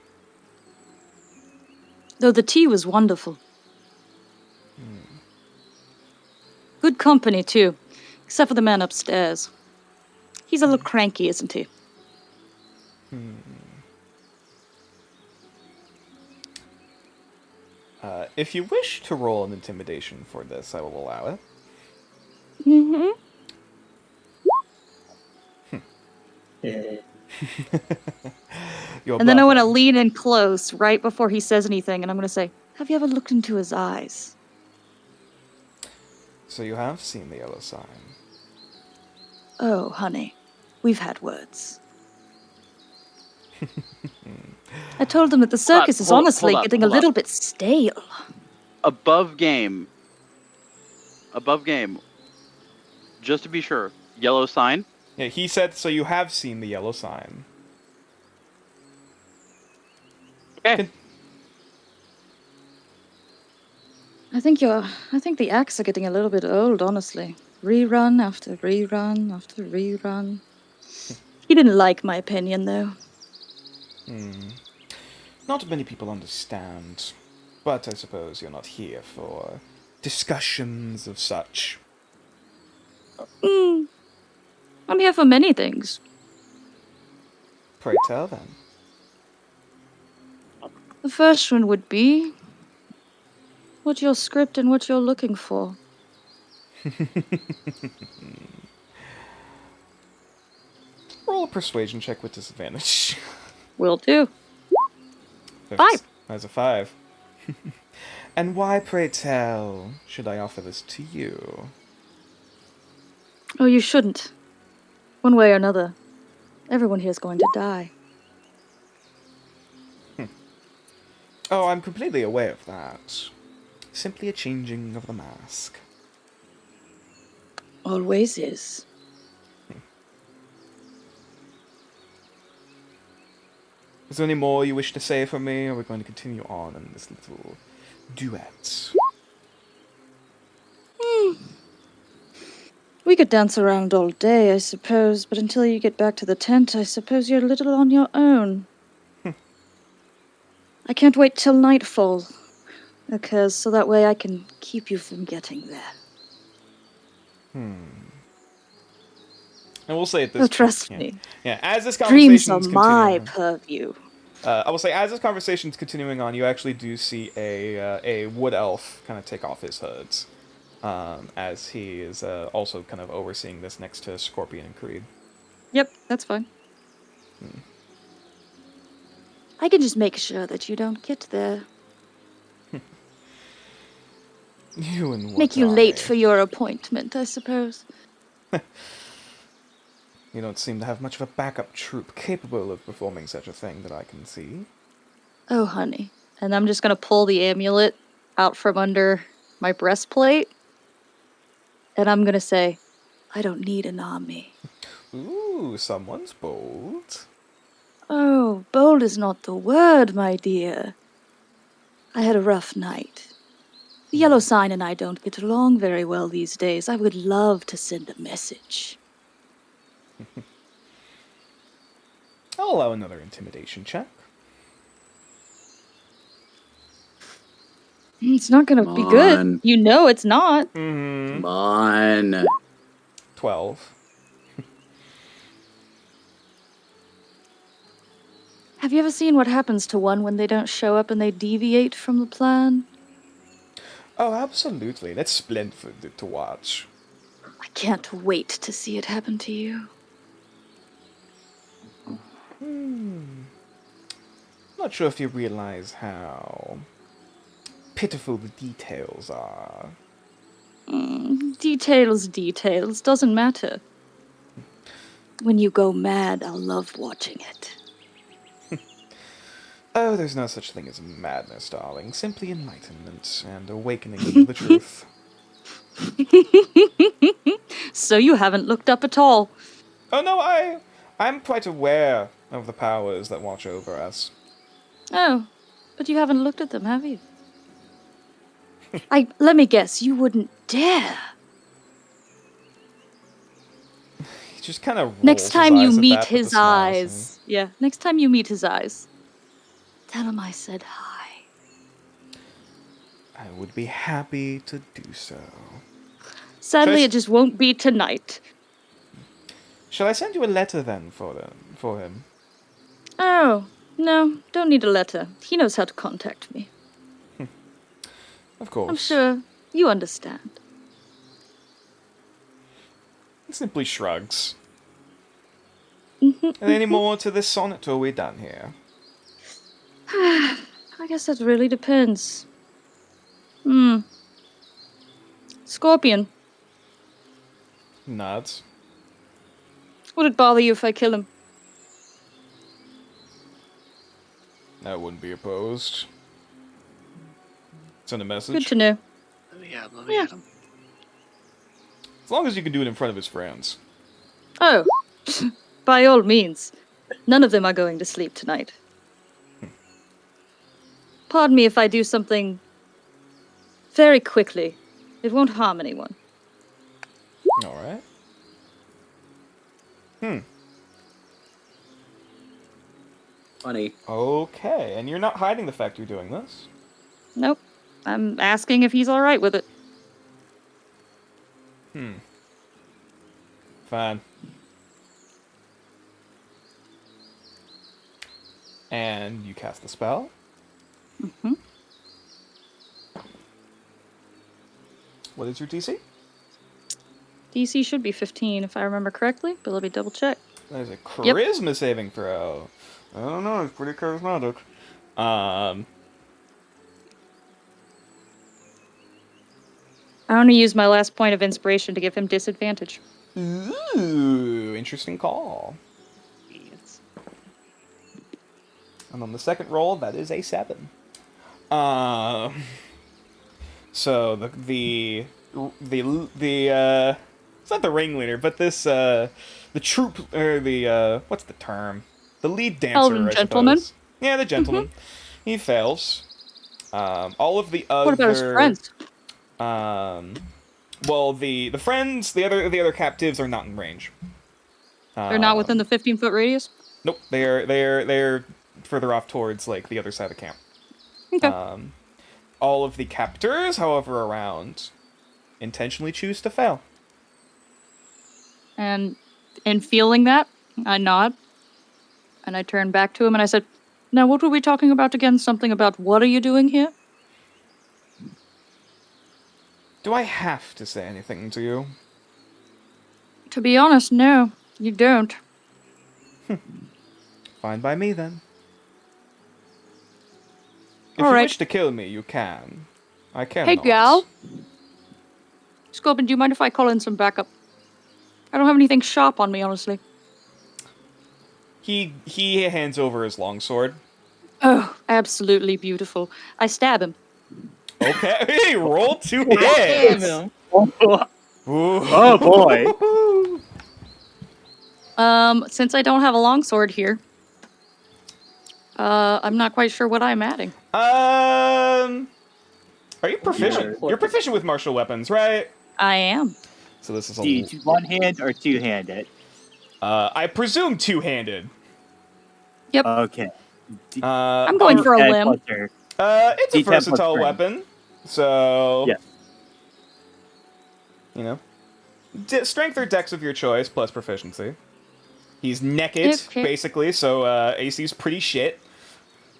Though the tea was wonderful. Good company, too. Except for the man upstairs. He's a little cranky, isn't he? If you wish to roll an intimidation for this, I will allow it. Mm-hmm. You're And then I want to bluffing. lean in close right before he says anything, and I'm going to say, have you ever looked into his eyes? So you have seen the yellow sign. Oh, honey, we've had words. I told him that the circus is hold honestly up, getting hold a up. little bit stale. Above game. Just to be sure, yellow sign. Yeah, he said, so you have seen the yellow sign. Okay. I think the acts are getting a little bit old, honestly. Rerun after rerun after rerun. He didn't like my opinion, though. Not many people understand, but I suppose you're not here for discussions of such. I'm here for many things. Pray tell then. The first one would be what your script and what you're looking for. Roll roll a persuasion check with disadvantage. Will do. There's- 5. There's a 5. And why, pray tell, should I offer this to you? Oh, you shouldn't. One way or another, everyone here is going to die. Oh, I'm completely aware of that. Simply a changing of the mask. Always is. Is there any more you wish to say for me, or are we going to continue on in this little duet? We could dance around all day, I suppose, but until you get back to the tent, I suppose you're a little on your own. I can't wait till nightfall occurs, so that way I can keep you from getting there. And we'll say at this Oh, point, trust yeah. me. Yeah, as this Dreams are conversation's my continuing, purview. I will say as this conversation's continuing on, you actually do see a wood elf kind of take off his hood, as he is also kind of overseeing this next to Scorpion and Creed. Yep, that's fine. I can just make sure that you don't get there. You and what Make you are late they? for your appointment, I suppose. You don't seem to have much of a backup troop capable of performing such a thing that I can see. Oh, honey. And I'm just gonna pull the amulet out from under my breastplate. And I'm gonna say, I don't need an army. Ooh, someone's bold. Oh, bold is not the word, my dear. I had a rough night. The yellow sign and I don't get along very well these days. I would love to send a message. I'll allow another intimidation check. It's not gonna be good. You know it's not. Come on. 12. Have you ever seen what happens to one when they don't show up and they deviate from the plan? Oh, absolutely. That's splendid to watch. I can't wait to see it happen to you. Not sure if you realize how pitiful the details are. Details, doesn't matter. When you go mad, I'll love watching it. Oh, there's no such thing as madness, darling. Simply enlightenment and awakening to the truth. So you haven't looked up at all. Oh no, I'm quite aware of the powers that watch over us. Oh, but you haven't looked at them, have you? Let me guess, you wouldn't dare. He just kind of rolls Next time his you eyes at meet that, but his the smiles, eyes. Yeah, next time you meet his eyes. Tell him I said hi. I would be happy to do so. Sadly, it just won't be tonight. Shall I send you a letter then for him? Oh, no, don't need a letter. He knows how to contact me. Of course. I'm sure you understand. He simply shrugs. Are there any more to this sonnet, or are we done here? I guess that really depends. Scorpion, Nods. would it bother you if I kill him? I wouldn't be opposed. Send a message. Good to know. Let me at him. As long as you can do it in front of his friends. Oh, by all means. None of them are going to sleep tonight. Pardon me if I do something very quickly. It won't harm anyone. Alright. Funny. Okay, and you're not hiding the fact you're doing this. Nope. I'm asking if he's alright with it. Fine. And you cast the spell. What is your DC? DC should be 15 if I remember correctly, but let me double check. That is a charisma saving throw. I don't know. It's pretty charismatic. I want to use my last point of inspiration to give him disadvantage. Ooh, interesting call. Yes. And on the second roll, that is a 7. So the it's not the ringleader, but this the troop or the what's the term? The lead dancer, Elven I gentleman. suppose. Yeah, the gentleman. He fails. All of the other. What about his friends? Well, the friends, the other captives are not in range. They're not within the 15-foot radius? Nope, they're further off towards like the other side of the camp. Okay. All of the captors, however, around intentionally choose to fail. And in feeling that, I nod. And I turn back to him and I said, now what were we talking about again? Something about what are you doing here? Do I have to say anything to you? To be honest, no, you don't. Fine by me, then. If All you right. wish to kill me, you can. I cannot. Hey, gal. Scorpion, do you mind if I call in some backup? I don't have anything sharp on me, honestly. He hands over his longsword. Oh, absolutely beautiful. I stab him. Okay, hey, roll 2 Damn hits. him. Oh boy. Since I don't have a longsword here, I'm not quite sure what I'm adding. Are you proficient? Yeah. You're proficient with martial weapons, right? I am. So this is Do you use one hand or two-handed? I presume two-handed. Yep. Okay. I'm going for a D10 limb. plus your- It's a D10 plus versatile strength. weapon, so Yeah. you know, strength or dex of your choice plus proficiency. He's naked, Okay. basically, so AC's pretty shit.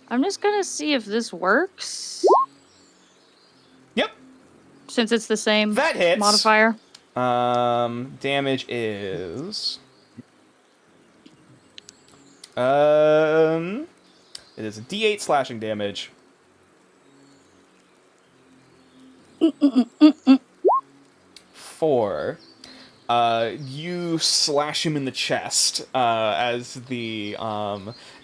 I'm just gonna see if this works. Yep, Since it's the same that hits. modifier. Damage is it is a D8 slashing damage. Four. You slash him in the chest as a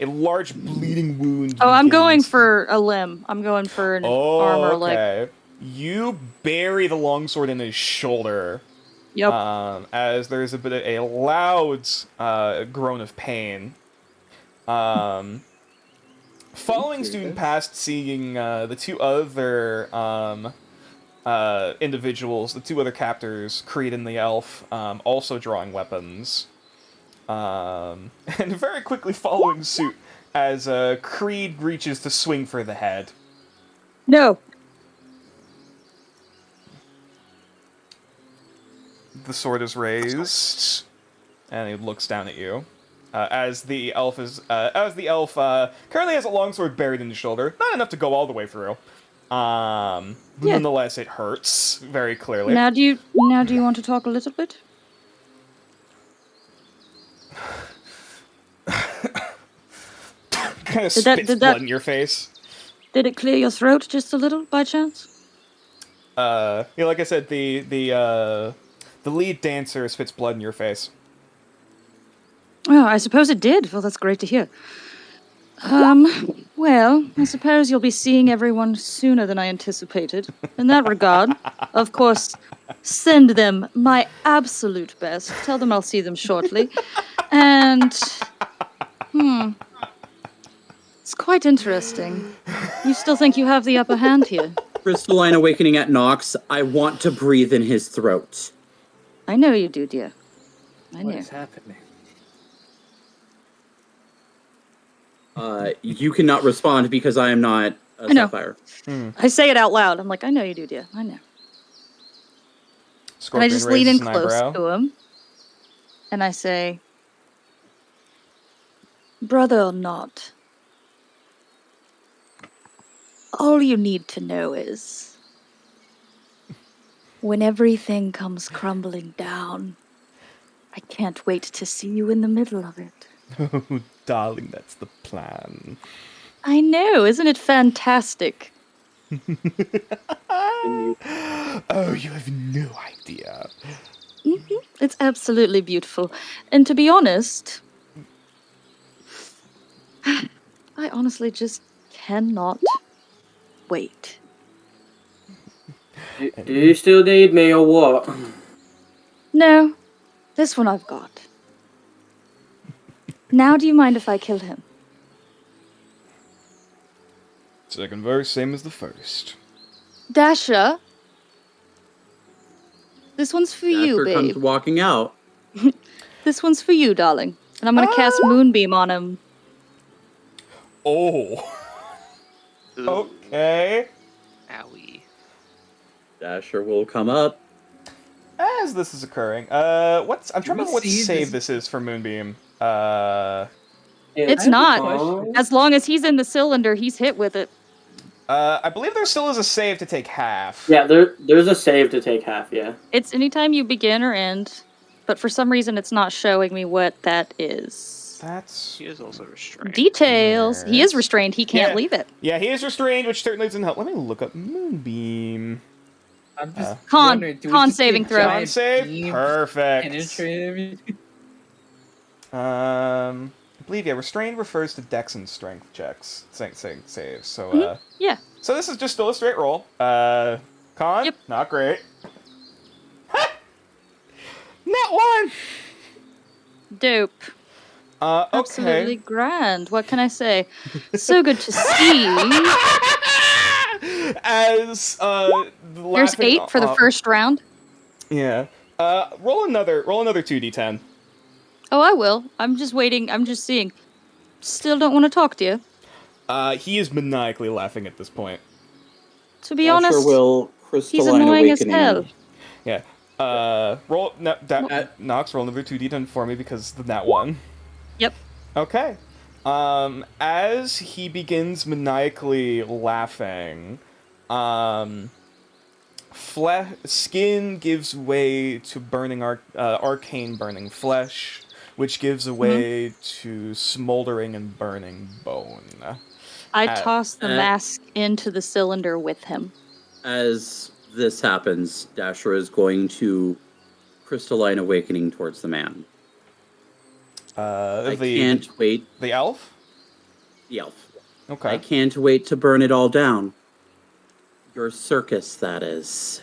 large bleeding wound. Oh, I'm going begins. for a limb. I'm going for an Oh, arm or a leg. okay. You bury the longsword in his shoulder. Yep. As there's a bit of a loud groan of pain. Following student past seeing the two other individuals, the two other captors, Creed and the elf, also drawing weapons. And very quickly following suit as Creed reaches to swing for the head. No. The sword is raised, and he looks down at you. As the elf currently has a longsword buried in his shoulder, not enough to go all the way through. But nonetheless, it hurts very clearly. Now do you want to talk a little bit? Kind of Did that- spits did blood that- in your face. Did it clear your throat just a little by chance? Like I said, the lead dancer spits blood in your face. Oh, I suppose it did. Well, that's great to hear. Well, I suppose you'll be seeing everyone sooner than I anticipated. In that regard, of course, send them my absolute best. Tell them I'll see them shortly. And, it's quite interesting. You still think you have the upper hand here? Crystalline awakening at Nox. I want to breathe in his throat. I know you do, dear. I What know. is happening? You cannot respond because I am not a I know. Sapphire. I say it out loud. I'm like, I know you do, dear. I know. Scorpion And I just lean in raises an close eyebrow. to him. And I say, brother or not, all you need to know is when everything comes crumbling down I can't wait to see you in the middle of it. Oh, darling, that's the plan. I know, isn't it fantastic? Oh, you have no idea. It's absolutely beautiful. And to be honest, I honestly just cannot wait. Do you still need me or what? No, this one I've got. Now do you mind if I kill him? Second verse, same as the first. Dasha? This one's for you, Dasher babe. comes walking out. This one's for you, darling. And I'm gonna cast Moonbeam on him. Oh. Okay. Owie. Dasher will come up. As this is occurring, I'm trying to remember what see save this- this is for Moonbeam. It's have a not. question. As long as he's in the cylinder, he's hit with it. I believe there still is a save to take half. Yeah, there's a save to take half, yeah. It's anytime you begin or end, but for some reason it's not showing me what that is. That's He is also restrained. Details. He is Yes. restrained. He can't Yeah. leave it. Yeah, he is restrained, which certainly doesn't help. Let me look up Moonbeam. I'm just Con- wondering, do we con just saving get throw. giant Con save? beam Perfect. penetrate everything? I believe, yeah, restrained refers to dex and strength checks. Saves. So, Yeah. So this is just still a straight roll. Con? Yep. Not great. Net one! Dope. Okay. Absolutely grand. What can I say? So good to see. As, There's laughing 8 for the first round. Yeah. Roll another 2d10. Oh, I will. I'm just waiting. I'm just seeing. Still don't want to talk to you. He is maniacally laughing at this point. To be Dasher honest, will he's crystalline annoying as awakening. hell. Yeah. Nox, roll another 2d10 for me because of that one. Yep. Okay. As he begins maniacally laughing, skin gives way to burning arcane burning flesh, which gives way to smoldering and burning bone. I toss the mask into the cylinder with him. As this happens, Dasher is going to crystalline awakening towards the man. I can't wait. The elf? The elf. Okay. I can't wait to burn it all down. Your circus, that is.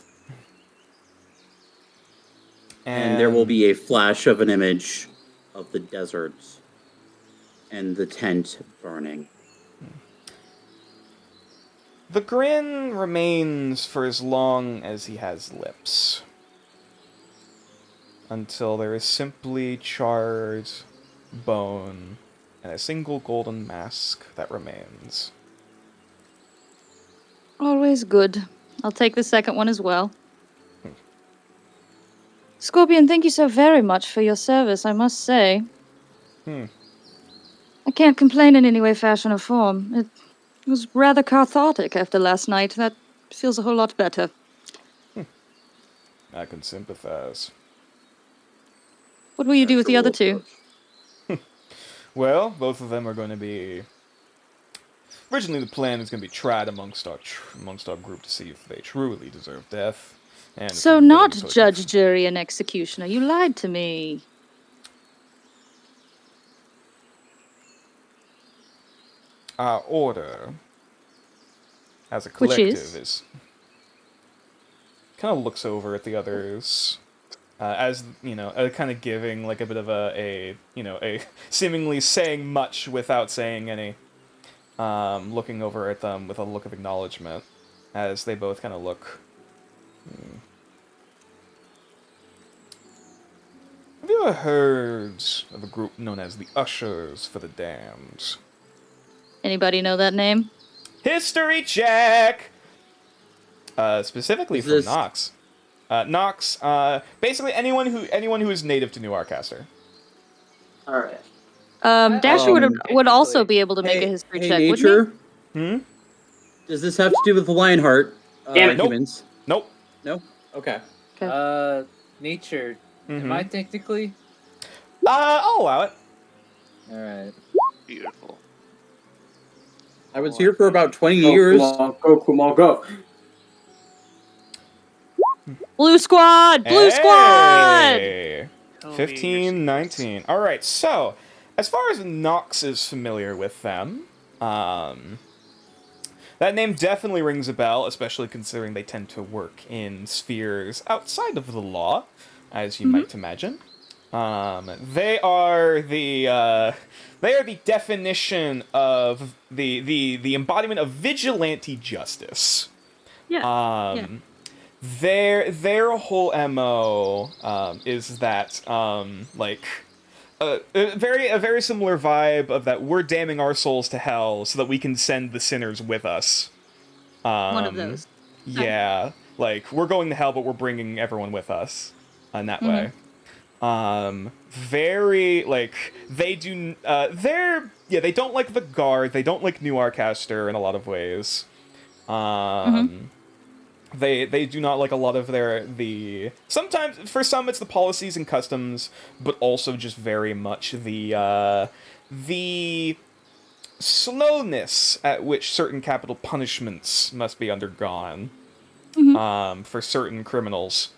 And there will be a flash of an image of the desert and the tent burning. The grin remains for as long as he has lips. Until there is simply charred bone and a single golden mask that remains. Always good. I'll take the second one as well. Scorpion, thank you so very much for your service, I must say. I can't complain in any way, fashion, or form. It was rather cathartic after last night. That feels a whole lot better. I can sympathize. What will you do with the other two? Well, both of them are going to be... Originally, the plan is going to be tried amongst our group to see if they truly deserve death. And So not judge, jury, and executioner. You lied to me. Our order, as a Which collective, is? kind of looks over at the others, as kind of giving like a bit of a seemingly saying much without saying any, looking over at them with a look of acknowledgement, as they both kind of look. Have you ever heard of a group known as the Ushers for the Damned? Anybody know that name? History check! Specifically Is from this- Nox. Nox, basically anyone who is native to New Arcaster. Alright. Dasher would also technically. be able to make a history check, nature. wouldn't Does this have to do with the Lionheart Damn it. Nope. humans? Nope. No? Okay. Okay. Nature. Mhm. Am I technically? I'll allow it. All right. Beautiful. I was here for about 20 Go, years. Kumal, go, Kumal, go. Blue squad! Blue squad! Hey! Tell me your 15, secrets. 19. Alright, so, as far as Nox is familiar with them, that name definitely rings a bell, especially considering they tend to work in spheres outside of the law, as you might imagine. They are the definition of the embodiment of vigilante justice. Yeah. Their whole MO is that a very similar vibe of that we're damning our souls to hell so that we can send the sinners with us. One of those. Yeah, like we're going to hell, but we're bringing everyone with us in that way. Very like they do. They don't like the guard. They don't like New Arcaster in a lot of ways. They do not like a lot of sometimes for some it's the policies and customs, but also just very much the slowness at which certain capital punishments must be undergone for certain criminals,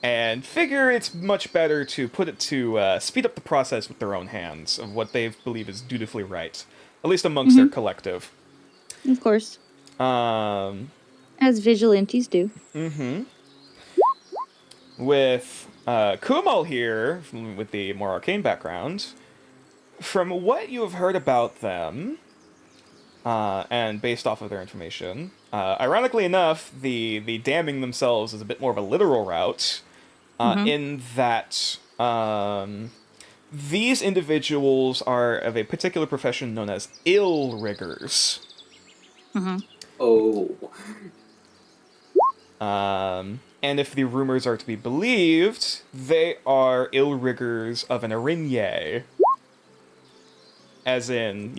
and figure it's much better to put it to speed up the process with their own hands of what they believe is dutifully right, at least amongst their collective. Of course. As vigilantes do. With Kumal here, with the more arcane background, from what you have heard about them, and based off of their information, ironically enough, the damning themselves is a bit more of a literal route, in that these individuals are of a particular profession known as ill riggers. Oh. And if the rumors are to be believed, they are ill riggers of an Arinye. As in,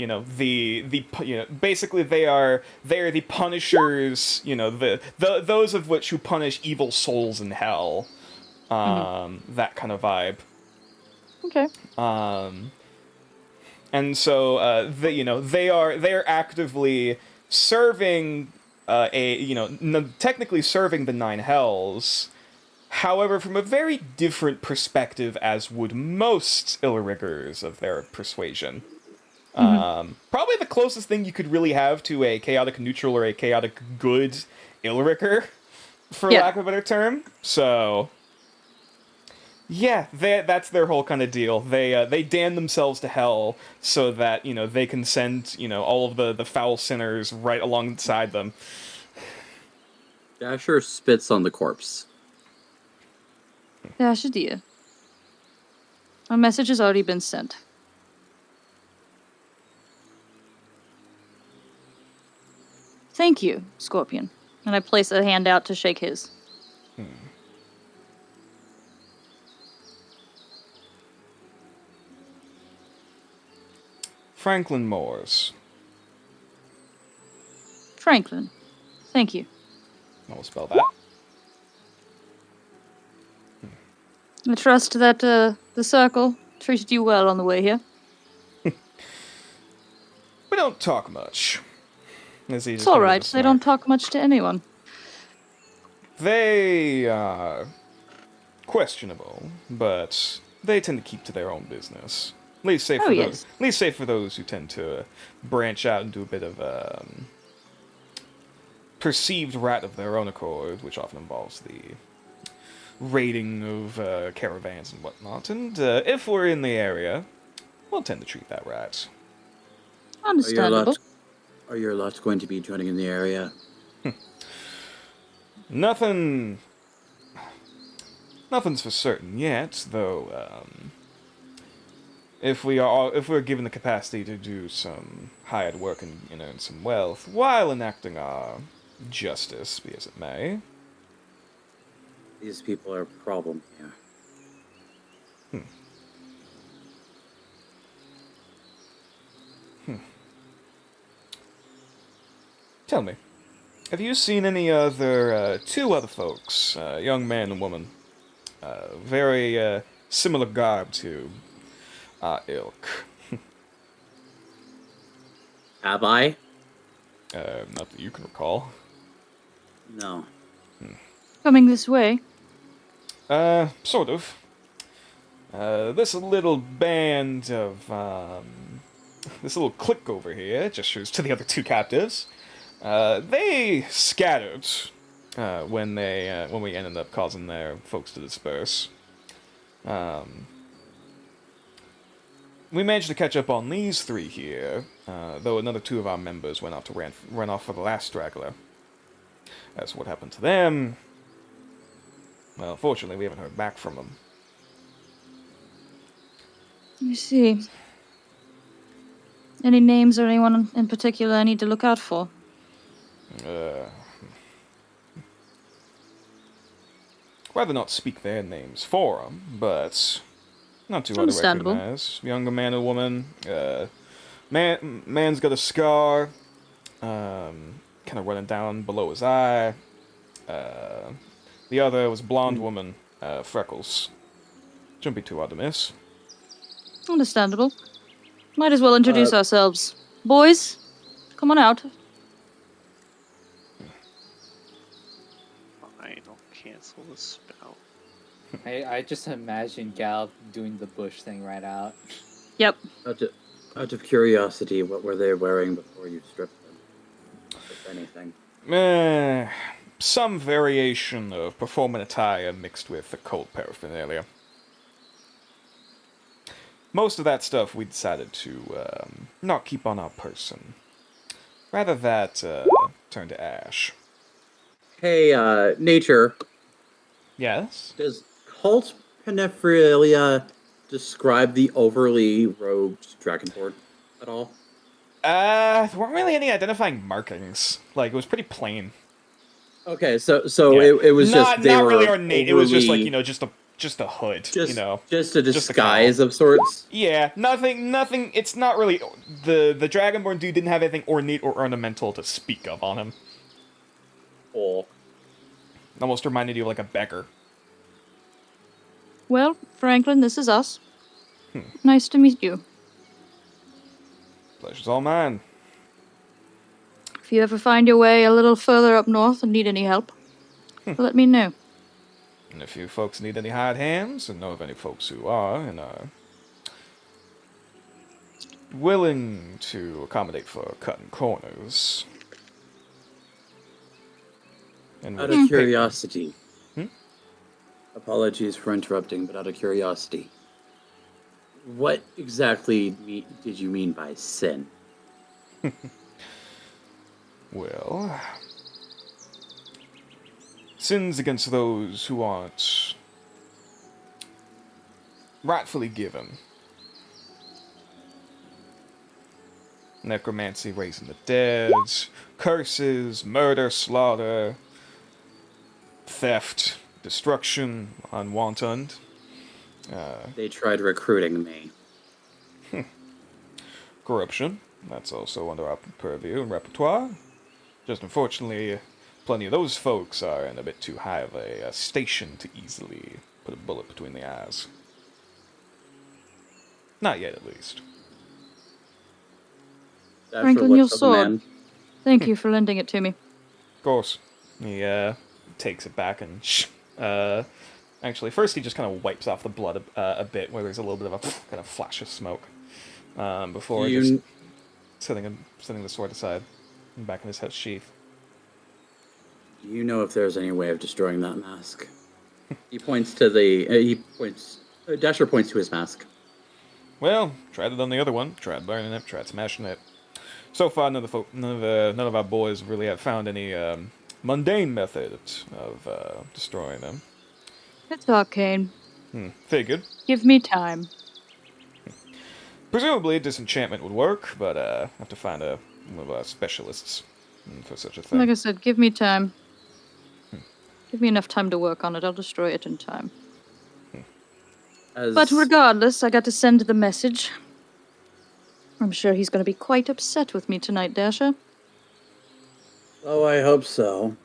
basically they are the punishers, those of which who punish evil souls in hell. That kind of vibe. Okay. And so they are actively serving technically serving the Nine Hells, however, from a very different perspective as would most Illriggers of their persuasion. Probably the closest thing you could really have to a chaotic neutral or a chaotic good Illrigger, for lack of a better term. So, yeah, that's their whole kind of deal. They damn themselves to hell so that, they can send, all of the foul sinners right alongside them. Dasher spits on the corpse. Dasher dear. A message has already been sent. Thank you, Scorpion. And I place a hand out to shake his. Franklin Moores. Franklin. Thank you. I'll spell that. I trust that the circle treated you well on the way here. We don't talk much. It's alright, they don't talk much to anyone. They are questionable, but they tend to keep to their own business. At least say for those who tend to branch out and do a bit of perceived rat of their own accord, which often involves the raiding of caravans and whatnot. And if we're in the area, we'll tend to treat that rat. Understandable. Are your lot going to be joining in the area? Nothing's for certain yet, though. If we're given the capacity to do some hired work and earn some wealth while enacting our justice, be as it may. These people are a problem here. Tell me, have you seen any other, two other folks, young man and woman, very similar garb to our ilk. Have I? Not that you can recall. No. Coming this way. Sort of. This little band of, this little clique over here, gestures to the other two captives, they scattered, when we ended up causing their folks to disperse. We managed to catch up on these three here, though another two of our members went off to run off for the last straggler. As for what happened to them, well, fortunately, we haven't heard back from them. Let me see. Any names or anyone in particular I need to look out for? Rather not speak their names for them, but not too hard to Understandable. recognize. Younger man or woman. Man's got a scar, kind of running down below his eye. The other was a blonde woman, freckles. Shouldn't be too hard to miss. Understandable. Might as well introduce ourselves. Boys, come on out. Fine, I'll cancel the spell. I just imagine Gal doing the bush thing right out. Yep. Out of curiosity, what were they wearing before you stripped them? If anything. Some variation of performance attire mixed with occult paraphernalia. Most of that stuff we decided to not keep on our person. Rather that turn to ash. Hey, Nature, Yes? Does cult paraphernalia describe the overly robed dragonborn at all? There weren't really any identifying markings. Like, it was pretty plain. Okay, so Yeah. it was not, just they not were really ornate. It was just like, overly- just a hood, just just a a disguise cowl. of sorts. Yeah, nothing, it's not really, the Dragonborn dude didn't have anything ornate or ornamental to speak of on him. Cool. Almost reminded you of like a beggar. Well, Franklin, this is us. Nice to meet you. Pleasure's all mine. If you ever find your way a little further up north and need any help, let me know. And if you folks need any hired hands, and know of any folks who are, and are willing to accommodate for cutting corners. And Out with of pay- curiosity. Hmm? Apologies for interrupting, but out of curiosity. What exactly did you mean by sin? Well, sins against those who aren't rightfully given. Necromancy, raising the dead, curses, murder, slaughter, theft, destruction, unwanted. They tried recruiting me. Corruption, that's also under our purview and repertoire. Just unfortunately, plenty of those folks are in a bit too high of a station to easily put a bullet between the eyes. Not yet, at least. Dasher, Franklin, what's your up, sword. man? Thank you for lending it to me. Of course. He takes it back and actually, first he just kind of wipes off the blood a bit, where there's a little bit of a kind of flash of smoke, before just setting the sword aside and back in his head sheath. Do you know if there's any way of destroying that mask? He points to Dasher points to his mask. Well, tried it on the other one. Tried burning it. Tried smashing it. So far, none of our boys really have found any mundane method of destroying them. It's arcane. Figured. Give me time. Presumably, disenchantment would work, but have to find one of our specialists for such a thing. Like I said, give me time. Give me enough time to work on it. I'll destroy it in time. But regardless, I got to send the message. I'm sure he's going to be quite upset with me tonight, Dasher. Oh, I hope so.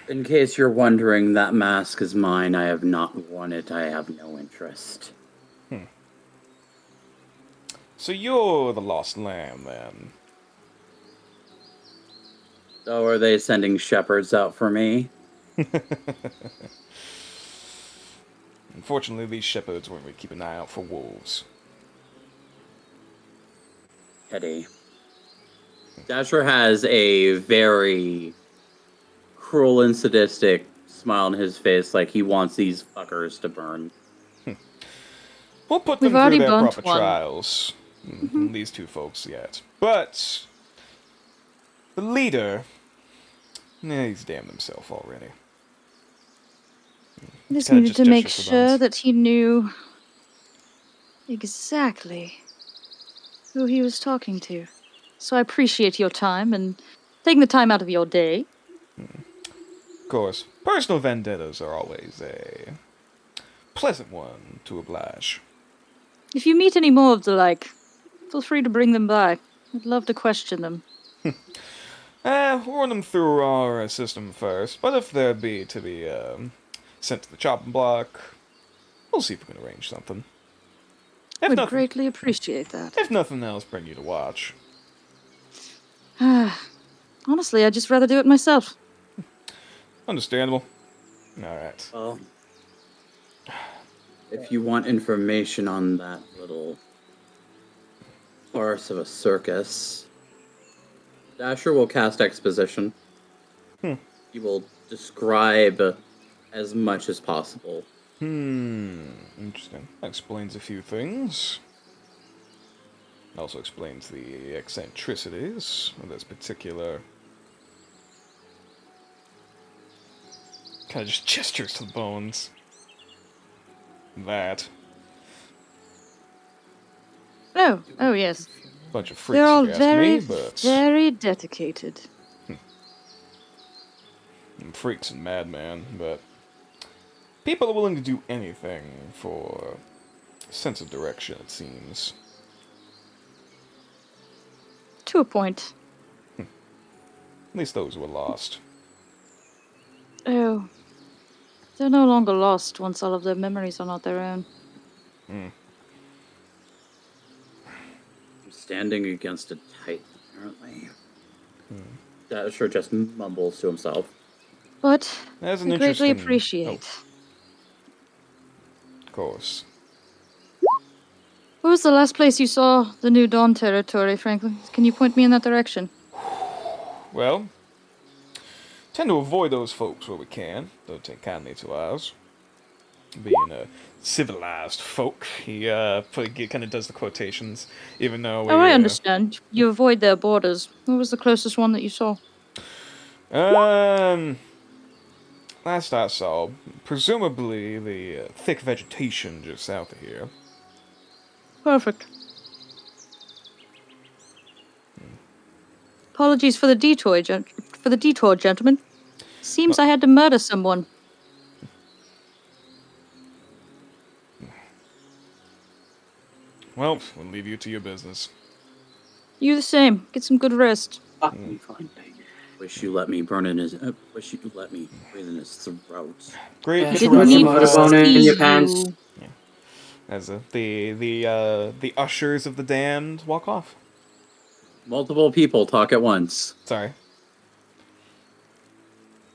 In case you're wondering, that mask is mine. I have not worn it. I have no interest. So you're the lost lamb, then? So are they sending shepherds out for me? Unfortunately, these shepherds won't really keep an eye out for wolves. Eddie. Dasher has a very cruel and sadistic smile on his face, like he wants these fuckers to burn. We'll put We've them through already their burnt proper one. trials. These two folks yet. But the leader, he's damned himself already. I just Kinda needed to make gestures for sure bones. that he knew exactly who he was talking to. So I appreciate your time and taking the time out of your day. Of course, personal vendettas are always a pleasant one to oblige. If you meet any more of the like, feel free to bring them by. I'd love to question them. We'll run them through our system first, but if they'd be to be sent to the chopping block, we'll see if we can arrange something. If Would nothing, greatly appreciate that. if nothing else, bring you to watch. Honestly, I'd just rather do it myself. Understandable. Alright. Well, if you want information on that little farce of a circus, Dasher will cast exposition. He will describe as much as possible. Interesting. That explains a few things. Also explains the eccentricities of this particular... Kind of just gestures to the bones. That. Oh yes. Bunch of freaks, They're all if you ask very, me, but... very dedicated. Freaks and madman, but... People are willing to do anything for a sense of direction, it seems. To a point. At least those who are lost. Oh. They're no longer lost once all of their memories are not their own. I'm standing against a titan, apparently. Dasher just mumbles to himself. That's But an I interesting... greatly appreciate. Of course. What was the last place you saw the new Dawn territory, Franklin? Can you point me in that direction? Well, tend to avoid those folks where we can. Don't take kindly to ours. Being a civilized folk, he kind of does the quotations, even though we... Oh, I understand. You avoid their borders. What was the closest one that you saw? Last I saw, presumably the thick vegetation just south of here. Perfect. Apologies for the detour, gentlemen. Seems I had to murder someone. Well, we'll leave you to your business. You the same. Get some good rest. Wish you let me burn in his. Wish you let me breathe in his throat. Great. Yeah, Get Didn't around put need some to motorbone in see your pants. you. as the ushers of the damned walk off. Multiple people talk at once. Sorry.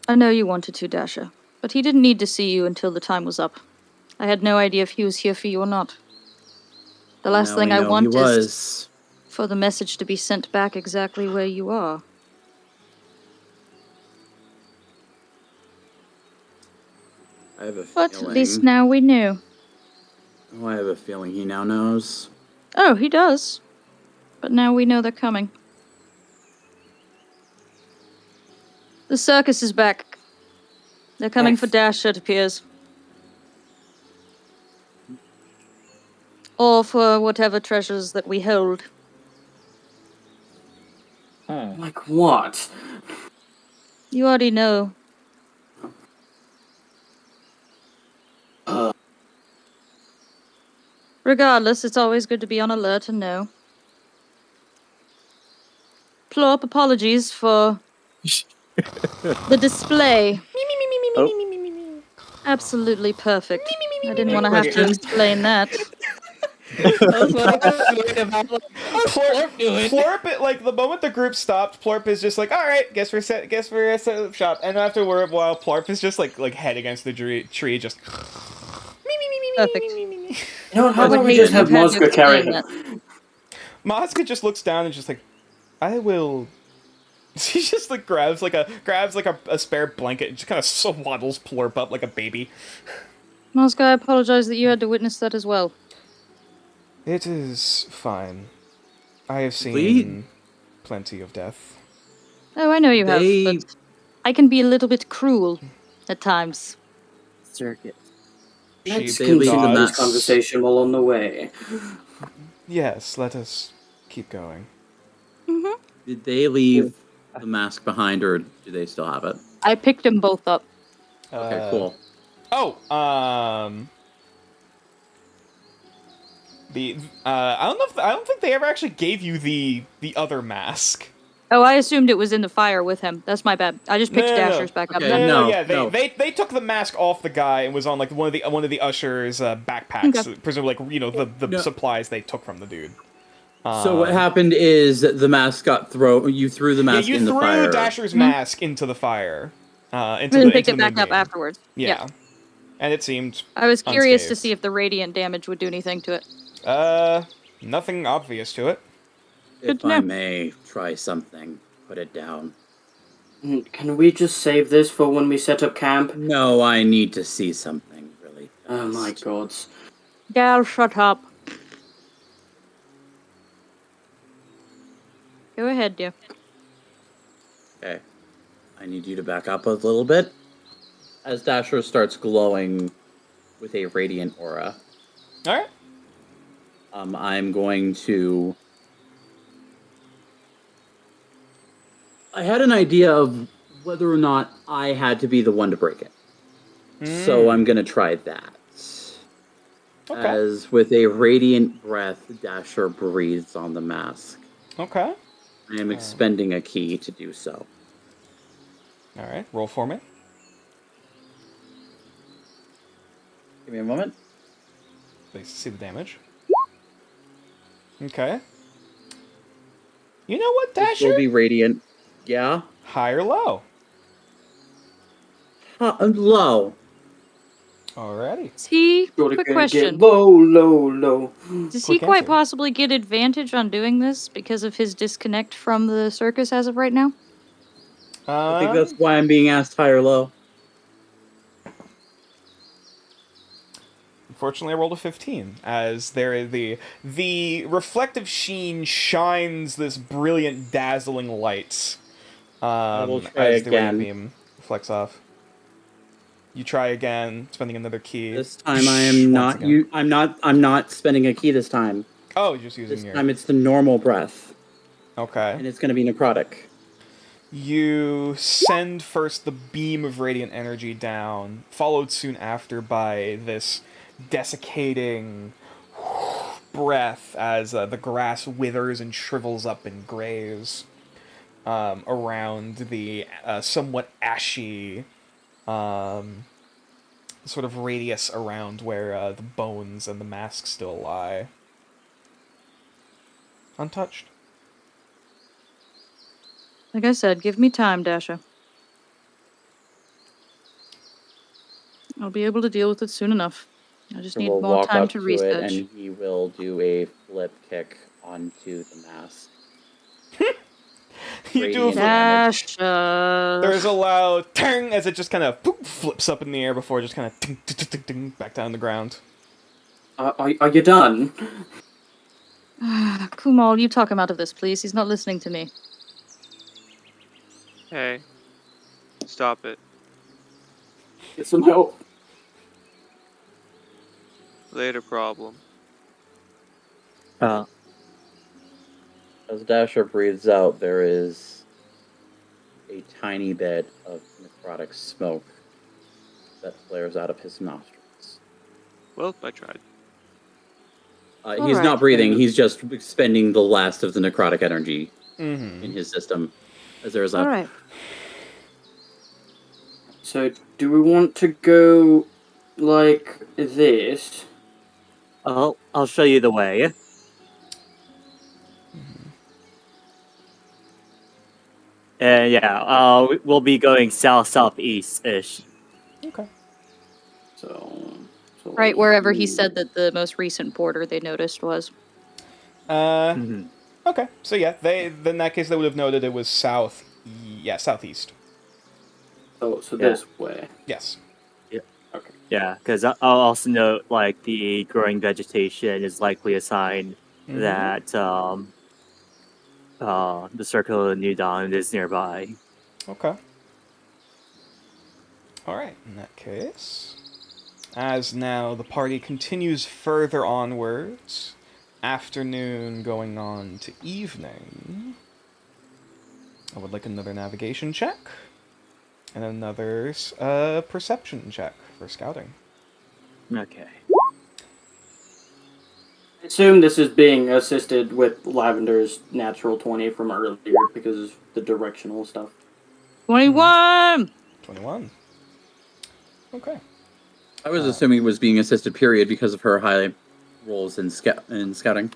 I know you wanted to, Dasher, but he didn't need to see you until the time was up. I had no idea if he was here for you or not. The last Now thing we I know want he is was. for the message to be sent back exactly where you are. I have a But feeling. at least now we knew. Oh, I have a feeling he now knows. Oh, he does. But now we know they're coming. The circus is back. They're coming for Dasher, it appears. Or for whatever treasures that we hold. Like what? You already know. Regardless, it's always good to be on alert and know. Plorp, apologies for the display. Oh. Absolutely perfect. I didn't Hey, want to have to question. explain that. That's what I was worried about. Like, what's Plorp, Plorp doing? Plorp, like the moment the group stopped, Plorp is just like, all right, guess we're set up shop. And after a while, Plorp is just like head against the tree, just. Perfect. You know what? How I would about we hate just to have have had to Mosca carry explain him? that. Maska just looks down and just like, I will. She just like grabs like a spare blanket and just kind of swaddles Plorp up like a baby. Mosca, I apologize that you had to witness that as well. It is fine. I have They- seen plenty of death. Oh, I know you have, They- but I can be a little bit cruel at times. Circuit. Let's She leave the continue this mess. conversation while on the way. Yes, let us keep going. Mm-hmm. Did they leave the mask behind, or do they still have it? I picked them both up. Okay, cool. The I don't think they ever actually gave you the other mask. Oh, I assumed it was in the fire with him. That's my bad. I just picked Dasher's back up Okay, then. No, No, yeah, no. they took the mask off the guy and was on like one of the ushers' backpacks, Okay. presumably like the No. supplies they took from the dude. So what happened is the mask got thrown. You threw the Yeah, mask you in the threw fire. Dasher's mask into the fire. And then picked Into it the back up moonbeam. afterwards. Yeah. And it seemed I was curious to unscathed. see if the radiant damage would do anything to it. Nothing obvious to it. Good If to I know. may try something, put it down. Can we just save this for when we set up camp? No, I need to see something really fast. Oh my god. Gal, shut up. Go ahead, dear. Okay. I need you to back up a little bit. As Dasher starts glowing with a radiant aura, All right. I'm going to. I had an idea of whether or not I had to be the one to break it. So I'm going to try that. Okay. As with a radiant breath, Dasher breathes on the mask. Okay. I am expending a key to do so. All right. Roll for me. Give me a moment. Please see the damage. Okay. You know what, This will Dasher? be radiant. Yeah? High or low? Low. Alrighty. Is he... Gotta Quick get question. low, low, low. Does he Quick quite answer. possibly get advantage on doing this because of his disconnect from the circus as of right now? I think that's why I'm being asked high or low. Unfortunately, I rolled a 15, as the reflective sheen shines this brilliant, dazzling light will try as the ray again. beam reflects off. You try again, spending another key. This time I am Once not again. I'm not spending a key this time. Oh, you're just using This your... time it's the normal breath. Okay. And it's gonna be necrotic. You send first the beam of radiant energy down, followed soon after by this desiccating breath as the grass withers and shrivels up and grays around the somewhat ashy sort of radius around where the bones and the mask still lie. Untouched. Like I said, give me time, Dasher. I'll be able to deal with it soon enough. I just So need we'll more walk time up to to it research. and he will do a flip kick onto the mask. You do a Radiant flip. damage. Dasher. There's a loud tang as it just kind of flips up in the air before just kind of ting, ting, ting, ting, ting, back down the ground. Are you done? Kumal, you talk him out of this, please. He's not listening to me. Hey, stop it. Get some help. Later problem. Uh, As Dasher breathes out, there is a tiny bit of necrotic smoke that flares out of his nostrils. Well, I tried. He's Alright. not breathing, he's just expending the last of the necrotic energy Mm-hmm. in his system. As there is a Alright. So, do we want to go like this? I'll show you the way. And yeah, we'll be going south-southeast ish. Okay. So Right wherever he said that the most recent border they noticed was. Okay. So yeah, in that case they would have noted it was south. Yeah, southeast. So Yeah. this way. Yes. Okay. Yeah, because I'll also note like the growing vegetation is likely a sign that the Circle of New Dawn is nearby. Okay. All right. In that case, as now the party continues further onwards, afternoon going on to evening, I would like another navigation check and another perception check for scouting. Okay. I assume this is being assisted with Lavender's natural 20 from earlier because of the directional stuff. 21! 21. Okay. I was assuming it was being assisted, period, because of her high rolls in scouting.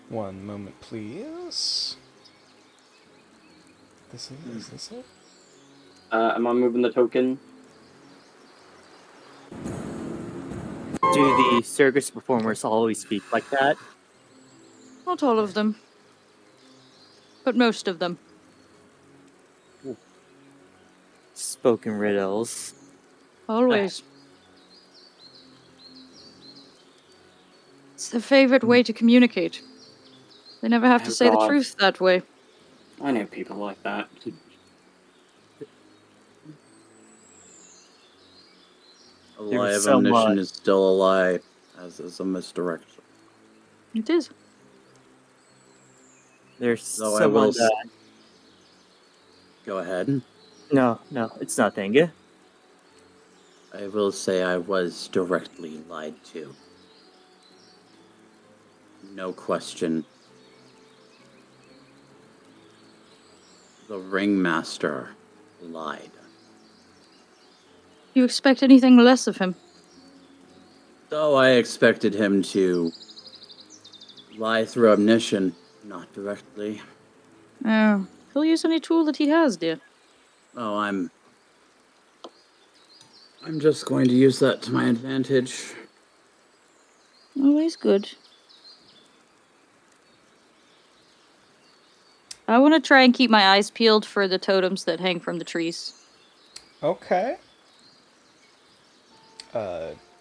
One moment, please. Is this it? Am I moving the token? Do the circus performers always speak like that? Not all of them. But most of them. Spoken riddles. Always. It's their favorite way to communicate. They never have to say the truth that way. I know people like that. A lie of omission is still a lie, as is a misdirection. It is. There's Though someone Go ahead. No, it's nothing. I will say I was directly lied to. No question. The ringmaster lied. You expect anything less of him? Though I expected him to lie through omniscience, not directly. Oh, he'll use any tool that he has, dear. Oh, I'm just going to use that to my advantage. Always good. I want to try and keep my eyes peeled for the totems that hang from the trees. Okay.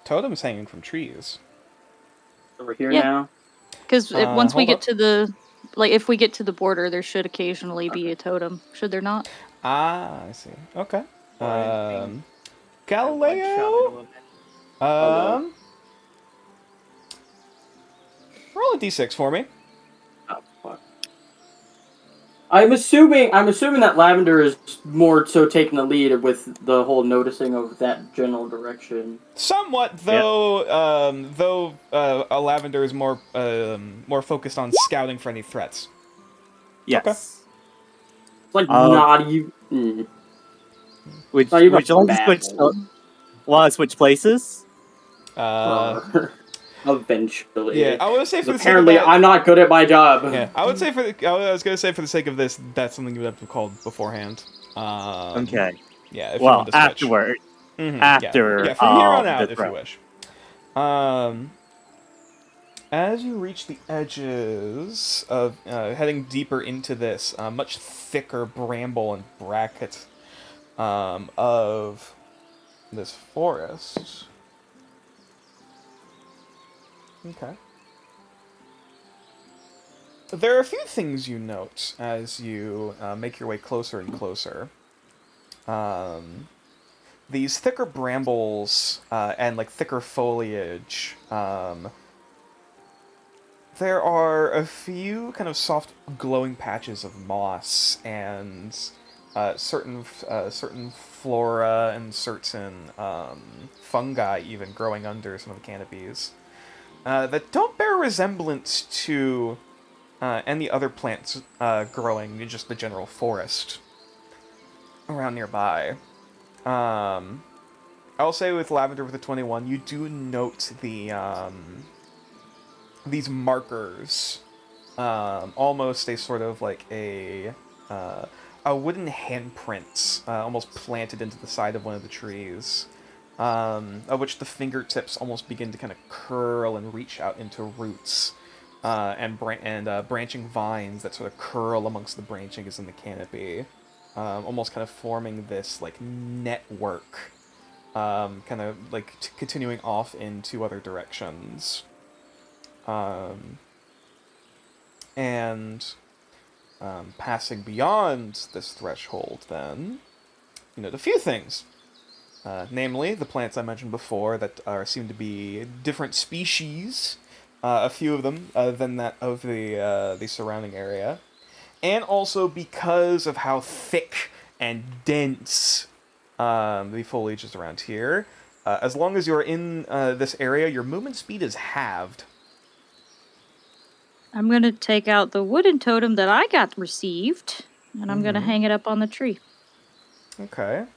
Totems hanging from trees. Over here now? Because once we hold get up. to the... Like, if we get to the border, there should occasionally be a totem. Should there not? Ah, I see. Okay. Hello. Galileo? Roll a d6 for me. Oh, fuck. I'm assuming that Lavender is more so taking the lead with the whole noticing of that general direction. Somewhat, though. Lavender is more focused on scouting for any threats. Yes. Okay. It's like not even. Would not even you like to switch? Want to switch places? Eventually. Yeah, I would say for the apparently sake of that, I'm not good at my job. Yeah, I would say I was gonna say for the sake of this, that's something you would have to call beforehand. Okay. Yeah, if you want to switch. Afterward. After. Yeah, from here on out, if you wish. As you reach the edges of heading deeper into this much thicker bramble and bracket of this forest. Okay. There are a few things you note as you make your way closer and closer. These thicker brambles and like thicker foliage. There are a few kind of soft glowing patches of moss and certain flora and certain fungi even growing under some of the canopies that don't bear resemblance to any other plants growing in just the general forest. around nearby. I'll say with Lavender with a 21, you do note these markers, almost a sort of like a wooden handprint, almost planted into the side of one of the trees, of which the fingertips almost begin to kind of curl and reach out into roots, and branching vines that sort of curl amongst the branchings in the canopy, almost kind of forming this like network, kind of like continuing off into other directions. And passing beyond this threshold, then, you note a few things. Namely, the plants I mentioned before that seem to be different species, a few of them, than that of the surrounding area. And also because of how thick and dense the foliage is around here, as long as you're in this area, your movement speed is halved. I'm gonna take out the wooden totem that I got received, and I'm gonna Mhm. hang it up on the tree. Okay.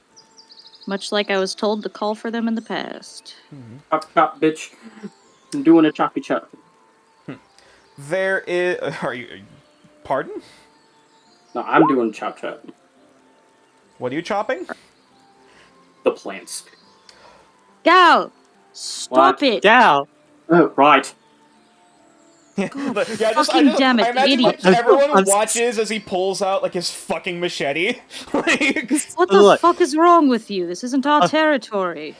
Much like I was told to call for them in the past. Chop chop, bitch. I'm doing a choppy chop. There is... Are you... Pardon? No, I'm doing chop chop. What are you chopping? The plants. Gal! Stop What? it! Gal! Right. God, Yeah, fucking damn it, I imagine idiot. like everyone I'm- watches as he pulls out like his fucking machete. Like, What the Look. fuck is wrong with you? This isn't our territory.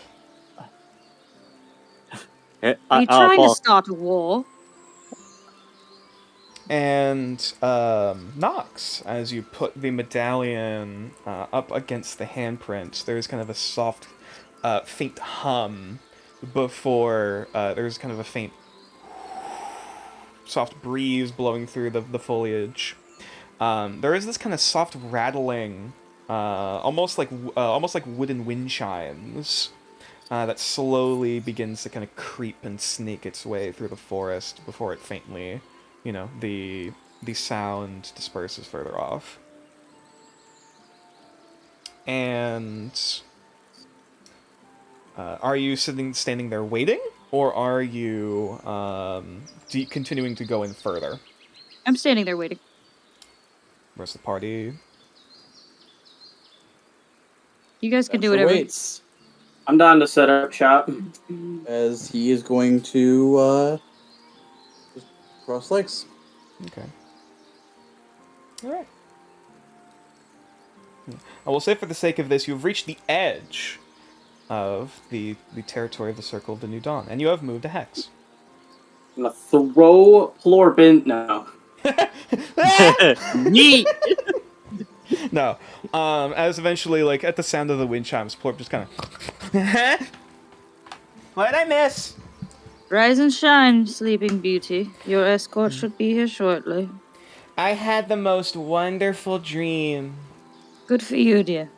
Are you trying to start a war? and Nox, as you put the medallion up against the handprint, there's kind of a soft, faint hum before there's kind of a faint, soft breeze blowing through the foliage. There is this kind of soft rattling, almost like wooden wind chimes, that slowly begins to kind of creep and snake its way through the forest before it faintly, the sound disperses further off. And are you standing there waiting, or are you continuing to go in further? I'm standing there waiting. Rest of the party. You guys can do Spencer whatever. waits I'm down to set up shop. as he is going to just cross legs. Okay. All right. I will say, for the sake of this, you've reached the edge of the territory of the Circle of the New Dawn, and you have moved a hex. I'm gonna throw Plorpin. No. Yeet! No. As eventually, like, at the sound of the wind chimes, Plorp just kind of... What'd I miss? Rise and shine, Sleeping Beauty. Your escort should be here shortly. I had the most wonderful dream. Good for you, dear.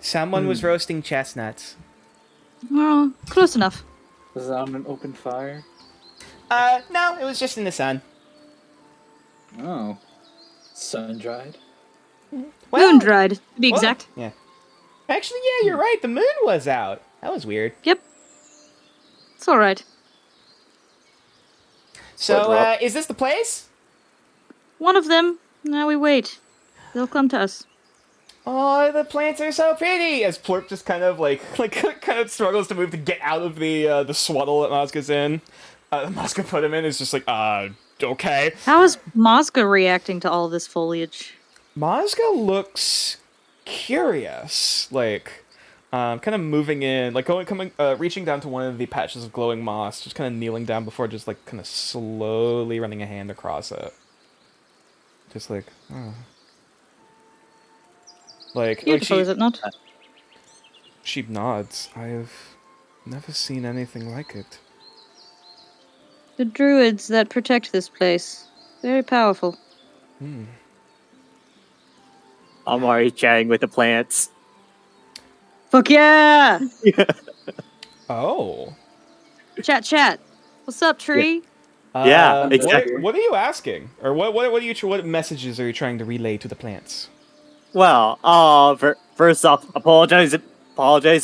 Someone was roasting chestnuts. Well, close enough. Was it on an open fire? No, it was just in the sun. Oh. Sun dried? Moon dried, to be exact. Yeah. Actually, yeah, you're right. The moon was out. That was weird. Yep. It's alright. So, is this the place? One of them. Now we wait. They'll come to us. Oh, the plants are so pretty! As Plorp just kind of kind of struggles to move to get out of the swaddle that Mazka's in. Mazka put him in. Is just like, okay. How is Mazka reacting to all this foliage? Mazka looks curious, like, kind of moving in, like reaching down to one of the patches of glowing moss, just kind of kneeling down before just like kind of slowly running a hand across it. Just like, oh. Beautiful, is it not? She nods. I've never seen anything like it. The druids that protect this place. Very powerful. I'm already chatting with the plants. Fuck yeah! Oh. Chat. What's up, tree? Yeah, exactly. What are you asking? Or what messages are you trying to relay to the plants? Well, first off, apologize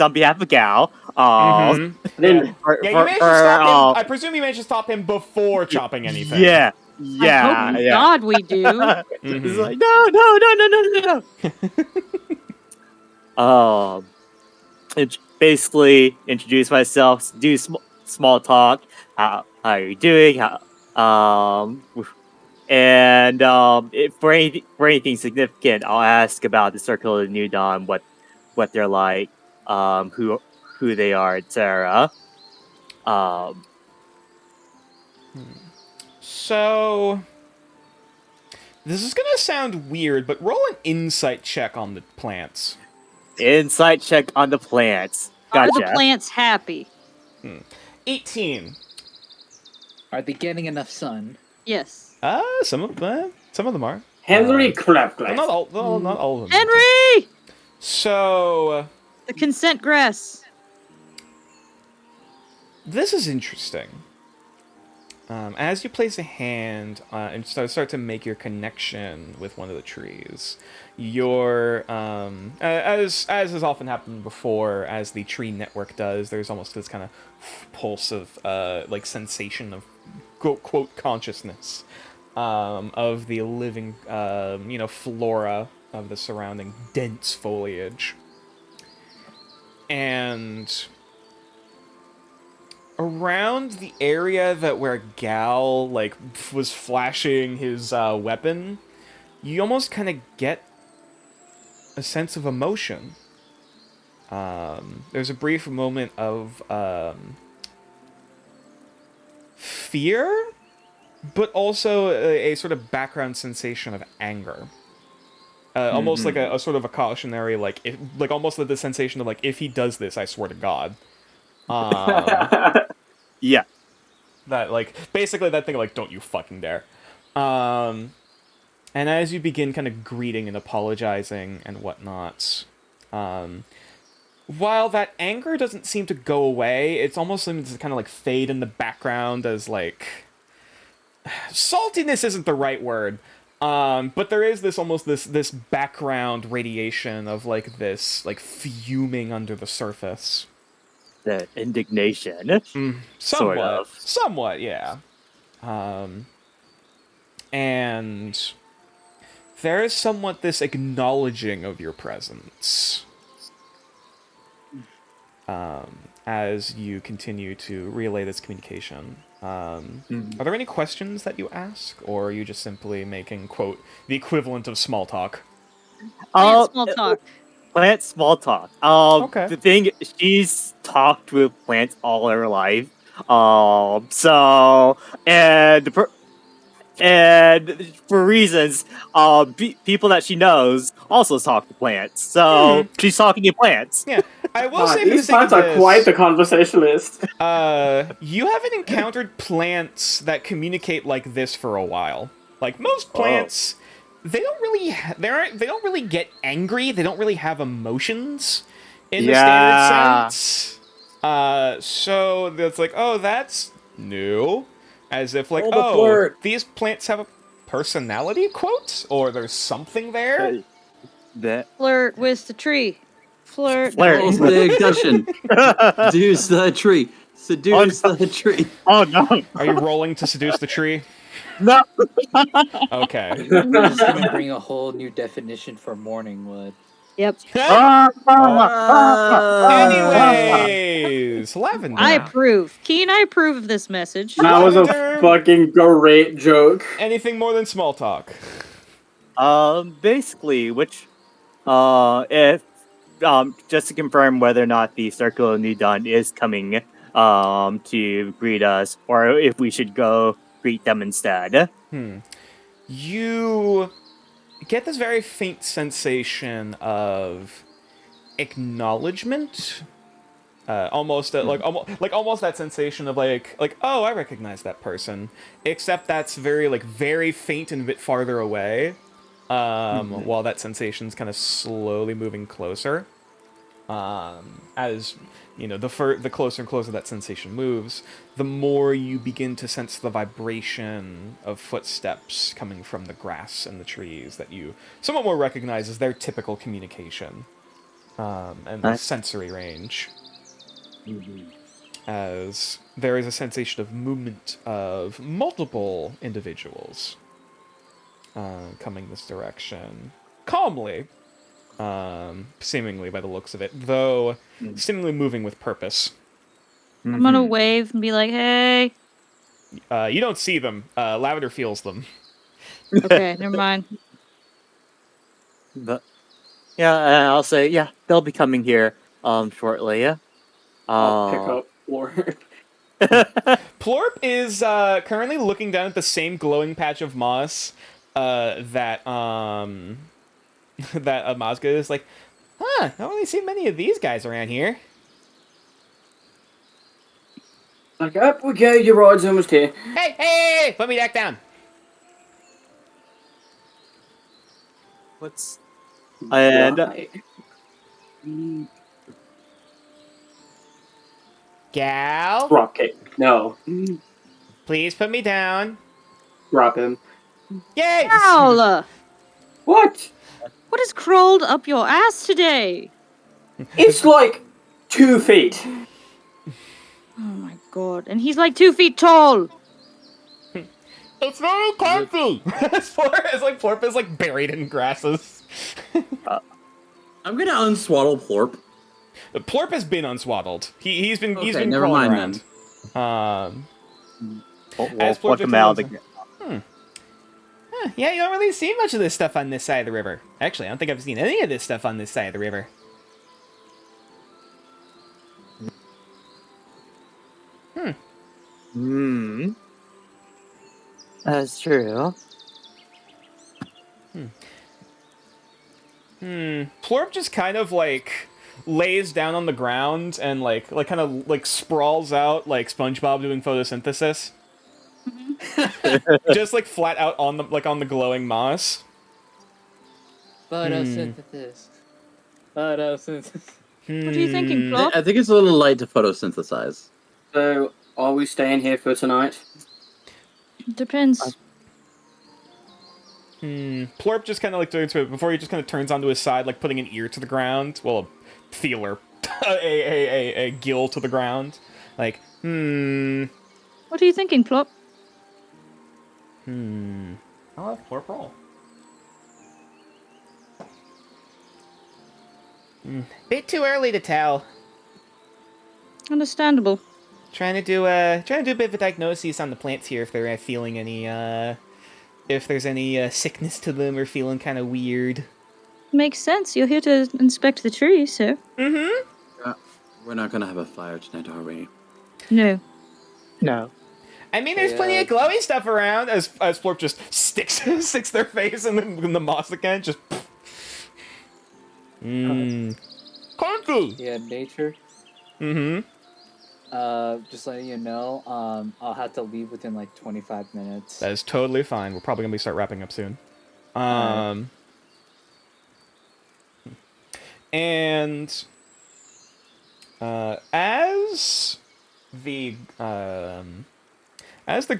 on behalf of Gal. Mhm. Then Yeah, you managed to stop him. I presume you managed to stop him before chopping anything. Yeah, I hope to God we do. It's like no. Basically introduce myself, do small talk. How are you doing? If for anything significant, I'll ask about the Circle of the New Dawn, what they're like, who they are, etc. So this is gonna sound weird, but roll an insight check on the plants. Insight check on the plants. Are Gotcha. the plants happy? 18. Are they getting enough sun? Yes. Some of them are. Henry But Crabgrass. not all of them. Henry! So The consent grass. this is interesting. As you place a hand and start to make your connection with one of the trees, your as has often happened before, as the tree network does, there's almost this kind of pulse of like sensation of quote consciousness of the living flora of the surrounding dense foliage, and around the area where Gal was flashing his weapon, you almost kind of get a sense of emotion. There's a brief moment of fear, but also a sort of background sensation of anger. Almost like a sort of a cautionary, almost like the sensation of if he does this, I swear to God. Yeah. That basically that thing don't you fucking dare. And as you begin kind of greeting and apologizing and whatnot, while that anger doesn't seem to go away, it's almost seems to kind of fade in the background as saltiness isn't the right word. But there is this background radiation of this fuming under the surface. The indignation. Somewhat, yeah. And there is somewhat this acknowledging of your presence as you continue to relay this communication. Are there any questions that you ask, or are you just simply making, quote, the equivalent of small talk? Small talk. Plant small talk. Okay. The thing, she's talked with plants all her life. And for reasons, people that she knows also talk to plants. So she's talking to plants. Yeah, I will say for the These sake of plants are this, quite the conversationalist. you haven't encountered plants that communicate like this for a while. Most plants, they don't really get angry. They don't really have emotions in the standard sense. So it's oh, that's new. As if these plants have a personality, quote, or there's something there. Flirt with the tree. Flirt. False aggression. Seduce the tree. Seduce the tree. Oh no! Are you rolling to seduce the tree? No. Okay. We're just gonna bring a whole new definition for morning wood. Yep. Anyways, Lavender. I approve. Keen, I approve of this message. That was a Lavender. fucking great joke. Anything more than small talk? Basically, if just to confirm whether or not the Circle of New Dawn is coming to greet us, or if we should go greet them instead. You get this very faint sensation of acknowledgement, almost almost that sensation of oh, I recognize that person, except that's very faint and a bit farther away. While that sensation's kind of slowly moving closer. As you know, the closer and closer that sensation moves, the more you begin to sense the vibration of footsteps coming from the grass and the trees that you somewhat more recognize as their typical communication and the sensory range. As there is a sensation of movement of multiple individuals coming this direction. Calmly, seemingly by the looks of it, though seemingly moving with purpose. I'm gonna wave and be like, "Hey." You don't see them. Lavender feels them. Okay, never mind. But yeah, I'll say they'll be coming here shortly. Yeah. I'll pick up Lord. Plorp is currently looking down at the same glowing patch of moss that that Mazga is like, I don't really see many of these guys around here. Like, up we go, your ride's almost here. Hey! Put me back down. What's and Right. Gal, Drop kick. No. please put me down. Drop him. Yay! Owl! What? What has crawled up your ass today? It's like 2 feet. Oh my god. And he's like 2 feet tall. It's very comfy. It's like Plorp is like buried in grasses. I'm gonna unswaddle Plorp. Plorp has been unswaddled. He's been Never crawling mind around. we'll pluck him out again. Yeah, you don't really see much of this stuff on this side of the river. Actually, I don't think I've seen any of this stuff on this side of the river. That's true. Plorp just kind of like lays down on the ground and like kind of like sprawls out like SpongeBob doing photosynthesis. Just like flat out on the glowing moss. Photosynthesis. Photosynthesis. What are you thinking, Plop? I think it's a little light to photosynthesize. So, are we staying here for tonight? Depends. Plorp just kind of like turns to it before he just kind of turns onto his side, like putting an ear to the ground. Well, a feeler, a gill to the ground. Like, What are you thinking, Plop? I'll have Plorp roll. Bit too early to tell. Understandable. Trying to do a bit of a diagnosis on the plants here if they're feeling any if there's any sickness to them or feeling kind of weird. Makes sense. You're here to inspect the trees, so. We're not gonna have a fire tonight, are we? No. No. I mean, there's plenty of glowy stuff around. As Plorp just sticks their face in the moss again, just. Conky. Yeah, nature. Just letting you know, I'll have to leave within like 25 minutes. That is totally fine. We're probably gonna start wrapping up soon. And as the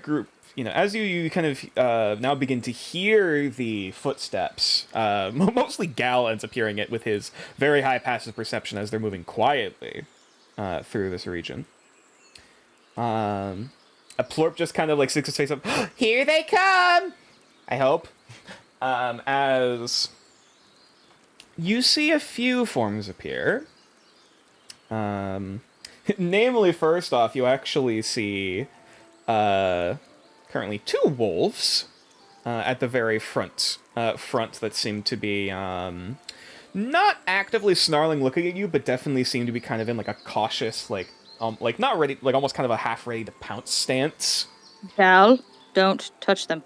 group, as you kind of now begin to hear the footsteps, mostly Gal ends up hearing it with his very high passive perception as they're moving quietly through this region. A Plorp just kind of like sticks his face up. Here they come! I hope. As you see a few forms appear. Namely, first off, you actually see currently 2 wolves at the very front that seem to be not actively snarling looking at you, but definitely seem to be kind of in like a cautious, like not ready, like almost kind of a half ready to pounce stance. Gal, don't touch them.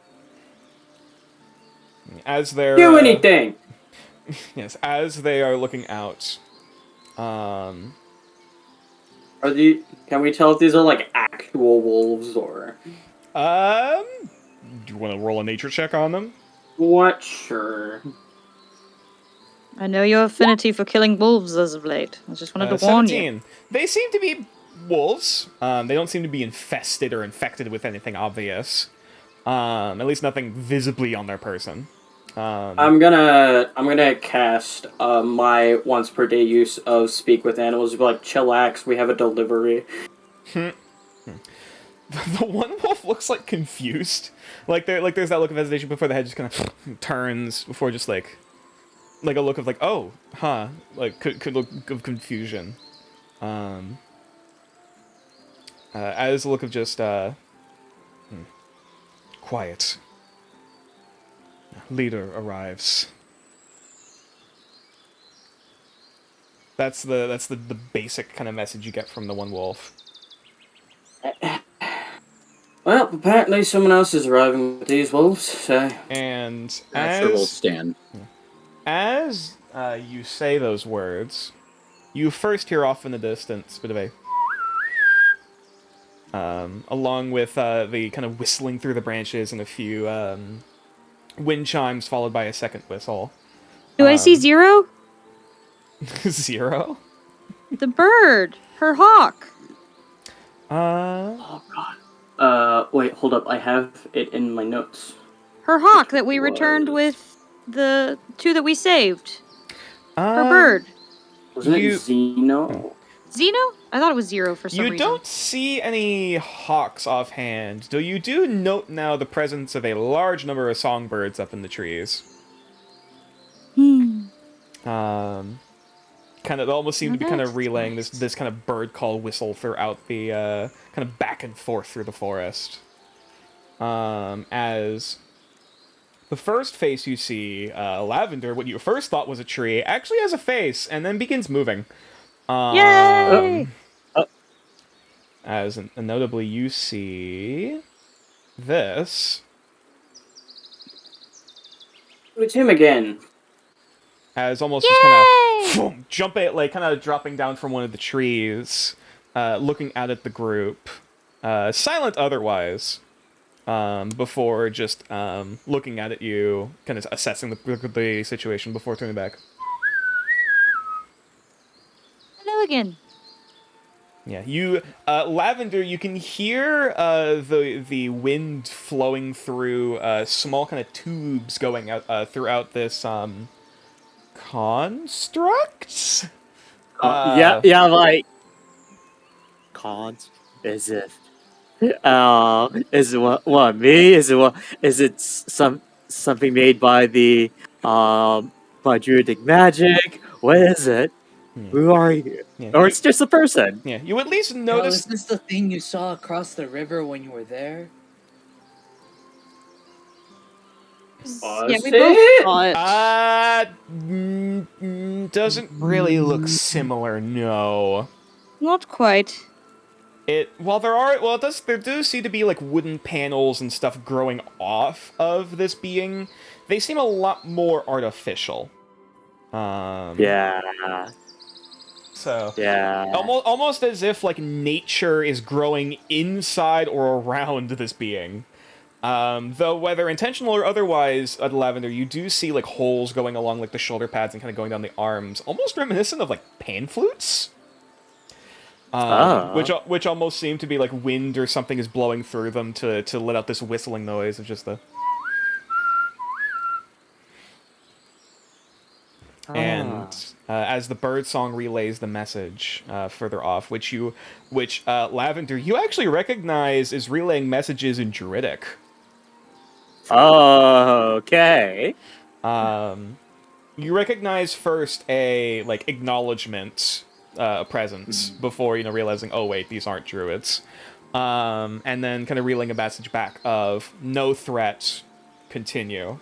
As they're Do anything! yes, as they are looking out. Can we tell if these are like actual wolves or? Do you want to roll a nature check on them? What? Sure. I know your affinity for killing wolves as of late. I just wanted to warn you. 17. They seem to be wolves. They don't seem to be infested or infected with anything obvious. At least nothing visibly on their person. I'm gonna cast my once per day use of speak with animals. Be like, chillax, we have a delivery. The one wolf looks like confused. There's that look of hesitation before the head just kind of turns before just like a look of like, oh, huh, like could look of confusion. As a look of just quiet. Leader arrives. That's the basic kind of message you get from the one wolf. Well, apparently someone else is arriving with these wolves, so... And That sure will stand. as you say those words, you first hear off in the distance a bit of a... along with the kind of whistling through the branches and a few wind chimes followed by a second whistle. Do I see Zero? 0? The bird. Her hawk. Oh, God. Wait, hold up. I have it in my notes. Her hawk that we returned with the 2 that we saved. Her bird. Wasn't it Zeno? Zeno? I thought it was Zero for some reason. You don't see any hawks offhand, though you do note now the presence of a large number of songbirds up in the trees. Kind of almost seem to be kind of relaying this kind of bird call whistle throughout the kind of back and forth through the forest. As the first face you see, Lavender, what you first thought was a tree, actually has a face and then begins moving. Yay! As notably you see this. It's him again. As almost just kind of jumping, like kind of dropping down from one of the trees, looking out at the group, silent otherwise, before just looking out at you, kind of assessing the situation before turning back. Hello again. Yeah, you, Lavender, you can hear the wind flowing through small kind of tubes going out throughout this construct. Yeah, like cons. Is it? Is it what me? Is it something made by the by druidic magic? What is it? Who are you? Yeah. Or it's just a person. Yeah, you at least Yo, notice. is this the thing you saw across the river when you were there? Yeah, we both saw it. Doesn't really look similar. No. Not quite. There do seem to be like wooden panels and stuff growing off of this being. They seem a lot more artificial. Yeah. So Yeah. almost as if like nature is growing inside or around this being. Though whether intentional or otherwise, at Lavender, you do see like holes going along like the shoulder pads and kind of going down the arms, almost reminiscent of like pan flutes. Which almost seem to be like wind or something is blowing through them to let out this whistling noise of just the. And as the bird song relays the message further off, which Lavender, you actually recognize is relaying messages in Druidic. Oh, okay. You recognize first a like acknowledgement presence before realizing, oh wait, these aren't druids, and then kind of relaying a message back of no threat, continue.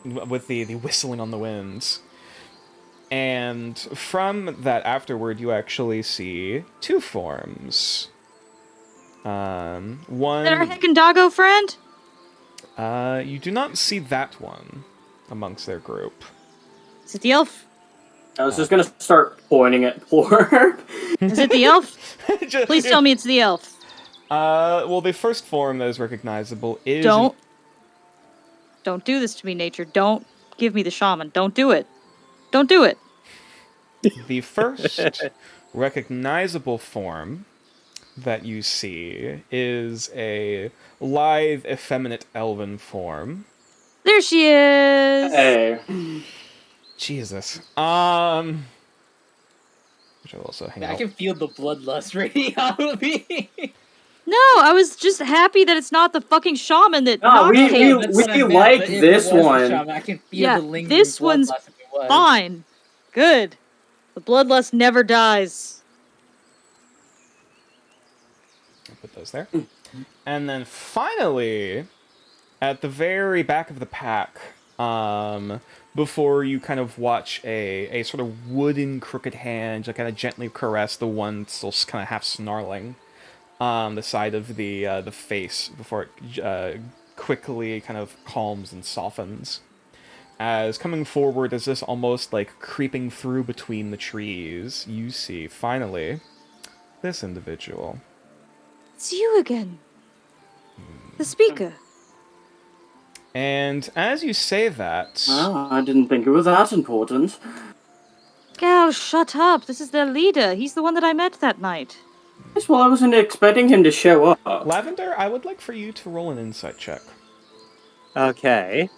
With the whistling on the winds. And from that afterward, you actually see 2 forms. One... Is that our Heckendago friend? You do not see that one amongst their group. Is it the elf? I was just gonna start pointing at Plorb. Is it the elf? Please tell me it's the elf. Well, the first form that is recognizable is... Don't. Don't do this to me, nature. Don't give me the shaman. Don't do it. Don't do it. The first recognizable form that you see is a lithe, effeminate elven form. There she is. Hey. Jesus. Which I'll also hang I out. can feel the bloodlust radiating out of me. No, I was just happy that it's not the fucking shaman that No, knocked we- Kate. That's what I meant, like but if this it was one. The shaman, I can feel Yeah, the lingering this one's bloodlust if it was. Fine. Good. The bloodlust never dies. I'll put those there. And then finally, at the very back of the pack, before you kind of watch a sort of wooden crooked hand kind of gently caress the one still kind of half snarling the side of the face before it quickly kind of calms and softens. As coming forward as this almost like creeping through between the trees, you see, finally, this individual. It's you again. The speaker. And as you say that... Oh, I didn't think it was that important. Gal, shut up. This is their leader. He's the one that I met that night. Yes, well, I wasn't expecting him to show up. Lavender, I would like for you to roll an insight check. Okay.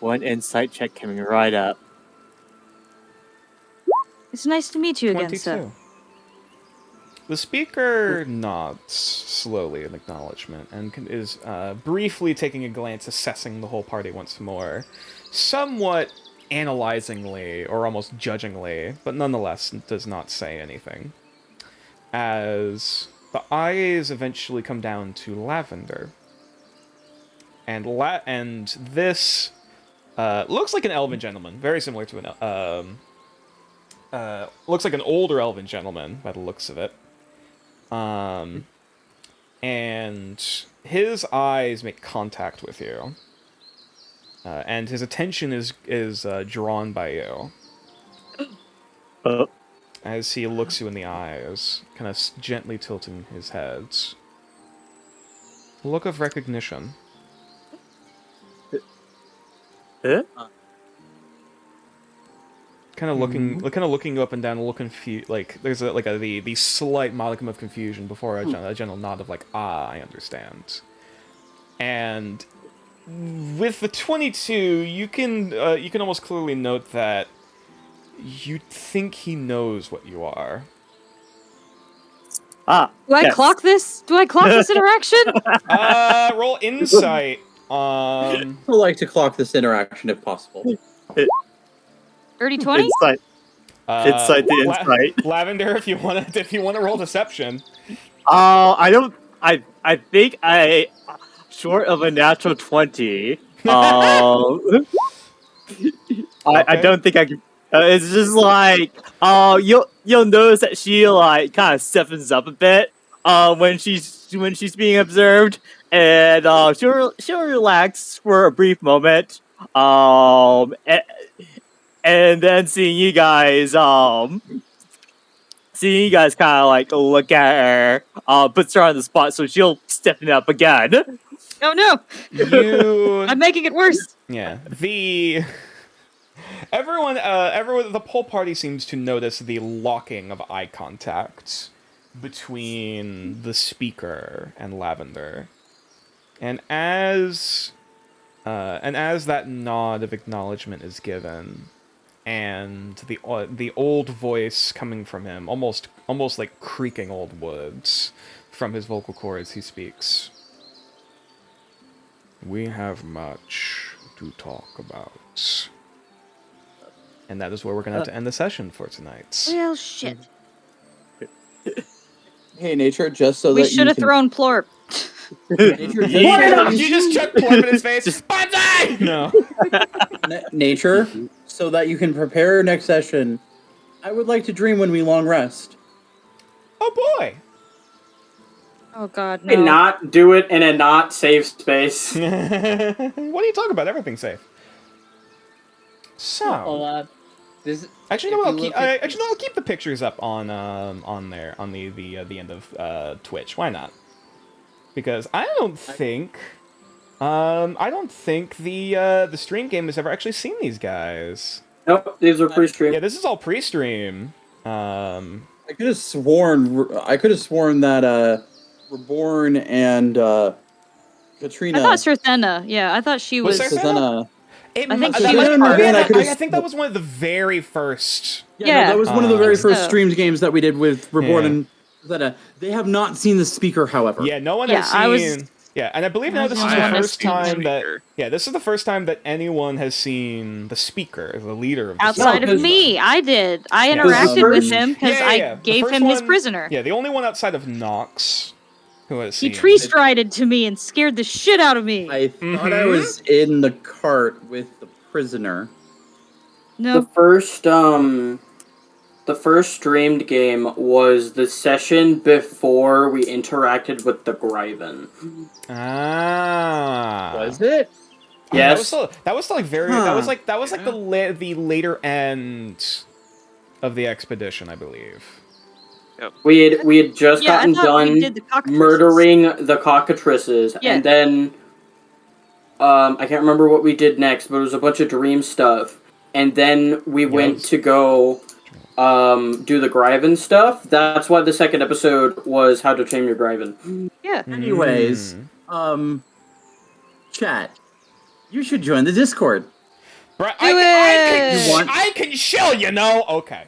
One insight check coming right up. It's nice to meet you again, 22. sir. The speaker nods slowly in acknowledgement and is briefly taking a glance, assessing the whole party once more, somewhat analyzingly or almost judgingly, but nonetheless does not say anything. As the eyes eventually come down to Lavender, and this looks like an elven gentleman, very similar to an looks like an older elven gentleman by the looks of it. And his eyes make contact with you, and his attention is drawn by you as he looks you in the eyes, kind of gently tilting his head. Look of recognition. Kind of looking you up and down, a little confused. Like there's the slight modicum of confusion before a gentle nod of like, I understand. And with the 22, you can almost clearly note that you think he knows what you are. Do I clock this? Do I clock this interaction? Roll insight. I would like to clock this interaction if possible. Dirty 20? Insight. Insight the insight. Lavender, if you want to roll deception. I think short of a natural 20. I don't think I can. It's just like you'll notice that she like kind of stiffens up a bit when she's being observed, and she'll relax for a brief moment, and then seeing you guys kind of like look at her, puts her on the spot, so she'll stiffen up again. Oh no! I'm making it worse. Yeah. Everyone, the whole party seems to notice the locking of eye contact between the speaker and Lavender, and as that nod of acknowledgement is given, and the old voice coming from him, almost like creaking old woods from his vocal cords, he speaks. We have much to talk about. And that is where we're going to have to end the session for tonight. Well, shit. Hey, Nature, just so We that should have thrown Plorp. Nature, You just chuck Plorp in his face. Bonsai! No. Nature, so that you can prepare next session, I would like to dream when we long rest. Oh boy! Oh god, And no. not do it in a not safe space. What are you talking about? Everything's safe. So, This actually, no. I'll keep the pictures up on there on the end of Twitch. Why not? Because I don't think I don't think the stream game has ever actually seen these guys. Nope, these are pre-streamed. Yeah, this is all pre-stream. I could have sworn that Reborn and Katrina. I thought Sirthena. Yeah, I thought she Was was. Sirthena? Sirthena. I think that she might was be part of earlier. it. I think that was one of the very first. Yeah, no, that was one of the very first so. streamed games that we did with Reborn Yeah. and Sirthena. They have not seen the speaker, however. Yeah, no one Yeah, has seen. I was- Yeah, and I believe I now was this the is only the one to first see the time that. speaker. Yeah, this is the first time that anyone has seen the speaker, the leader of the Outside speaker. of me, I did. I Yeah. interacted with First- him because Yeah. I The gave first him his one- prisoner. Yeah, the only one outside of Nox who has He seen. tree strided to me and scared the shit out of me. I thought I was in the cart with the prisoner. No, The first streamed game was the session before we interacted with the Griven. Ah. Was it? Yes. That was still like very. Huh. That was like the later end of the expedition, I believe. We had just yeah, I gotten thought we done did the cockatrices. murdering the cockatrices, Yeah. and then I can't remember what we did next, but it was a bunch of dream stuff, and then we went to go do the Griven stuff. That's why the second episode was How to Tame Your Griven. Yeah. Anyways, chat. You should join the Discord. Right, it! I can chill, you know. Okay.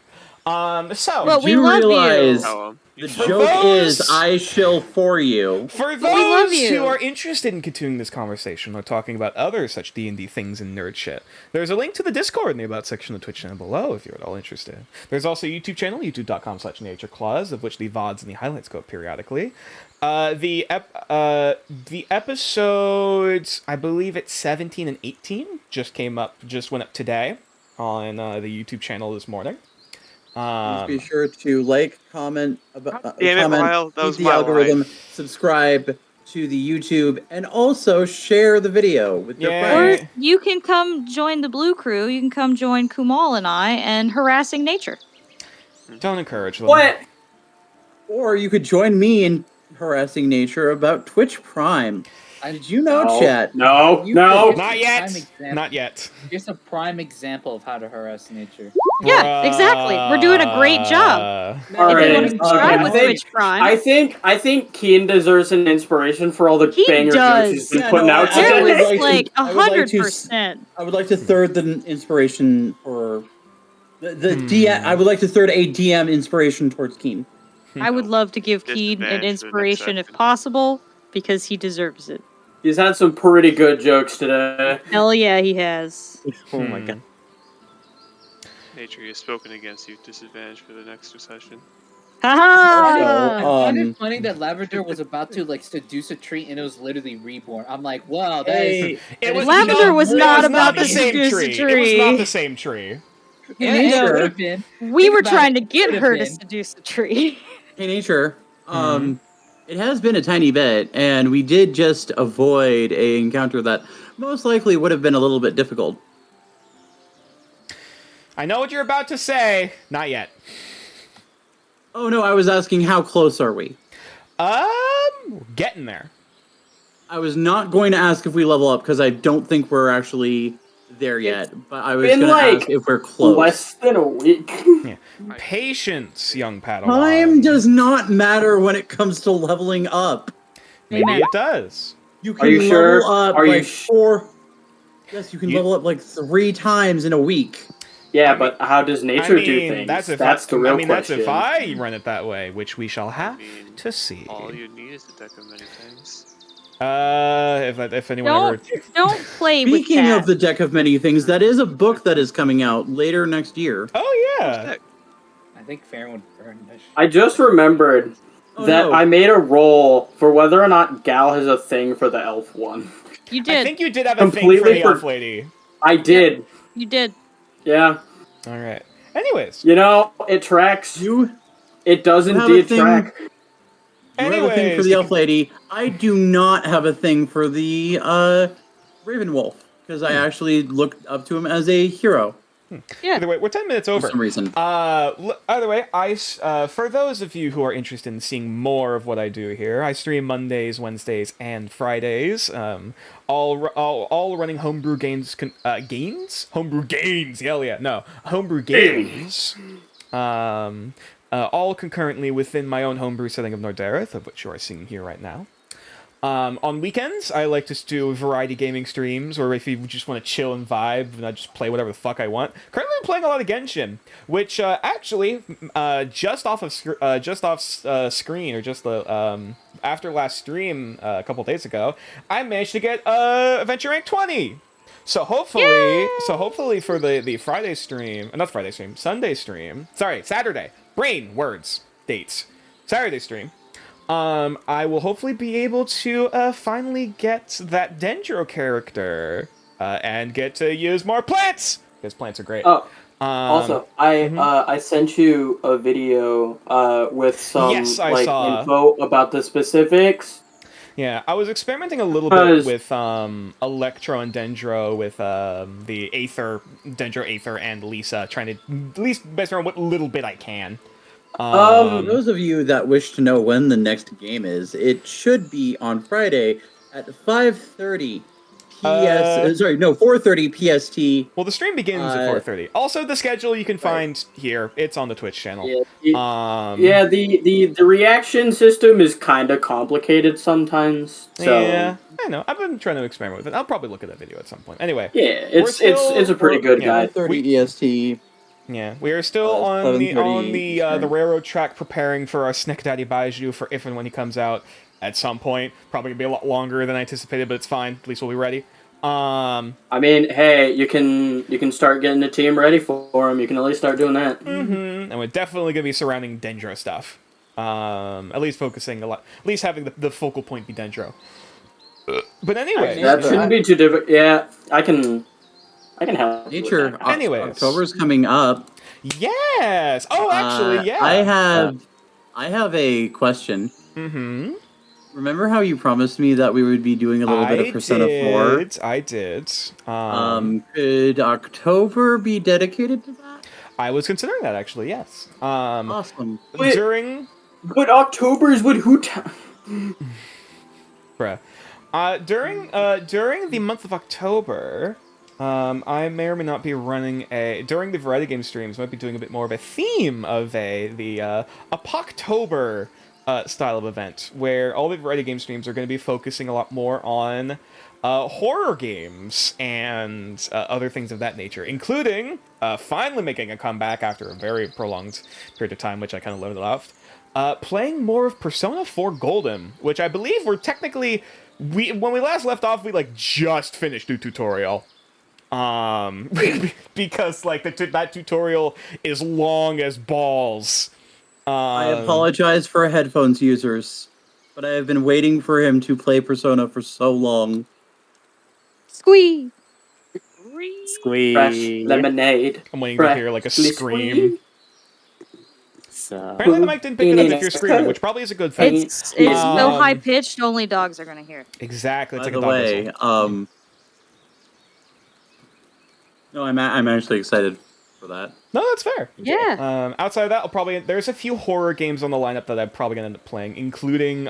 So Well, we you love realize you. the For joke those- is I shill for you. for But we love those who you. are interested in continuing this conversation or talking about other such D&D things and nerd shit, there's a link to the Discord in the About section of the Twitch channel below if you're at all interested. There's also a YouTube channel, youtube.com/natureclaws, of which the VODs and the highlights go up periodically. The episodes, I believe it's 17 and 18, just went up today on the YouTube channel this morning. Please be sure to like, comment, Damn it, comment, Lyle, that feed was the my algorithm, line. subscribe to the YouTube, and also share the video with your Yay. friends. Or you can come join the Blue Crew. You can come join Kumal and I and harassing nature. Don't encourage them. What? Or you could join me in harassing nature about Twitch Prime. Did you know, No. chat? No, You no. could- Not yet. Prime example. Not yet. Here's a prime example of how to harass nature. Yeah, exactly. We're doing a great job. All If you want right. to subscribe with I think- Twitch Prime, I think Keen deserves an inspiration for all the He banger does. jokes he's been Yeah, putting no, out I there would today. was like to- like I would like to 100%. I would like to third the inspiration for the DM. I would like to third a DM inspiration towards Keen. I would love to give Keen Disadvantage an for the next inspiration if section. possible because he deserves it. He's had some pretty good jokes today. Hell yeah, he has. Oh my god. Nature, you've spoken against you. Disadvantage for the next session. Haha! I Oh, find it funny that Lavender was about to like seduce a tree and it was literally reborn. I'm like, wow, that is. It was Lavender was not about the to same seduce tree. a It tree. was not the same tree. Yeah, Nature. it would have been. We Think were about trying it, to it get would've her to been. seduce a tree. Hey, nature. It has been a tiny bit, and we did just avoid a encounter that most likely would have been a little bit difficult. I know what you're about to say. Not yet. Oh no, I was asking how close are we? Getting there. I was not going to ask if we level up because I don't think we're actually there yet. But I was been, going to like, ask if we're close. Less than a week. Patience, young Padawan. Time does not matter when it comes to leveling up. Maybe Amen. it does. You can Are you level sure? up Are you like sh- 4. Yes, you can level up like 3 times in a week. Yeah, but how does nature do things? That's if the real question. that's if I run it that way, which we shall have mean, to see. All you need is a deck of many things. If anyone ever. Don't play with Speaking that. of the Deck of Many Things, that is a book that is coming out later next year. Oh yeah. I think Farron would burn this. I just remembered Oh, that no. I made a roll for whether or not Gal has a thing for the elf one. You I did. think you did have a thing for Completely the for- elf lady. I did. You did. Yeah. All right. Anyways. You know, it tracks. You It does You have indeed a thing- track. You have a thing for the elf lady. I do not have a thing for the Raven Wolf because I actually looked up to him as a hero. Yeah. Either way, we're 10 minutes For over. some reason. Either way, for those of you who are interested in seeing more of what I do here, I stream Mondays, Wednesdays, and Fridays. All running homebrew games. Homebrew games. Hell yeah, no, homebrew games. All concurrently within my own homebrew setting of Nordareth, of which you are seeing here right now. On weekends, I like to do variety gaming streams, or if you just want to chill and vibe, and I just play whatever the fuck I want. Currently, I'm playing a lot of Genshin, which actually, just off screen, or just after last stream a couple days ago, I managed to get Adventure Rank 20. So hopefully for the Friday stream, not Friday stream, Sunday stream. Sorry, Saturday. Brain words dates. Saturday stream. I will hopefully be able to finally get that Dendro character and get to use more plants because plants are great. Oh, also, I sent you a video with some Yes, I saw. info about the specifics. Yeah, I was experimenting a little bit with Electro and Dendro with the Aether, Dendro Aether and Lisa, trying to at least best around what little bit I can. For those of you that wish to know when the next game is, it should be on Friday at 5:30 4:30 PST. Well, the stream begins at 4:30. Also, the schedule you can find here. It's on the Twitch channel. Yeah, the reaction system is kind of complicated sometimes. So yeah, I know. I've been trying to experiment with it. I'll probably look at that video at some point. Anyway. Yeah, it's a pretty good guide. 5:30 EST. Yeah, we are still on the railroad track preparing for our Snick Daddy Baiju for if and when he comes out at some point. Probably gonna be a lot longer than I anticipated, but it's fine. At least we'll be ready. I mean, hey, you can start getting the team ready for him. You can at least start doing that. Mm-hmm. And we're definitely gonna be surrounding Dendro stuff. At least focusing a lot. At least having the focal point be Dendro. But anyway, that shouldn't be too difficult. Yeah, I can help. Nature. Anyways, October's coming up. Yes. Oh, actually, yeah. I have a question. Mm-hmm. Remember how you promised me that we would be doing a little bit of Persona 4? I did. Could October be dedicated to that? I was considering that actually. Yes. Awesome. But October is what Bruh. During the month of October, I may or may not be running during the variety game streams. Might be doing a bit more of a theme of the Apoctober style of event, where all the variety game streams are going to be focusing a lot more on horror games and other things of that nature, including finally making a comeback after a very prolonged period of time, which I kind of learned off. Playing more of Persona 4 Golden, which I believe we're technically when we last left off, we just finished the tutorial. Because that tutorial is long as balls. I apologize for headphones users, but I have been waiting for him to play Persona for so long. Squee! Squeeze. Fresh lemonade. I'm waiting to hear a scream. Apparently the mic didn't pick it up if you're screaming, which probably is a good thing. It's so high pitched, only dogs are gonna hear it. Exactly. It's By like the a way, dog no, I'm actually excited for that. No, that's fair. Yeah. Outside of that, there's a few horror games on the lineup that I'm probably gonna end up playing, including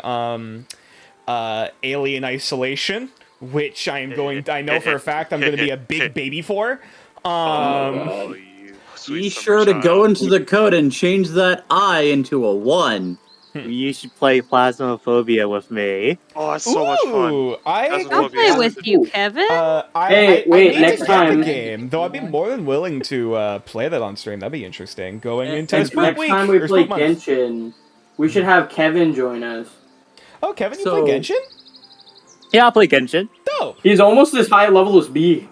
Alien Isolation, which I know for a fact I'm gonna be a big baby for. Be sure to go into the code and change that I into a 1. You should play Plasmophobia with me. Oh, that's so much fun. I'll play with you, Kevin. Hey, wait, next time. The game, though, I'd be more than willing to play that on stream. That'd be interesting. Going into Next time we play Genshin, we should have Kevin join us. Oh, Kevin, you play Genshin? Yeah, I'll play Genshin. Dope. He's almost as high level as me.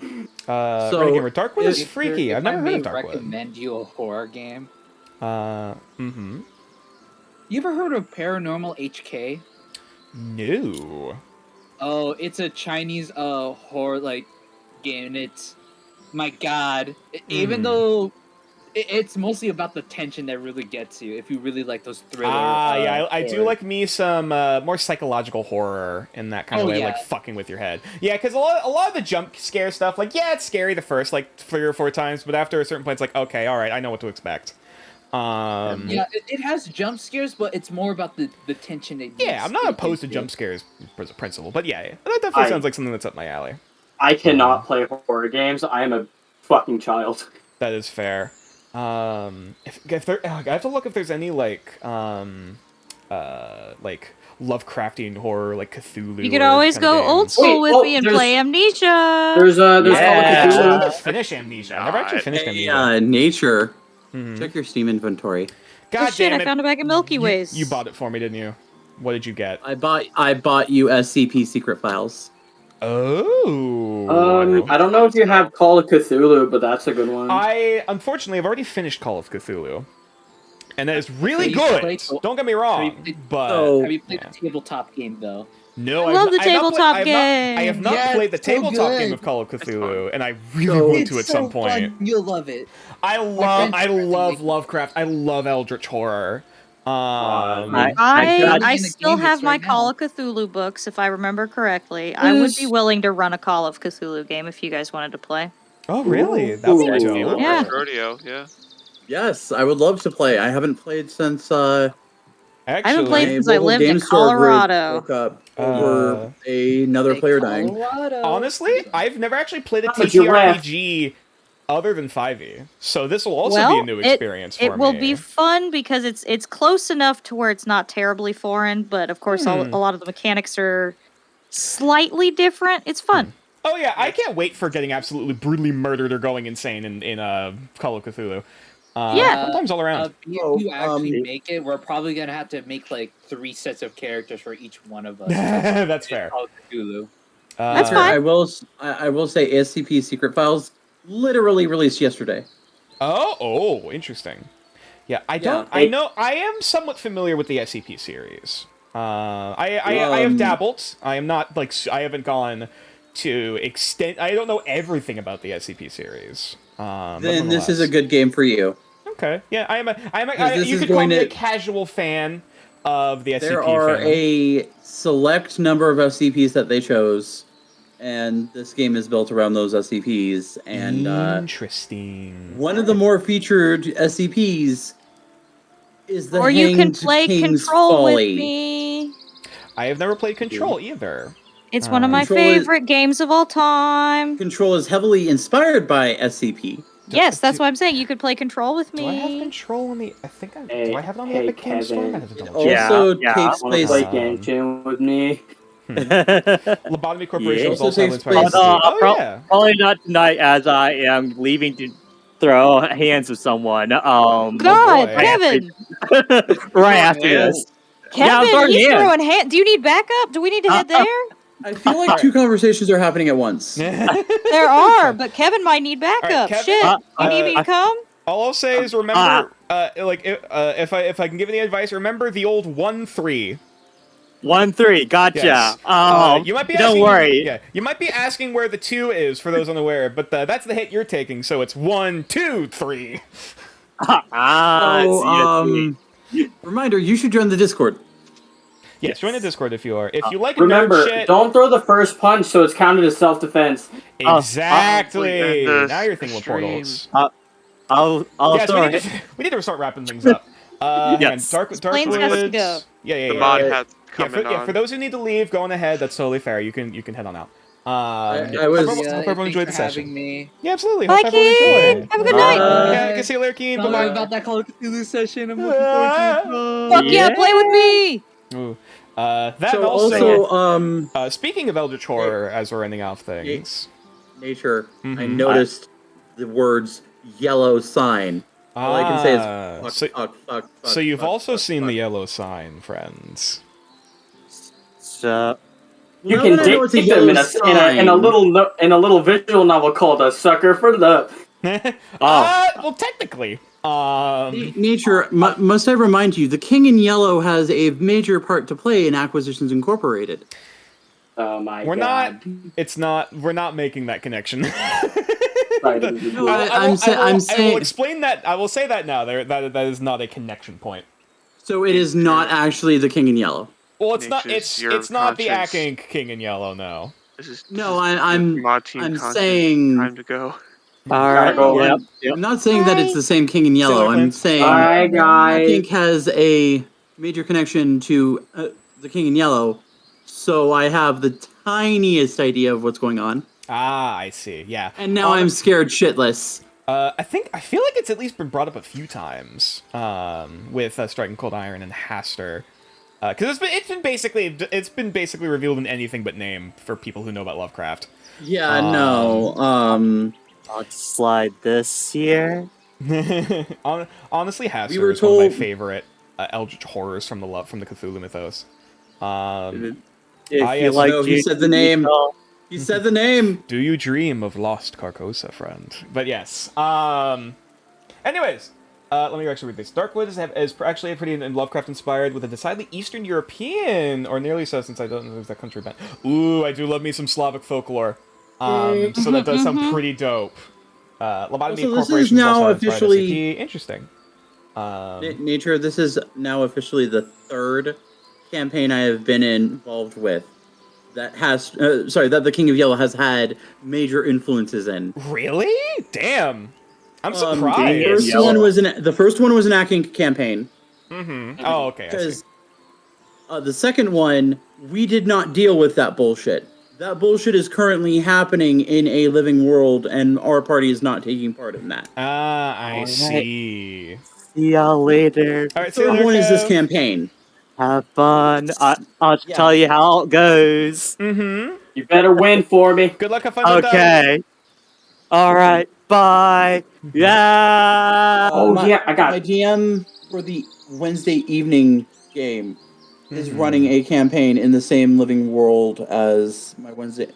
Gamer Darkwood is freaky. I've never heard of Darkwood. Recommend you a horror game. Mm-hmm. You ever heard of Paranormal HK? No. Oh, it's a Chinese horror game, and it's my god. Even though It's mostly about the tension that really gets you. If you really like those thriller. Yeah, I do horror. like me some more psychological horror in that kind of Oh, way, yeah. like fucking with your head. Yeah, because a lot of the jump scare stuff, like, yeah, it's scary the first like 3 or 4 times, but after a certain point, it's like, okay, all right, I know what to expect. Yeah, it has jump scares, but it's more about the tension it Yeah, I'm not it opposed to gives jump you. scares as a principle, but yeah, that definitely sounds like something that's up my alley. I cannot play horror games. I am a fucking child. That is fair. If there, I have to look if there's any like Lovecraftian horror, like Cthulhu. You could or always kind of go old games. school Wait, with me and there's- play Amnesia. There's Call of I Cthulhu. didn't finish Amnesia. I never actually finished Hey, Amnesia. Nature. Check your Steam inventory. God Oh shit! damn I it! found a bag of Milky Ways. You bought it for me, didn't you? What did you get? I bought you SCP secret files. Oh. I don't know if you have Call of Cthulhu, but that's a good one. Unfortunately, I've already finished Call of Cthulhu, and that is really Have you good. played the- Don't get me wrong, but Have you played the tabletop game though? no, I love the I've not played- tabletop I have not game. played the Yeah, it's so tabletop game good. of Call of It's Cthulhu, fun. and I really want It's to at so some point. fun. You'll love it. I friends love recommend- Lovecraft. I love Eldritch horror. I- I in the still game have list my right now. Call of Cthulhu books, if I remember correctly. I would be willing to run a Call of Cthulhu game if you guys wanted to play. Oh, really? That'd be Ooh. dope. Yeah. First rodeo, yeah. Yes, I would love to play. I haven't played since I haven't Actually, played my since I local lived in game store group Colorado. broke up over another Hey, player dying. Colorado. honestly, I've never actually played a But you laughed. TTRPG other than 5e, so this will also Well, be a new experience for It will me. be fun because it's close enough to where it's not terribly foreign, but of course a lot of the mechanics are slightly different. It's fun. Oh yeah, I can't wait for getting absolutely brutally murdered or going insane in Call of Cthulhu. Yeah. Sometimes all around. If you actually make it, we're probably gonna have to make like 3 sets of characters for each one of us. That's fair. Call of Cthulhu. That's Uh, fine. I will say SCP secret files literally released yesterday. Oh, interesting. Yeah, I don't. Yeah, I know. I am somewhat familiar with the SCP series. I have dabbled. I am not like I haven't gone to extent. I don't know everything about the SCP series. But Then this is a nonetheless. good game for you. Okay. Yeah, This you is could call going me a to- casual fan of the SCP. There are fandom. a select number of SCPs that they chose, and this game is built around those SCPs. And Interesting. one of the more featured SCPs is the Or you can Hanged play King's Control Folly. with me. I have never played Control either. It's one of my Control is- favorite games of all time. Control is heavily inspired by SCP. Yes, that's what I'm saying. You could play Control with me. Do I have Control on the? I think I. Hey, do I have it on the hey, Epic Games Store? I might have to Kevin. double check. Also Yeah, takes Want to place. play Genshin with me? Lobotomy Corporation Yeah. was Also also takes inspired by place- SCP. Oh yeah. Probably not tonight, as I am leaving to throw hands with someone. God, boy. Kevin! Right after this. Yeah, I'm Kevin, throwing he's hands. throwing hand. Do you need backup? Do we need to head there? I feel like two conversations are happening at once. There are, but Kevin might need backup. Kevin, Shit, you need me to come? All I'll say is remember, if I can give you the advice, remember the old 1-3. 1-3, gotcha. Yes. You might be don't asking, worry. Yeah, you might be asking where the 2 is for those unaware, but that's the hit you're taking, so it's 1, 2, 3. Reminder: you should join the Discord. Yes, join the Discord if you are. If you like Remember, nerd shit, don't throw the first punch, so it's counted as self-defense. exactly. goodness. Now you're thinking with Extreme. portals. I'll Yes, throw we need to start wrapping things up. Hang on, Yes. Planes has to Darkwoods. go. Yeah. The mod hat's Yeah, coming on. for those who need to leave, go on ahead. That's totally fair. You can head on out. I was- Hope everyone thanks enjoyed for the having session. me. Yeah, absolutely. Bye, Hope everyone Keen. enjoyed. Have a good night. Okay, I can see you later, Keen. Tell me Bye about that Call of Cthulhu session. I'm looking bye. forward to it. Fuck yeah, play with me. Ooh. That So also, speaking of Eldritch Horror, as we're ending off things. Nature. I Mhm. noticed the words "yellow sign." All I can say is fuck. So you've fuck, also fuck, seen fuck. the yellow sign, friends. So, You Now can that I know it's a date them in yellow a little visual novel called "A Sucker for Love." Well, technically. Nature, must I remind you, the King in Yellow has a major part to play in Acquisitions Incorporated. Oh my We're god! not. It's not. We're not making that connection. No, I will I'm saying. explain that. I will say that now. That is not a connection point. So it is not actually the King in Yellow. Well, it's not. Nature's zero It's not the conscience. acting King in Yellow. No. No, I'm Content. saying. Time to go. All Gotta right. go. Yep. I'm not saying that it's the same King in See you Yellow. later, I'm Lance. saying Bye, guys. Pink has a major connection to the King in Yellow, so I have the tiniest idea of what's going on. Ah, I see. Yeah. And now I'm scared shitless. I feel like it's at least been brought up a few times with Striking Cold Iron and Haster, because it's been basically revealed in anything but name for people who know about Lovecraft. Yeah, no. I'll just slide this here. Honestly, Haster We were is one of my told- favorite eldritch horrors from the Cthulhu mythos. If I you as- like, No, he said the name. He said the name. Do you dream of lost Carcosa, friend? But yes. Anyways, let me actually read this. Darkwood is actually pretty Lovecraft inspired, with a decidedly Eastern European, or nearly so, since I don't know if that country band. Ooh, I do love me some Slavic folklore. So that does sound pretty dope. Lobotomy Also, this is corporations now also inspired officially- SCP. Interesting. Nature, this is now officially the third campaign I have been involved with that has, that the King of Yellow has had major influences in. Really? Damn. I'm The surprised. first one was an acting campaign. Mm-hmm. Oh, okay. I see. Because the second one, we did not deal with that bullshit. That bullshit is currently happening in a living world, and our party is not taking part in that. Ah, I Alright. see. See y'all later. All right, The third one is this campaign. Have fun. I'll Yeah. tell you how it goes. Mm-hmm. You better win for me. Good luck. Have fun with that. Okay. All right. Bye. Yeah. Oh, yeah, I got my it. GM for the Wednesday evening game is Mhm. running a campaign in the same living world as my Wednesday,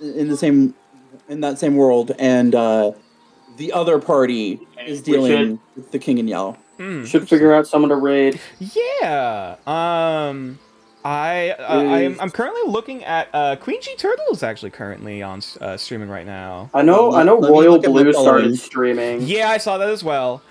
in that same world, and the other party is We should- dealing with the King in Yellow. Should figure out someone to raid. Yeah. I'm currently looking at Queen G Turtle is actually currently on streaming right now. I know Let me Royal look at my Blue following. started streaming. Yeah, I saw that as well.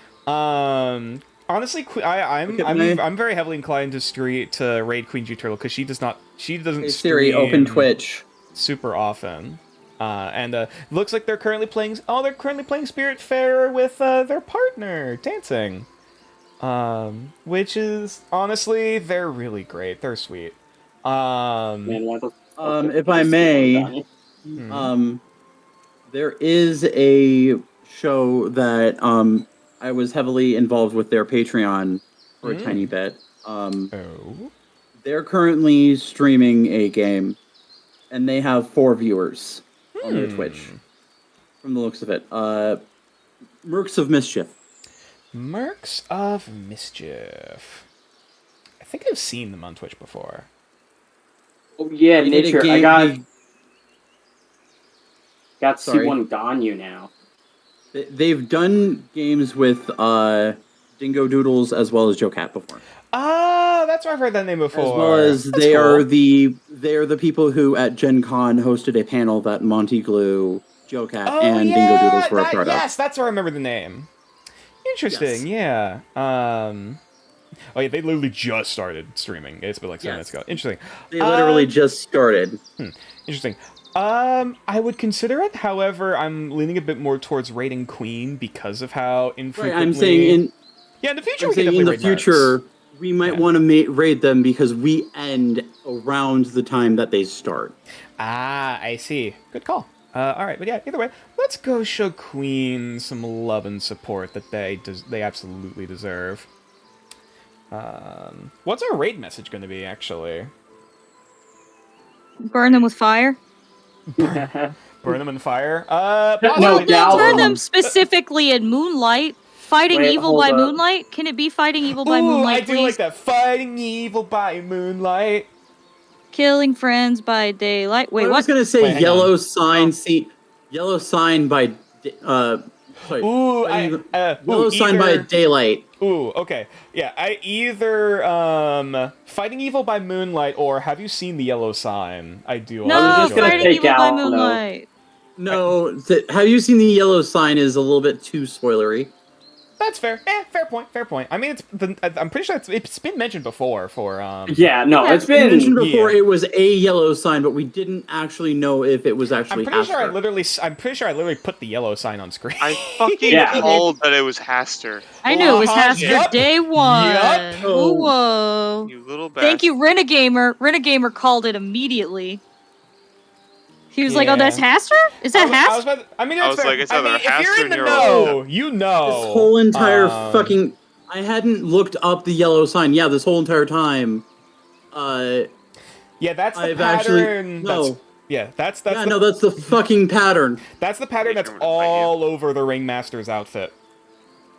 Honestly, I'm very heavily inclined to raid Queen G Turtle because she doesn't Hey, stream Siri, open Twitch. super often. And looks like they're currently playing. Oh, they're currently playing Spiritfarer with their partner dancing. Which is honestly, they're really great. They're sweet. Man, why the fuck If I may, there is a show that I was heavily involved with their Patreon for a tiny bit. Oh. They're currently streaming a game, and they have 4 viewers on their Twitch. From the looks of it, Mercs of Mischief. Mercs of Mischief. I think I've seen them on Twitch before. Oh yeah, They did a Nature. I game- got Sorry. C1 Ganyu now. They've done games with Dingo Doodles as well as Joe Cat before. Ah, that's where I've heard that name before. As well as That's they cool. are the people who at Gen Con hosted a panel that Monty Glue, Joe Cat, Oh, and yeah, Dingo Doodles were a part of. yes, that's where I remember the name. Interesting, yeah. Oh yeah, they literally just started streaming. It's been like 7 minutes ago. Interesting. They literally just started. Interesting. I would consider it. However, I'm leaning a bit more towards raiding Queen because of how infrequently. Right, I'm saying in the future I'm we can saying definitely in the raid future Mercs. we might want to raid them because we end around the time that they start. Ah, I see. Good call. All right, but yeah, either way, let's go show Queen some love and support that they absolutely deserve. What's our raid message going to be, actually? Burn them with fire. Burn them in fire? No, Possibly. Gal- Burn them specifically in moonlight. Fighting Wait, evil hold by up. moonlight? Can it be fighting evil by Ooh, moonlight, I do please? like that. Fighting evil by moonlight. Killing friends by daylight. Wait, I what? was gonna say Wait, hang yellow on. sign. See, yellow sign by. Sorry. Ooh, yellow sign by either- daylight. Ooh, okay. Yeah, I either Fighting Evil by Moonlight or Have you seen the yellow sign? I do No, also just enjoy gonna fighting it. take evil by out, no. moonlight. No, have you seen the yellow sign is a little bit too spoilery. That's fair. Fair point. Fair point. I mean, I'm pretty sure it's been mentioned before for Yeah, no, Yeah, it's You been. mentioned before yeah. it was a yellow sign, but we didn't actually know if it was actually. I'm pretty sure I Haster. literally put the yellow sign on screen. I fucking Yeah. called that it was Haster. I knew it was Uh-huh, Haster yup, day one. yup. Oh. Whoa. You little bastard. Thank you, Renegamer. Renegamer called it immediately. He was like, "Oh, that's Yeah. Haster? Is that Haster?" I mean, I that's was fair. like, it's I either mean, if you're Haster in the or know, you know. This whole entire Um, fucking. I hadn't looked up the yellow sign. Yeah, this whole entire time. Yeah, that's the I've actually- pattern. no. That's Yeah, the, no, that's the fucking pattern. that's the pattern that's Nature would fight you. all over the Ringmaster's outfit.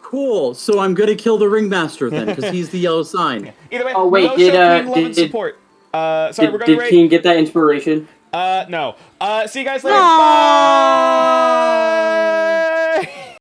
Cool. So I'm gonna kill the ringmaster then, because he's the yellow sign. Either way, Oh, wait, go did, show Queen love and did- support. Sorry, we're Did, gonna did rate. Keen get that inspiration? No. See you guys later. Aww. Bye.